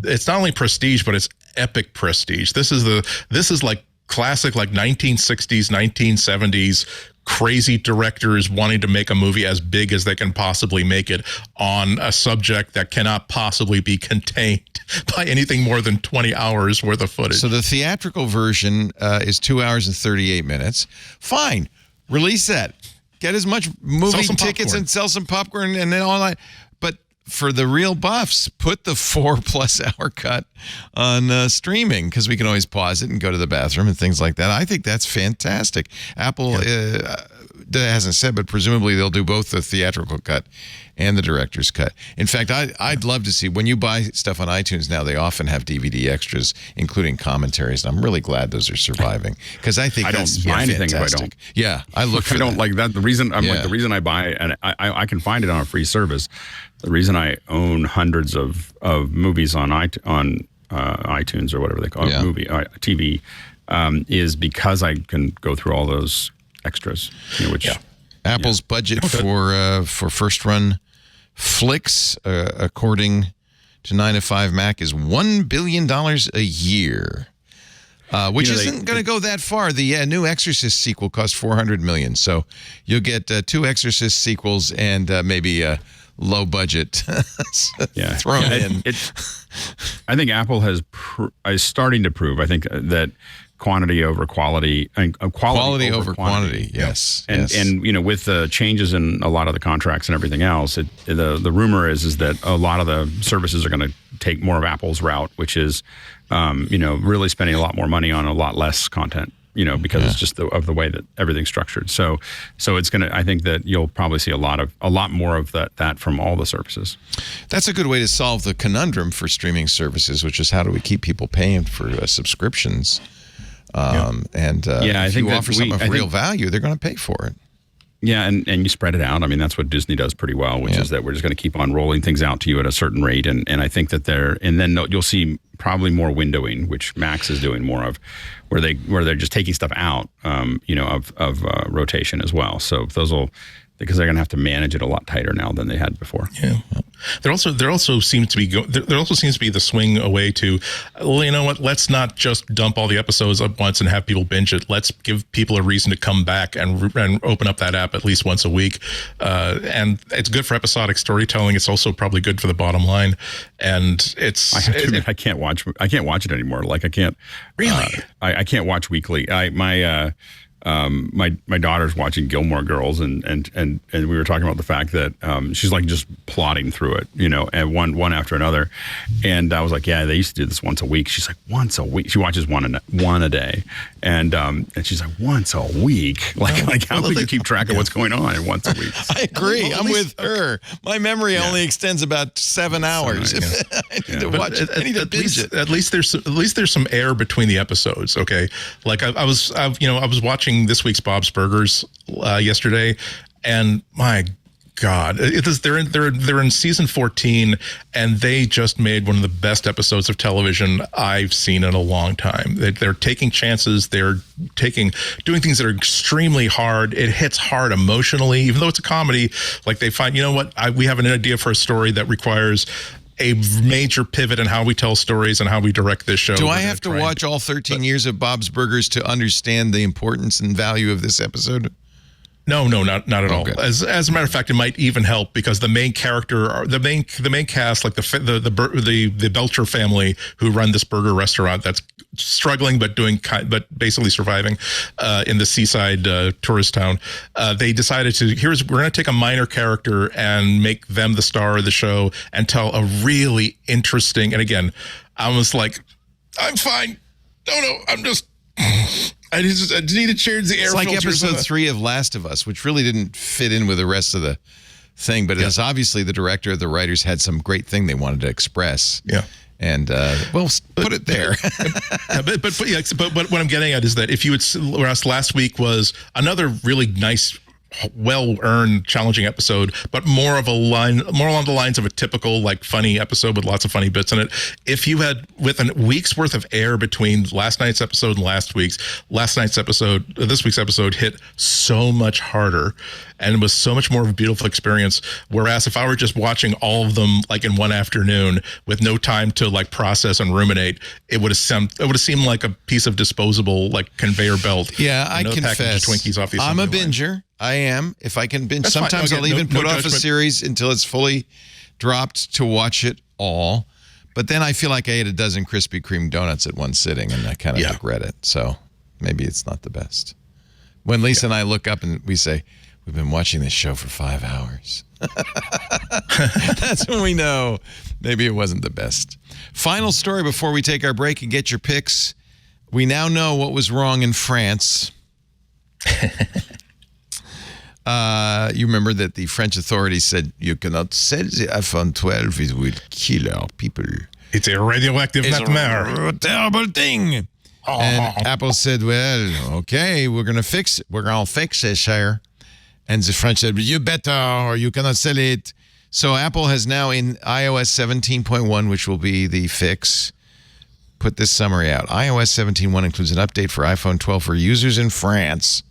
It's not only prestige, but it's epic prestige. This is like classic, like 1960s, 1970s crazy directors wanting to make a movie as big as they can possibly make it on a subject that cannot possibly be contained by anything more than 20 hours worth of footage. So the theatrical version is 2 hours and 38 minutes. Fine. Release that. Get as much movie tickets and sell some popcorn and then all that. But for the real buffs, put the 4+ hour cut on streaming, because we can always pause it and go to the bathroom and things like that. I think that's fantastic. Apple hasn't said, but presumably they'll do both the theatrical cut and the director's cut. In fact, I'd love to see, when you buy stuff on iTunes now, they often have DVD extras, including commentaries. And I'm really glad those are surviving, because I think that's buy anything fantastic. if I don't. Yeah, I look for I don't that. like that. The reason the reason I buy, and I can find it on a free service. The reason I own hundreds of movies on iTunes or whatever they call it, TV, is because I can go through all those extras. Apple's budget for first run flicks, according to 9to5Mac, is $1 billion a year. Which isn't going to go that far. The new Exorcist sequel cost $400 million, so you'll get 2 Exorcist sequels and maybe a low budget thrown in. I think Apple is starting to prove. I think that quantity over quality, and quality over quantity. Yes, and with the changes in a lot of the contracts and everything else, the rumor is that a lot of the services are going to take more of Apple's route, which is really spending a lot more money on a lot less content. Because it's just of the way that everything's structured. So it's gonna. I think that you'll probably see a lot more of that from all the services. That's a good way to solve the conundrum for streaming services, which is how do we keep people paying for subscriptions? I think you offer something of real value, they're going to pay for it. Yeah, and you spread it out. I mean, that's what Disney does pretty well, which is that we're just going to keep on rolling things out to you at a certain rate. And I think that then you'll see probably more windowing, which Max is doing more of, where they're just taking stuff out, of rotation as well. So because they're going to have to manage it a lot tighter now than they had before. Yeah. There also seems to be the swing away to, well, you know what? Let's not just dump all the episodes up once and have people binge it. Let's give people a reason to come back and open up that app at least once a week. And it's good for episodic storytelling. It's also probably good for the bottom line. And I can't watch it anymore. Like I can't really. I can't watch weekly. My daughter's watching Gilmore Girls, and we were talking about the fact that she's like just plodding through it, and one after another. And I was like, yeah, they used to do this once a week. She's like, once a week. She watches one a day, and she's like, once a week. Like how could you keep track of what's going on in once a week? I agree. I'm with her. My memory only extends about 7 hours. I need to watch it. I need to binge it. At least there's some air between the episodes. Okay, like I was watching this week's Bob's Burgers yesterday, and my God, they're in season 14, and they just made one of the best episodes of television I've seen in a long time. They're taking chances. They're doing things that are extremely hard. It hits hard emotionally, even though it's a comedy. Like they find, we have an idea for a story that requires a major pivot in how we tell stories and how we direct this show. Do I have to watch all 13 years of Bob's Burgers to understand the importance and value of this episode? No, not at all. Good. As a matter of fact, it might even help because the main character, the main cast, like the Belcher family who run this burger restaurant that's struggling but but basically surviving in the seaside tourist town. They decided we're going to take a minor character and make them the star of the show and tell a really interesting. And again, I was like, I'm fine. No, I'm just. I just need to change the air. It's like filters episode 3 of Last of Us, which really didn't fit in with the rest of the thing, but it's obviously the director, the writers had some great thing they wanted to express. Yeah. And put it there. But what I'm getting at is that if you would, whereas last week was another really nice, well-earned, challenging episode, but more along the lines of a typical like funny episode with lots of funny bits in it. If you had with a week's worth of air between last night's episode and this week's episode hit so much harder and was so much more of a beautiful experience. Whereas if I were just watching all of them like in one afternoon with no time to like process and ruminate, it would have seemed like a piece of disposable like conveyor belt. Yeah, I confess. confess. Twinkies off the I'm a assembly line. binger. I am. If I can binge, That's fine. sometimes I'll even put off a judgment. series until it's fully dropped to watch it all. But then I feel like I ate a dozen Krispy Kreme donuts at one sitting, and I kind of regret it. So maybe it's not the best. When Lisa and I look up and we say, we've been watching this show for 5 hours. That's when we know maybe it wasn't the best. Final story before we take our break and get your picks. We now know what was wrong in France. You remember that the French authorities said you cannot sell the iPhone 12. It will kill our people. It's a radioactive nightmare. A terrible thing. And Apple said, well, okay, we're going to fix it. We're going to fix it, sir. And the French said, you better, or you cannot sell it. So Apple has now in iOS 17.1, which will be the fix, put this summary out. iOS 17.1 includes an update for iPhone 12 for users in France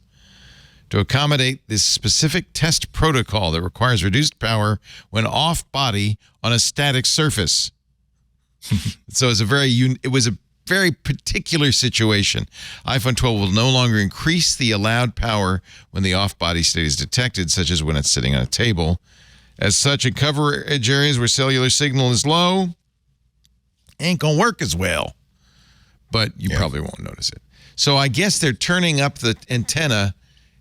to accommodate this specific test protocol that requires reduced power when off-body on a static surface. So it was a very particular situation. iPhone 12 will no longer increase the allowed power when the off-body state is detected, such as when it's sitting on a table. As such, in coverage areas where cellular signal is low, ain't gonna work as well. But you probably won't notice it. So I guess they're turning up the antenna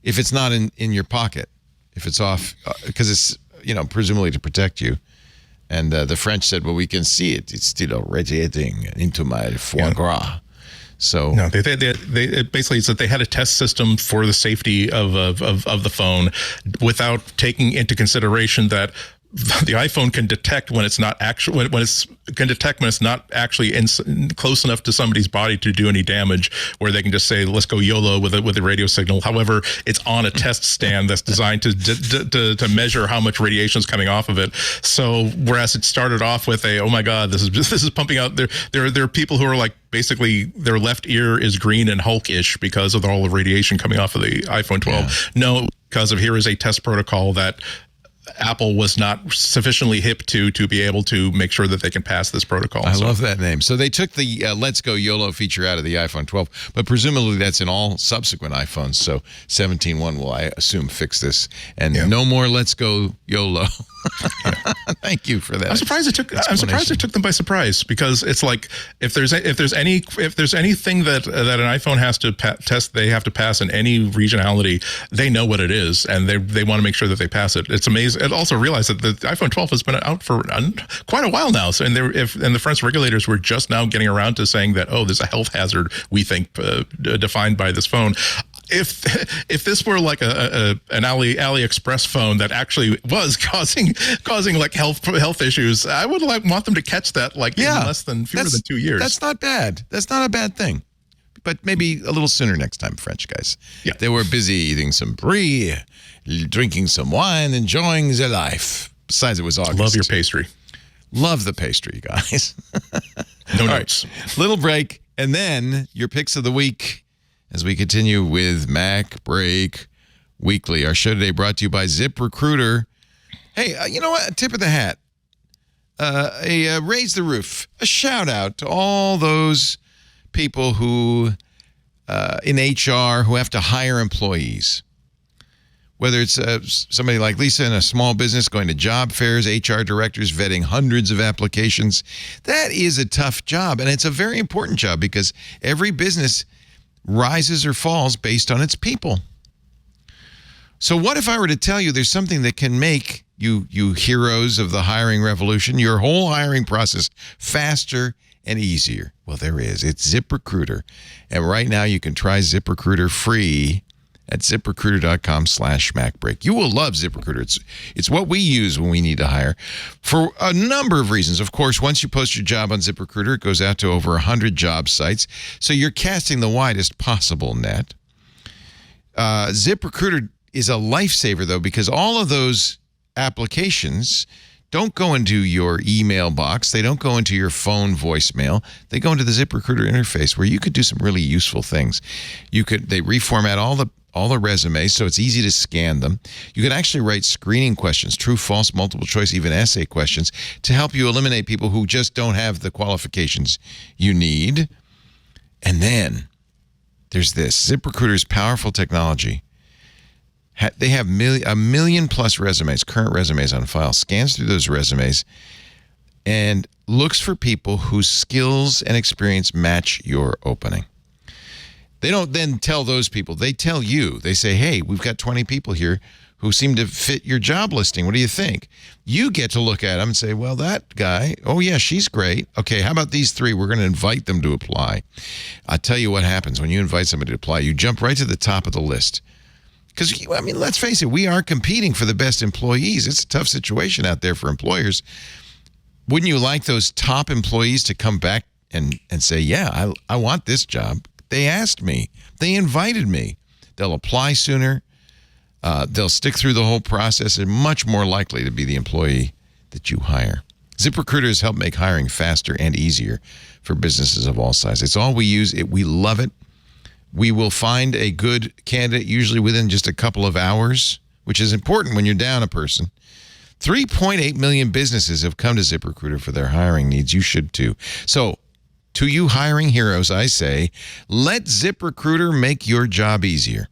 if it's not in your pocket, if it's off, because it's, presumably to protect you. And the French said, well, we can see it. It's still radiating into my foie gras. So no, they basically said they had a test system for the safety of the phone without taking into consideration that the iPhone can detect when it's not actually when it's not actually close enough to somebody's body to do any damage, where they can just say, let's go YOLO with a radio signal. However, it's on a test stand that's designed to measure how much radiation is coming off of it. So whereas it started off with oh my God, this is pumping out, there are people who are like, basically their left ear is green and Hulk-ish because of all the radiation coming off of the iPhone 12. No, because of here is a test protocol that Apple was not sufficiently hip to be able to make sure that they can pass this protocol. I love that name. So they took the Let's Go YOLO feature out of the iPhone 12, but presumably that's in all subsequent iPhones. So 17.1 will, I assume, fix this. And no more Let's Go YOLO. Thank you for that. I'm surprised it took them by surprise, because it's like if there's anything that an iPhone has to test, they have to pass in any regionality, they know what it is, and they want to make sure that they pass it. It's amazing. And also realize that the iPhone 12 has been out for quite a while now. So and the French regulators were just now getting around to saying that, there's a health hazard, we think, defined by this phone. If this were like an AliExpress phone that actually was causing like health issues, I would want them to catch that in less than fewer than 2 years. That's not bad. That's not a bad thing. But maybe a little sooner next time, French guys. Yeah. They were busy eating some brie, drinking some wine, enjoying their life. Besides, it was August. Love your pastry. Love the pastry, guys. No notes. Right. Little break, and then your picks of the week as we continue with MacBreak Weekly. Our show today brought to you by ZipRecruiter. Hey, you know what? A tip of the hat. A raise the roof. A shout out to all those people who in HR who have to hire employees. Whether it's somebody like Lisa in a small business going to job fairs, HR directors vetting hundreds of applications, that is a tough job. And it's a very important job because every business rises or falls based on its people. So what if I were to tell you there's something that can make you heroes of the hiring revolution, your whole hiring process faster and easier? Well, there is. It's ZipRecruiter. And right now you can try ZipRecruiter free at ZipRecruiter.com/MacBreak. You will love ZipRecruiter. It's what we use when we need to hire for a number of reasons. Of course, once you post your job on ZipRecruiter, it goes out to over 100 job sites. So you're casting the widest possible net. ZipRecruiter is a lifesaver, though, because all of those applications don't go into your email box. They don't go into your phone voicemail. They go into the ZipRecruiter interface where you could do some really useful things. They reformat all the resumes, so it's easy to scan them. You can actually write screening questions, true, false, multiple choice, even essay questions, to help you eliminate people who just don't have the qualifications you need. And then there's this. ZipRecruiter's powerful technology. They have a million plus resumes, current resumes on file, scans through those resumes, and looks for people whose skills and experience match your opening. They don't then tell those people. They tell you. They say, hey, we've got 20 people here who seem to fit your job listing. What do you think? You get to look at them and say, well, that guy, oh, yeah, she's great. Okay, how about these three? We're going to invite them to apply. I'll tell you what happens when you invite somebody to apply. You jump right to the top of the list. Because, I mean, let's face it, we are competing for the best employees. It's a tough situation out there for employers. Wouldn't you like those top employees to come back and say, yeah, I want this job? They asked me. They invited me. They'll apply sooner. They'll stick through the whole process and much more likely to be the employee that you hire. ZipRecruiter has helped make hiring faster and easier for businesses of all sizes. It's all we use. We love it. We will find a good candidate usually within just a couple of hours, which is important when you're down a person. 3.8 million businesses have come to ZipRecruiter for their hiring needs. You should too. So, to you hiring heroes, I say, let ZipRecruiter make your job easier.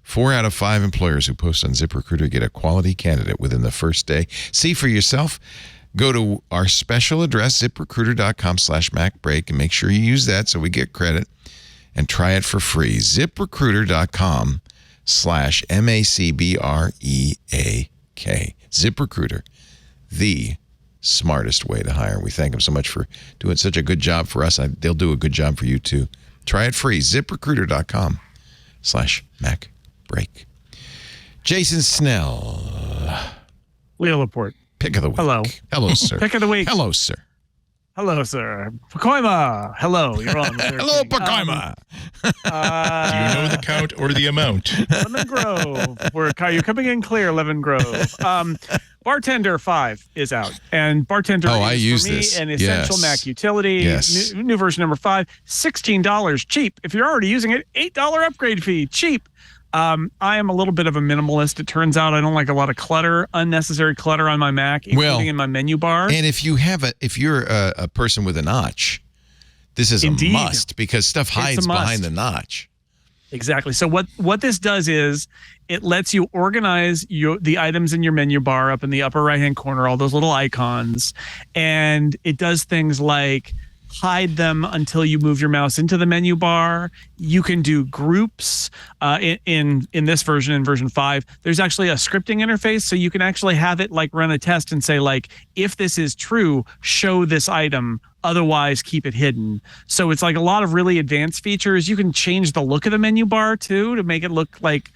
4 out of 5 employers who post on ZipRecruiter get a quality candidate within the first day. See for yourself. Go to our special address, ZipRecruiter.com/MacBreak, and make sure you use that so we get credit. And try it for free. ZipRecruiter.com/MacBreak. ZipRecruiter, the smartest way to hire. We thank them so much for doing such a good job for us. They'll do a good job for you too. Try it free. ZipRecruiter.com/MacBreak. Jason Snell. Leo Laporte. Pick of the week. Hello. Hello, sir. Pick of the week. Hello, sir. Hello, sir. Pacoima. Hello. You're on. Hello, Pacoima. Do you know the count or the amount? Lemon Grove. You're coming in clear, Lemon Grove. Bartender 5 is out. And Bartender is, for me, an essential Mac utility. Yes. New version number 5. $16. Cheap. If you're already using it, $8 upgrade fee. Cheap. I am a little bit of a minimalist. It turns out I don't like a lot of clutter, unnecessary clutter on my Mac, including in my menu bar. And if you're a person with a notch, this is Indeed. a must because stuff hides behind the notch. Exactly. So what this does is it lets you organize the items in your menu bar up in the upper right-hand corner, all those little icons, and it does things like hide them until you move your mouse into the menu bar. You can do groups in this version, in version 5. There's actually a scripting interface, so you can actually have it like run a test and say, like, if this is true, show this item, otherwise keep it hidden. So it's like a lot of really advanced features. You can change the look of the menu bar too to make it look like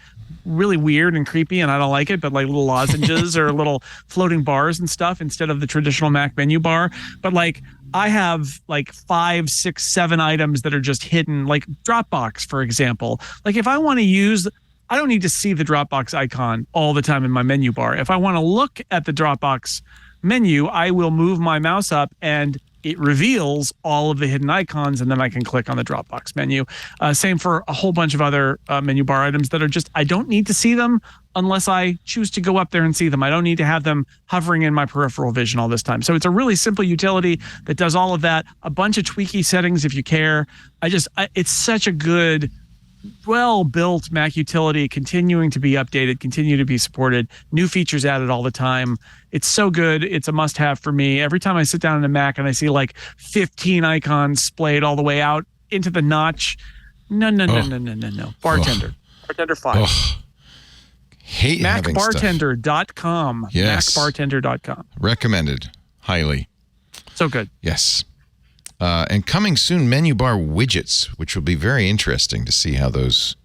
really weird and creepy, and I don't like it, but like little lozenges or little floating bars and stuff instead of the traditional Mac menu bar. But like I have like 5, 6, 7 items that are just hidden, like Dropbox, for example. Like if I want to use, I don't need to see the Dropbox icon all the time in my menu bar. If I want to look at the Dropbox menu, I will move my mouse up and it reveals all of the hidden icons, and then I can click on the Dropbox menu. Same for a whole bunch of other menu bar items that are just, I don't need to see them unless I choose to go up there and see them. I don't need to have them hovering in my peripheral vision all this time. So it's a really simple utility that does all of that. A bunch of tweaky settings if you care. It's such a good well-built Mac utility, continuing to be updated, continue to be supported, new features added all the time. It's so good. It's a must-have for me. Every time I sit down in a Mac and I see like 15 icons splayed all the way out into the notch, no. Bartender. Bartender 5. Oh. Hate having stuff. MacBartender.com. Yes. MacBartender.com. Recommended highly. So good. Yes. And coming soon, menu bar widgets, which will be very interesting to see how those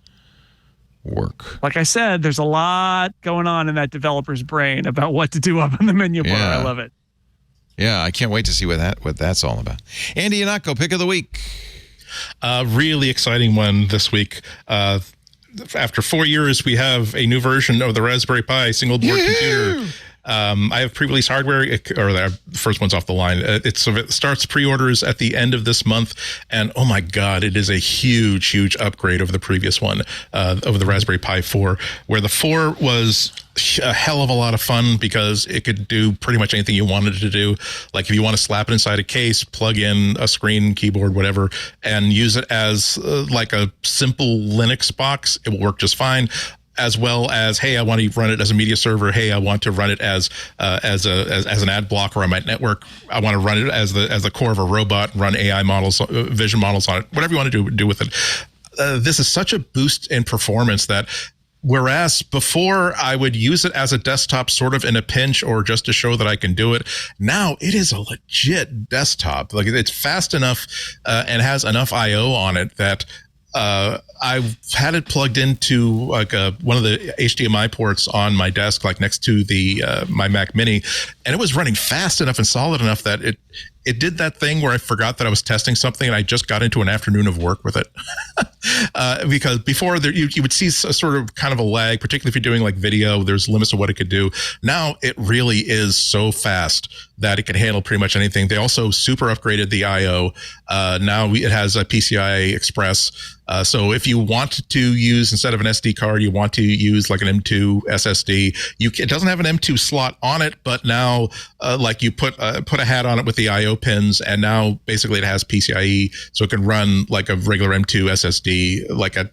work. Like I said, there's a lot going on in that developer's brain about what to do up in the menu bar. Yeah. I love it. Yeah, I can't wait to see what that's all about. Andy Yanako, pick of the week. Really exciting one this week. After 4 years, we have a new version of the Raspberry Pi single board computer. I have pre-release hardware, or the first one's off the line. It starts pre-orders at the end of this month, and oh my God, it is a huge upgrade over the previous one, over the Raspberry Pi 4, where the 4 was a hell of a lot of fun because it could do pretty much anything you wanted it to do. Like if you want to slap it inside a case, plug in a screen, keyboard, whatever, and use it as like a simple Linux box, it will work just fine. As well as, hey, I want to run it as a media server. Hey, I want to run it as an ad blocker on my network. I want to run it as the core of a robot, run AI models, vision models on it. Whatever you want to do with it. This is such a boost in performance that, whereas before I would use it as a desktop sort of in a pinch or just to show that I can do it, now it is a legit desktop. Like it's fast enough and has enough I/O on it that I've had it plugged into like one of the HDMI ports on my desk, like next to the my Mac Mini, and it was running fast enough and solid enough that it did that thing where I forgot that I was testing something and I just got into an afternoon of work with it. Because before you would see a sort of kind of a lag, particularly if you're doing like video, there's limits to what it could do. Now it really is so fast that it can handle pretty much anything. They also super upgraded the IO. Now it has a PCI Express. So if you want to use, instead of an SD card, you want to use like an M2 SSD, it doesn't have an M2 slot on it, but now like you put a hat on it with the IO pins, and now basically it has PCIe, so it can run like a regular M2 SSD, like a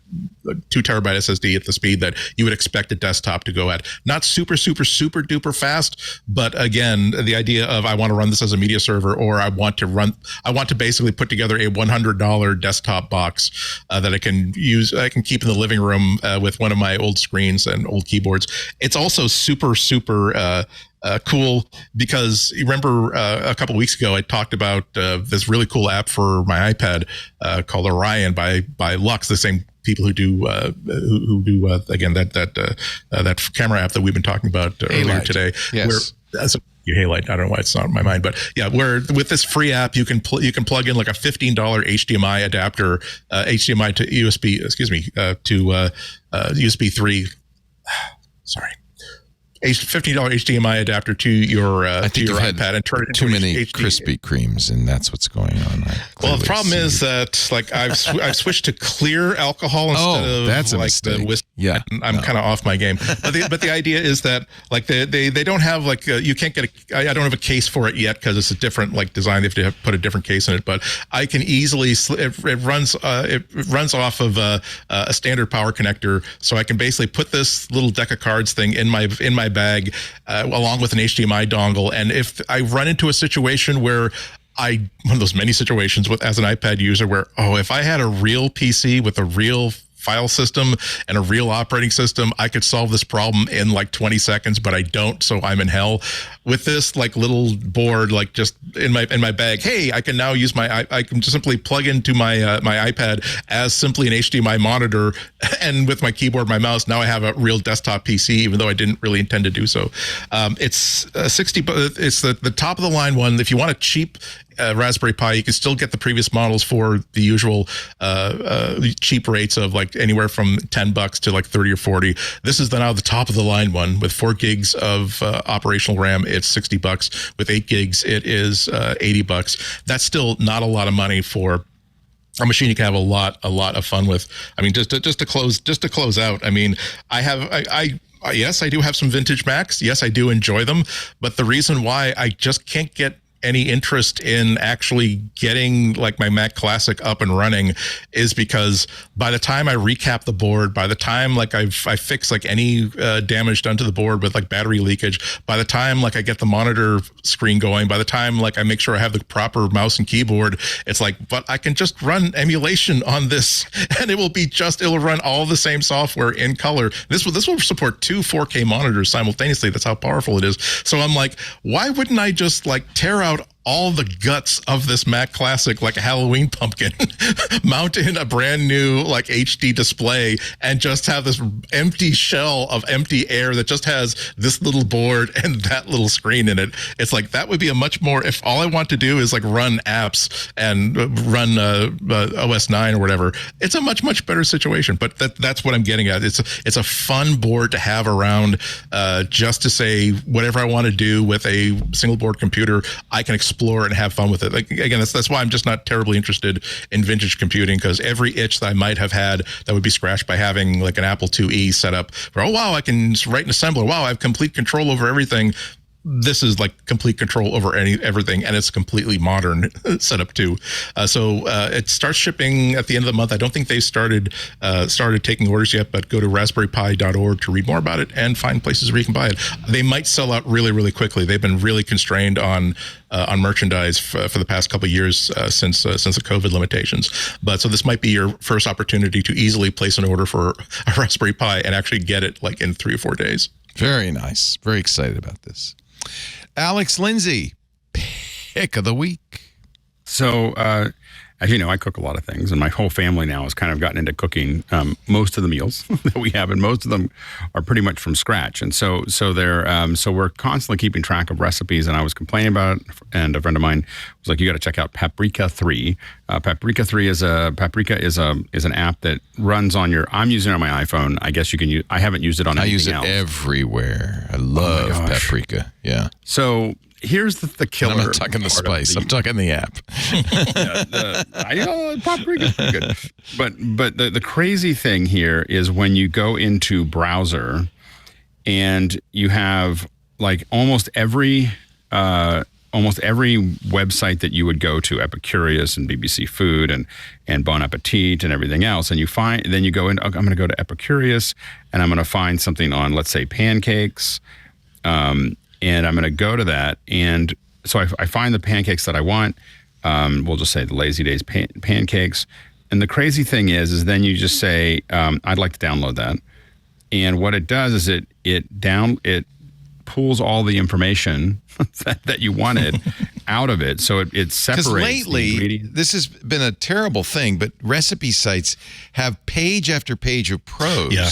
2 terabyte SSD at the speed that you would expect a desktop to go at. Not super duper fast, but again, the idea of I want to run this as a media server, or I want to basically put together a $100 desktop box that I can use. I can keep in the living room with one of my old screens and old keyboards. It's also super cool because you remember a couple of weeks ago I talked about this really cool app for my iPad called Orion by Lux, the same people who do again that camera app that we've been talking about earlier today. Yes. Halide. I don't know why it's not in my mind, but yeah, where with this free app you can plug in like a $15 HDMI adapter, HDMI to USB, to USB 3. Sorry. $15 HDMI adapter to your iPad and turn it into too many HD. Krispy Kremes, and that's what's going on. Well, the problem is that like I've switched to clear alcohol instead of that's a like mistake. the whiskey. Yeah, I'm kind of off my game. But the idea is that like they don't have like you can't get I don't have a case for it yet because it's a different like design. They have to put a different case in it. But I can easily it runs off of a standard power connector, so I can basically put this little deck of cards thing in my bag along with an HDMI dongle. And if I run into a situation where one of those many situations as an iPad user where, if I had a real PC with a real file system and a real operating system, I could solve this problem in like 20 seconds, but I don't, so I'm in hell. With this like little board, like just in my bag, hey, I can now use I can just simply plug into my my iPad as simply an HDMI monitor, and with my keyboard, my mouse, now I have a real desktop PC, even though I didn't really intend to do so. It's $60. It's the top of the line one. If you want a cheap Raspberry Pi, you can still get the previous models for the usual cheap rates of like anywhere from $10 to like 30 or 40. This is now the top of the line one with 4 gigs of operational RAM. It's $60. With 8 gigs, it is $80. That's still not a lot of money for a machine you can have a lot of fun with. I mean, just to close out. I mean, yes, I do have some vintage Macs. Yes, I do enjoy them, but the reason why I just can't get any interest in actually getting like my Mac Classic up and running is because by the time I recap the board, by the time like I fix like any damage done to the board with like battery leakage, by the time like I get the monitor screen going, by the time like I make sure I have the proper mouse and keyboard, it's like, but I can just run emulation on this and it'll run all the same software in color. This will support 2 4K monitors simultaneously. That's how powerful it is. So I'm like, why wouldn't I just like tear out all the guts of this Mac Classic like a Halloween pumpkin, mount in a brand new like HD display, and just have this empty shell of empty air that just has this little board and that little screen in it? It's like, that would be a much more, if all I want to do is like run apps and run OS 9 or whatever, it's a much better situation. But that's what I'm getting at. It's a fun board to have around, just to say whatever I want to do with a single board computer, I can explore and have fun with it. Like, again, that's why I'm just not terribly interested in vintage computing, because every itch that I might have had that would be scratched by having like an Apple IIe set up where, oh wow, I can write an assembler, wow, I have complete control over everything. This is like complete control over everything, and it's completely modern setup too. So it starts shipping at the end of the month. I don't think they started taking orders yet, but go to raspberrypi.org to read more about it and find places where you can buy it. They might sell out really quickly. They've been really constrained on merchandise for the past couple of years since the COVID limitations. But so this might be your first opportunity to easily place an order for a Raspberry Pi and actually get it like in 3 or 4 days. Very nice. Very excited about this. Alex Lindsay, pick of the week. So, as you know, I cook a lot of things, and my whole family now has kind of gotten into cooking most of the meals that we have, and most of them are pretty much from scratch. And so we're constantly keeping track of recipes. And I was complaining about it, and a friend of mine was like, "You got to check out Paprika 3." Paprika 3 is an app that runs on your. I'm using it on my iPhone. I guess you can use. I haven't used it on anything else. I use it everywhere. I love Paprika. Yeah. So. Here's the killer. And I'm not talking the spice. I'm talking the app. Paprika's pretty good. But the crazy thing here is when you go into browser, and you have like almost every website that you would go to, Epicurious and BBC Food and Bon Appetit and everything else, and then you go in. I'm going to go to Epicurious, and I'm going to find something on, let's say, pancakes. And I'm going to go to that. And so I find the pancakes that I want. We'll just say the Lazy Days pancakes. And the crazy thing is then you just say, I'd like to download that. And what it does is it pulls all the information that you wanted out of it. So it separates. Because lately, this has been a terrible thing, but recipe sites have page after page of prose. Yeah.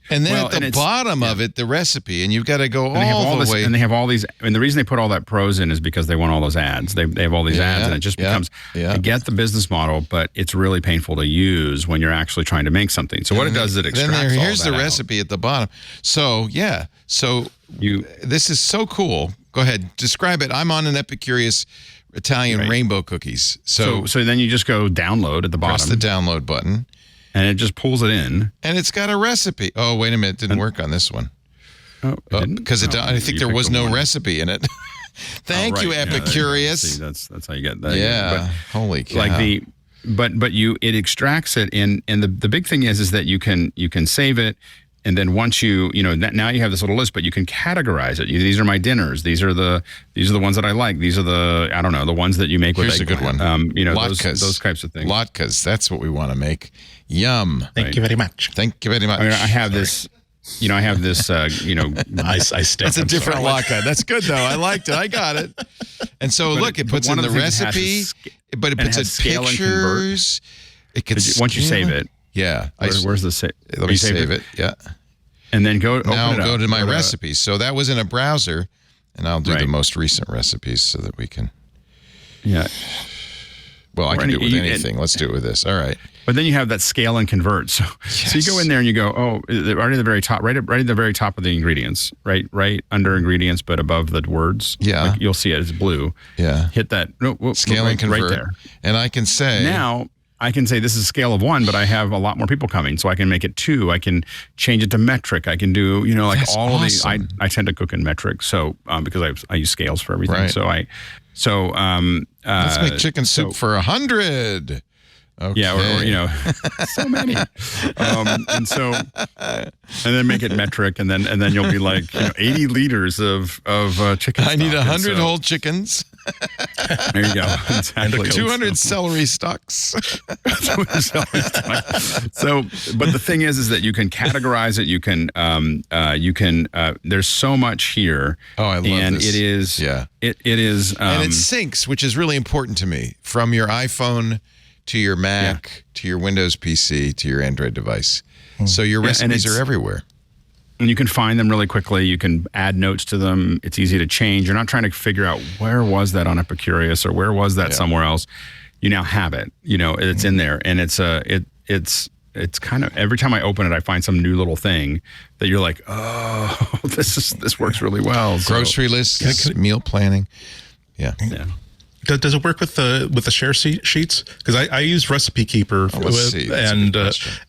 And then at the bottom of it, the recipe, and you've got to go all the way. And they have all these, and the reason they put all that prose in is because they want all those ads. They have all these ads, and it just becomes, I get the business model, but it's really painful to use when you're actually trying to make something. So what it does is it extracts all that here's the recipe at the bottom. So, this is so cool. Go ahead, describe it. I'm on an Epicurious Italian rainbow cookies. So then you just go download at the bottom. Press the download button. And it just pulls it in. And it's got a recipe. Oh, wait a minute. It didn't work on this one. Oh, because I think there was no recipe in it. Thank you, Epicurious. Yeah, see, that's how you get that. Yeah. But, holy cow. It extracts it, and the big thing is that you can save it. And then once now you have this little list, but you can categorize it. These are my dinners. These are the ones that I like. These are the ones that you make with. Here's a good one. Those types of things. Latkes. That's what we want to make. Yum. Thank you very much. Thank you very much. I have this. I have this. I That's a different latke. That's good though. I liked it. I got it. And so look, it puts in the recipe, but it puts in pictures. It can once you save it. Yeah. Where's the save? Let me save it. Yeah. And then go to my recipes. So that was in a browser, and I'll do the most recent recipes so that we can. Yeah. Well, I can do it with anything. Let's do it with this. All right. But then you have that scale and convert. So you go in there and you go, right at the very top, right at the very top of the ingredients, right under ingredients, but above the words. Yeah. Like you'll see it. It's blue. Yeah. Hit that. Scale and convert. Right there. And I can say. Now, I can say this is a scale of 1, but I have a lot more people coming. So I can make it 2. I can change it to metric. I can do, That's all awesome. of these. I tend to cook in metric. So because I use scales for everything. Right. So So let's make chicken soup for 100. Okay. Yeah, or so many, and then make it metric, and then you'll be like 80 liters of chicken. I need stock. 100 whole chickens. There you go. Exactly. 200 celery stalks. So, but the thing is that you can categorize it. You can. There's so much here. Oh, I love and this. it is. Yeah. It is. And it syncs, which is really important to me, from your iPhone to your Mac, to your Windows PC, to your Android device. So your recipes are everywhere. And you can find them really quickly. You can add notes to them. It's easy to change. You're not trying to figure out where was that on Epicurious or where was that somewhere else. You now have it. It's in there, and it's kind of every time I open it, I find some new little thing that you're like, oh, this works really well. Grocery lists, meal planning. Yeah. Does it work with the share sheets? Because I use Recipe Keeper,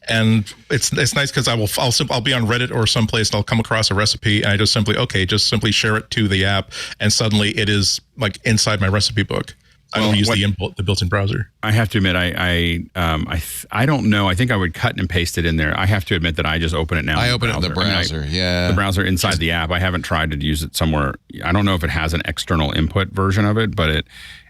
and it's nice because I'll be on Reddit or someplace and I'll come across a recipe and I just simply share it to the app, and suddenly it is like inside my recipe book. I don't use the built-in browser. I have to admit, I don't know. I think I would cut and paste it in there. I have to admit that I just open it now. I open it in the browser. The browser inside the app. I haven't tried to use it somewhere. I don't know if it has an external input version of it, but it.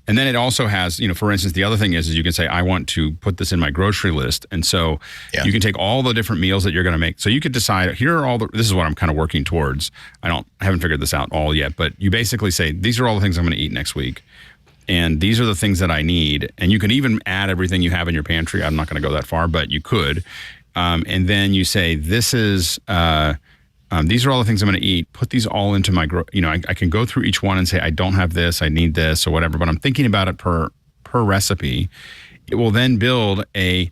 And then it also has, for instance, the other thing is you can say, I want to put this in my grocery list. And so you can take all the different meals that you're going to make. So you could decide, this is what I'm kind of working towards. I haven't figured this out all yet, but you basically say, these are all the things I'm going to eat next week. And these are the things that I need. And you can even add everything you have in your pantry. I'm not going to go that far, but you could. And then you say, this is... these are all the things I'm going to eat. Put these all into my, I can go through each one and say, I don't have this, I need this or whatever, but I'm thinking about it per recipe. It will then build a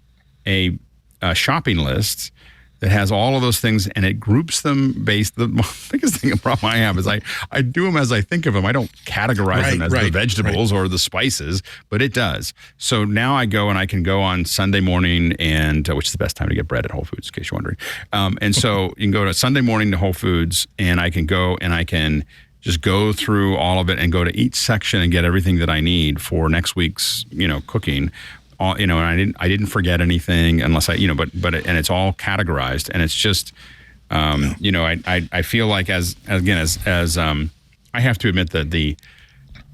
shopping list that has all of those things, and it groups them based. The biggest problem I have is I do them as I think of them. I don't categorize them as the vegetables or the spices, but it does. So now I go and I can go on Sunday morning, and which is the best time to get bread at Whole Foods, in case you're wondering. And so you can go to Sunday morning to Whole Foods, and I can go and I can just go through all of it and go to each section and get everything that I need for next week's cooking. And I didn't forget anything unless and it's all categorized, and it's just I feel like as I have to admit that the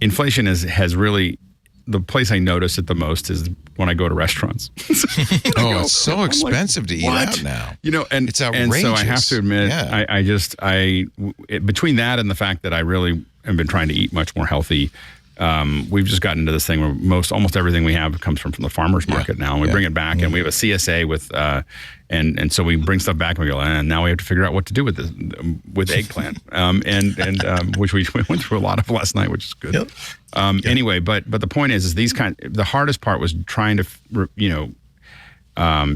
inflation has really, the place I notice it the most is when I go to restaurants. It's so expensive to eat out now. And it's outrageous. And so I have to admit, between that and the fact that I really have been trying to eat much more healthy. We've just gotten into this thing where almost everything we have comes from the farmer's market now, and we bring it back, and we have a CSA with, and so we bring stuff back, and we go, and now we have to figure out what to do with this, with eggplant, which we went through a lot of last night, which is good. Anyway, but the point is the hardest part was trying to,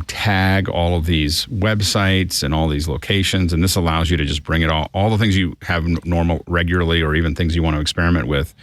tag all of these websites and all these locations, and this allows you to just bring it all the things you have regularly, or even things you want to experiment with.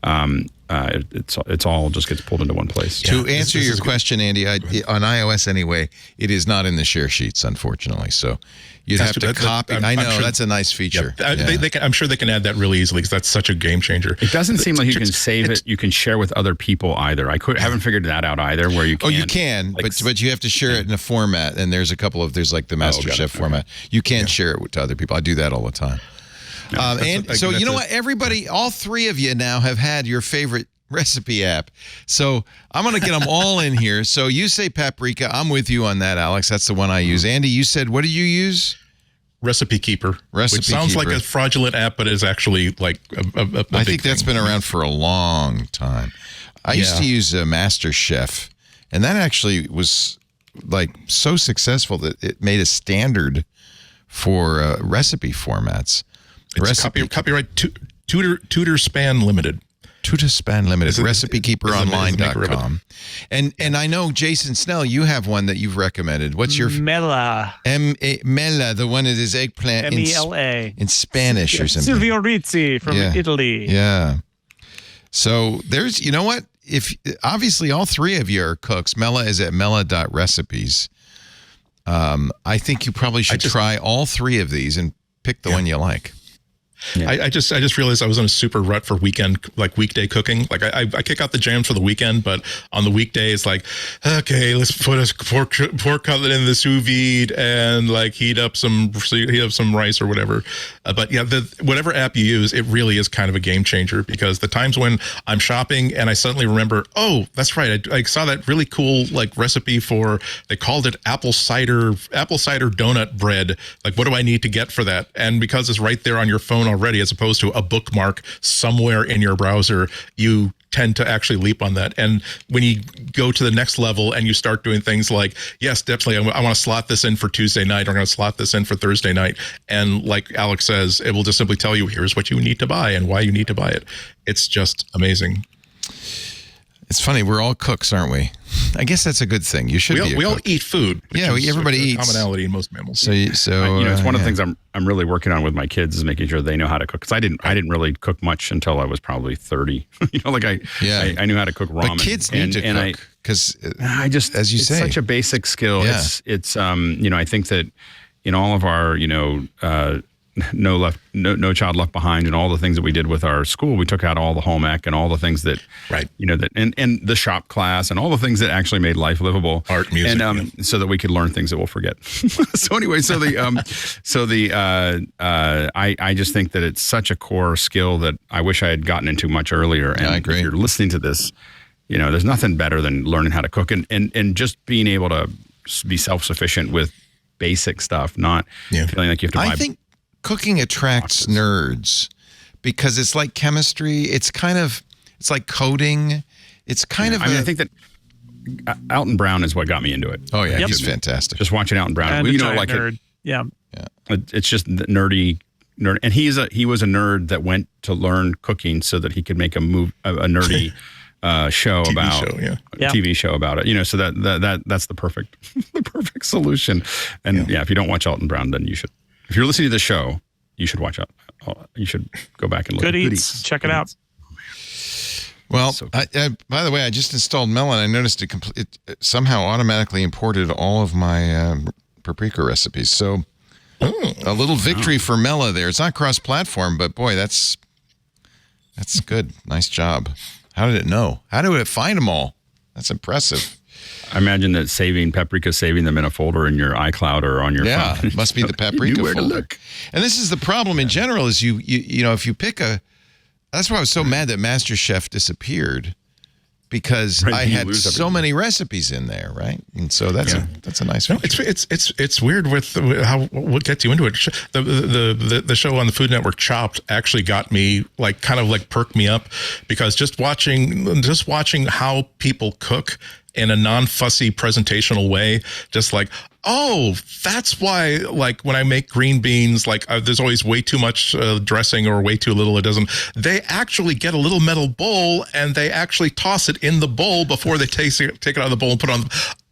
It's all just gets pulled into one place. To answer your question, Andy, on iOS anyway, it is not in the share sheets, unfortunately. So you'd have to copy. I know, that's a nice feature. I'm sure they can add that really easily, because that's such a game changer. It doesn't seem like you can save it. You can share with other people either. Haven't figured that out either. Where you can. Oh, you can, but you have to share it in a format. And there's there's like the MasterChef format. You can't share it to other people. I do that all the time. And so you know what? Everybody, all three of you now have had your favorite recipe app. So I'm going to get them all in here. So you say Paprika. I'm with you on that, Alex. That's the one I use. Andy, you said, what did you use? Recipe Keeper. Which sounds like a fraudulent app, but is actually like a I think that's been around for a long time. I used to use MasterChef, and that actually was like so successful that it made a standard for recipe formats. It's copyright Tutor Span Limited. Tutor Span Limited. RecipeKeeperOnline.com. And I know, Jason Snell, you have one that you've recommended. What's your Mela? Mela, the one that is eggplant MELA in Spanish or something. Silvio Rizzi from Italy. Yeah. So there's, you know what? If obviously all three of you are cooks. Mela is at mela.recipes. I think you probably should try all three of these and pick the one you like. I just realized I was in a super rut for weekday cooking. Like I kick out the jams for the weekend, but on the weekdays, like, okay, let's put a pork cutlet in the sous vide and like heat up some rice or whatever. But yeah, whatever app you use, it really is kind of a game changer, because the times when I'm shopping and I suddenly remember, oh, that's right, I saw that really cool like recipe for, they called it apple cider donut bread. Like, what do I need to get for that? And because it's right there on your phone already, as opposed to a bookmark somewhere in your browser, you tend to actually leap on that. And when you go to the next level and you start doing things like, yes, definitely, I want to slot this in for Tuesday night, or I'm going to slot this in for Thursday night. And like Alex says, it will just simply tell you, here's what you need to buy and why you need to buy it. It's just amazing. It's funny. We're all cooks, aren't we? I guess that's a good thing. You should be. We all eat food. Yeah, everybody eats. Commonality in most mammals. So it's one of the things I'm really working on with my kids is making sure they know how to cook. Because I didn't really cook much until I was probably 30. I knew how to cook ramen. But kids need to cook, because I just, as you say, it's such a basic skill. Yeah. It's I think that in all of our No Child Left Behind and all the things that we did with our school, we took out all the home ec and all the things that, and the shop class and all the things that actually made life livable. Art, music, and so that we could learn things that we'll forget. So anyway, I just think that it's such a core skill that I wish I had gotten into much earlier. And I agree. If you're listening to this, there's nothing better than learning how to cook and just being able to be self-sufficient with basic stuff, not feeling like you have to buy. I think cooking attracts nerds because it's like chemistry. It's like coding. It's I think that Alton Brown is what got me into it. Oh yeah, he's fantastic. Just watching Alton Brown, and nerd. It's just nerdy. And he was a nerd that went to learn cooking so that he could make a nerdy TV show about it. So that's the perfect solution. And if you don't watch Alton Brown, then you should. If you're listening to the show, you should watch out. You should go back and look at Good Eats. Check it out. Well, by the way, I just installed Melon. I noticed it somehow automatically imported all of my paprika recipes. So a little victory for Mela there. It's not cross-platform, but boy, that's good. Nice job. How did it know? How did it find them all? That's impressive. I imagine that Paprika saving them in a folder in your iCloud or on your phone. Yeah, it must be the Paprika folder. To look. And this is the problem in general is you if you pick that's why I was so mad that MasterChef disappeared, because I had so many recipes in there, right? And so that's a nice feature. It's weird with what gets you into it. The show on the Food Network, Chopped, actually got me perked me up, because just watching how people cook in a non-fussy presentational way, just like, oh, that's why, like, when I make green beans, like, there's always way too much dressing or way too little. It doesn't. They actually get a little metal bowl and they actually toss it in the bowl before they take it out of the bowl and put it on.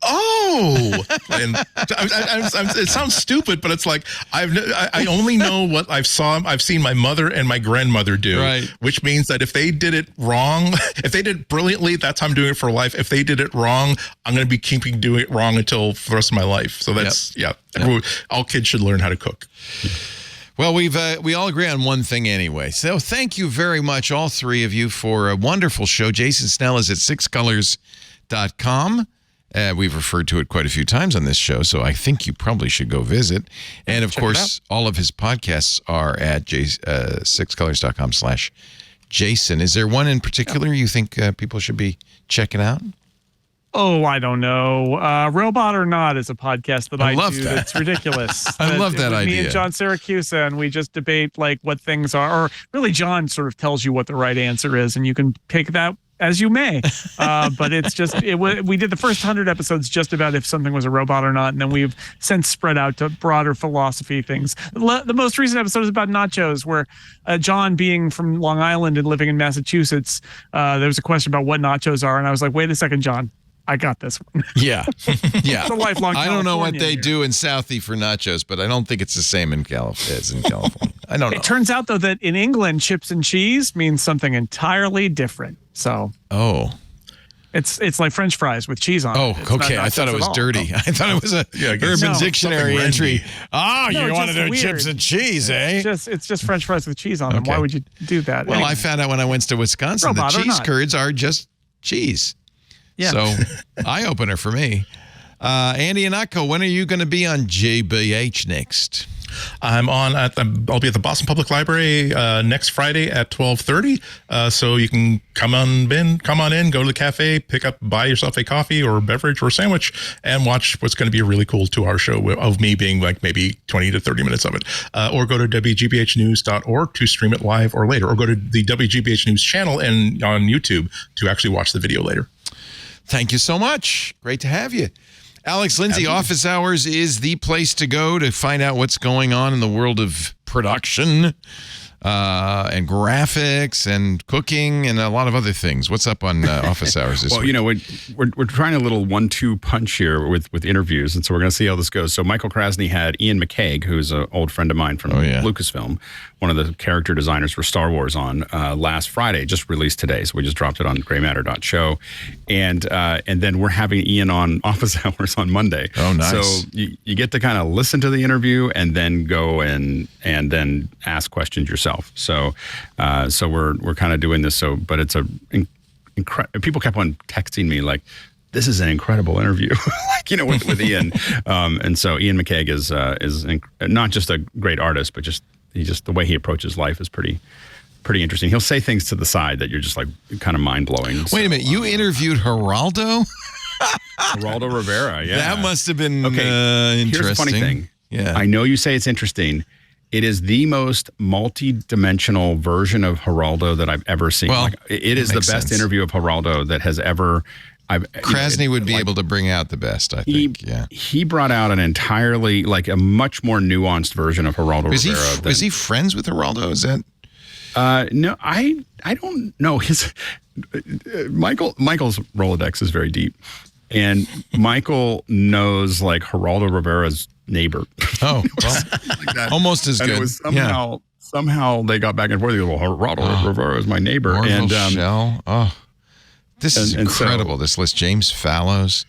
Oh, and it sounds stupid, but it's like I only know what I've seen my mother and my grandmother do, right. Which means that if they did it wrong, if they did it brilliantly, that's how I'm doing it for life. If they did it wrong, I'm going to be keeping doing it wrong until the rest of my life. So that's all kids should learn how to cook. Well, we all agree on one thing anyway. So thank you very much, all three of you, for a wonderful show. Jason Snell is at sixcolors.com. We've referred to it quite a few times on this show, so I think you probably should go visit. And, of course, all of his podcasts are at sixcolors.com/Jason. Is there one in particular you think people should be checking out? Oh, I don't know. Robot or Not is a podcast that I love do. that. It's ridiculous. I love that idea. Me and John Siracusa, and we just debate like what things are. Or really, John sort of tells you what the right answer is, and you can take that as you may. But it's just, we did the first 100 episodes just about if something was a robot or not. And then we've since spread out to broader philosophy things. The most recent episode is about nachos, where John, being from Long Island and living in Massachusetts, there was a question about what nachos are. And I was like, wait a second, John. I got this one. Yeah. It's a lifelong I don't know what they here. do in Southie for nachos, but I don't think it's the same as in California. I don't know. It turns out, though, that in England, chips and cheese means something entirely different. So. Oh. It's like French fries with cheese on Oh, it. It's not okay. I thought it nachos was at all. dirty. I thought it was a I guess Urban No. Dictionary Something entry. randy. Oh, No, you it's wanted just no weird. chips and cheese, eh? It's just French fries with cheese on them. Okay. Why would you do that? Well, Anyway. I found out when I went to Wisconsin, the Robot or cheese not. curds are just cheese. Yeah. So, eye opener for me. Andy Anatko, when are you going to be on JBH next? I'll be at the Boston Public Library next Friday at 12:30. So you can come on in, go to the cafe, buy yourself a coffee or beverage or sandwich, and watch what's going to be a really cool 2-hour show of me being like maybe 20 to 30 minutes of it. Or go to WGBHnews.org to stream it live or later, or go to the WGBH News channel and on YouTube to actually watch the video later. Thank you so much. Great to have you. Alex Lindsay, Office Hours is the place to go to find out what's going on in the world of production and graphics and cooking and a lot of other things. What's up on Office Hours this Well, week? you know, we're trying a little 1-2 punch here with interviews, and so we're going to see how this goes. So Michael Krasny had Ian McCaig, who's an old friend of mine from Lucasfilm, one of the character designers for Star Wars, on last Friday, just released today. So we just dropped it on graymatter.show. And then we're having Ian on Office Hours on Monday. Oh, nice. So you get to kind of listen to the interview and then go and then ask questions yourself. So we're kind of doing this. But it's people kept on texting me like, this is an incredible interview, with Ian. And so Ian McCaig is not just a great artist, but just the way he approaches life is pretty interesting. He'll say things to the side that you're just like kind of mind blowing. Wait a minute, you interviewed Geraldo? Geraldo Rivera, yeah. That must have been okay. interesting. Here's the funny thing. Yeah. I know you say it's interesting. It is the most multi-dimensional version of Geraldo that I've ever seen. Well, it is the makes best sense. interview of Geraldo that has ever. Krasny would be able to bring out the best, I think. He brought out an entirely, like a much more nuanced version of Geraldo Rivera. Was he friends with Geraldo? Is that? No, I don't know. Michael's Rolodex is very deep, and Michael knows like Geraldo Rivera's neighbor. Oh, well, almost as and good. It was somehow they got back and forth. They go, well, Geraldo Rivera is my neighbor. Orville Shell. Oh, this is incredible. This list: James Fallows,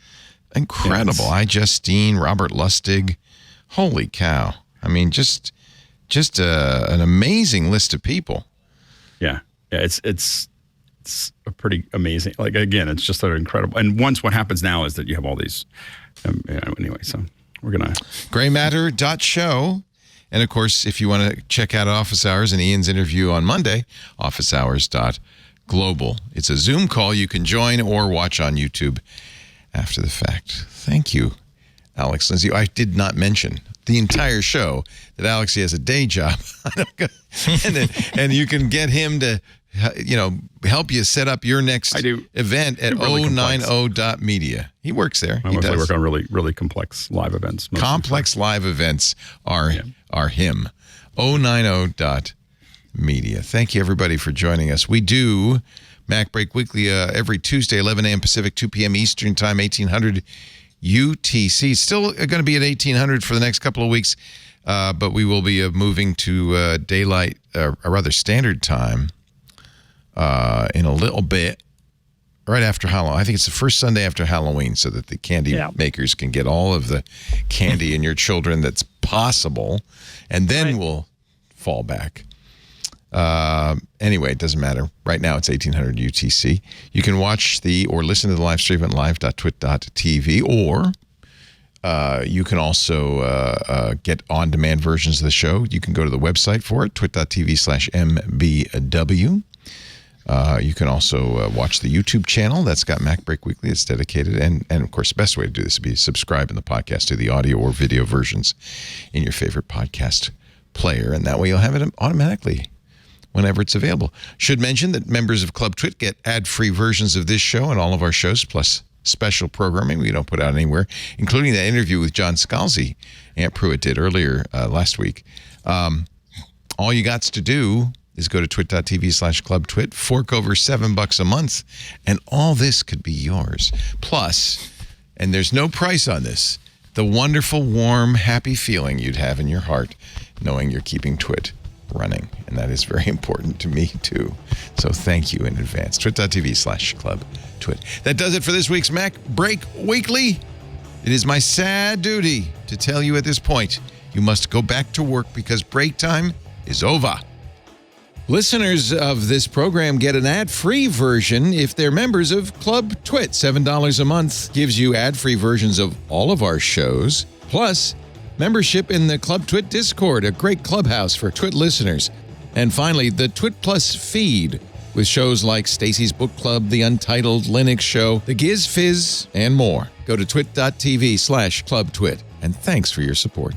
incredible. Justine, Robert Lustig. Holy cow! I mean, just an amazing list of people. Yeah, it's a pretty amazing. Like again, it's just an incredible. And what happens now is that you have all these. Anyway, so we're gonna graymatter.show. And of course, if you want to check out Office Hours and Ian's interview on Monday, officehours.global. It's a Zoom call you can join or watch on YouTube after the fact. Thank you, Alex Lindsay. I did not mention the entire show that Alex has a day job. and you can get him to help you set up your next event at really 090.media. He works there. I mostly work on really, really complex live events. Complex live events are him. 090.media. Thank you, everybody, for joining us. We do MacBreak Weekly every Tuesday, 11 a.m. Pacific, 2 p.m. Eastern Time, 1800 UTC. Still going to be at 1800 for the next couple of weeks, but we will be moving to daylight, or rather standard time, in a little bit, right after Halloween. I think it's the first Sunday after Halloween, so that the candy makers can get all of the candy in your children that's possible, and then we'll fall back. Anyway, it doesn't matter. Right now, it's 1800 UTC. You can watch or listen to the live stream at live.twit.tv, or you can also get on-demand versions of the show. You can go to the website for it, twit.tv/mbw. You can also watch the YouTube channel. That's got MacBreak Weekly. It's dedicated. And of course, the best way to do this would be subscribe in the podcast to the audio or video versions in your favorite podcast player. And that way you'll have it automatically whenever it's available. Should mention that members of Club Twit get ad-free versions of this show and all of our shows, plus special programming we don't put out anywhere, including that interview with John Scalzi Aunt Pruitt did earlier last week. All you got to do is go to twit.tv/clubtwit, fork over $7 a month, and all this could be yours. Plus, and there's no price on this, the wonderful, warm, happy feeling you'd have in your heart knowing you're keeping Twit running, and that is very important to me too. So thank you in advance. twit.tv/clubtwit. That does it for this week's MacBreak Weekly. It is my sad duty to tell you at this point, you must go back to work because break time is over. Listeners of this program get an ad-free version if they're members of Club Twit. $7 a month gives you ad-free versions of all of our shows, plus membership in the Club Twit Discord, a great clubhouse for Twit listeners. And finally, the Twit Plus feed with shows like Stacy's Book Club, The Untitled Linux Show, The Giz Fizz, and more. Go to twit.tv/clubtwit. And thanks for your support.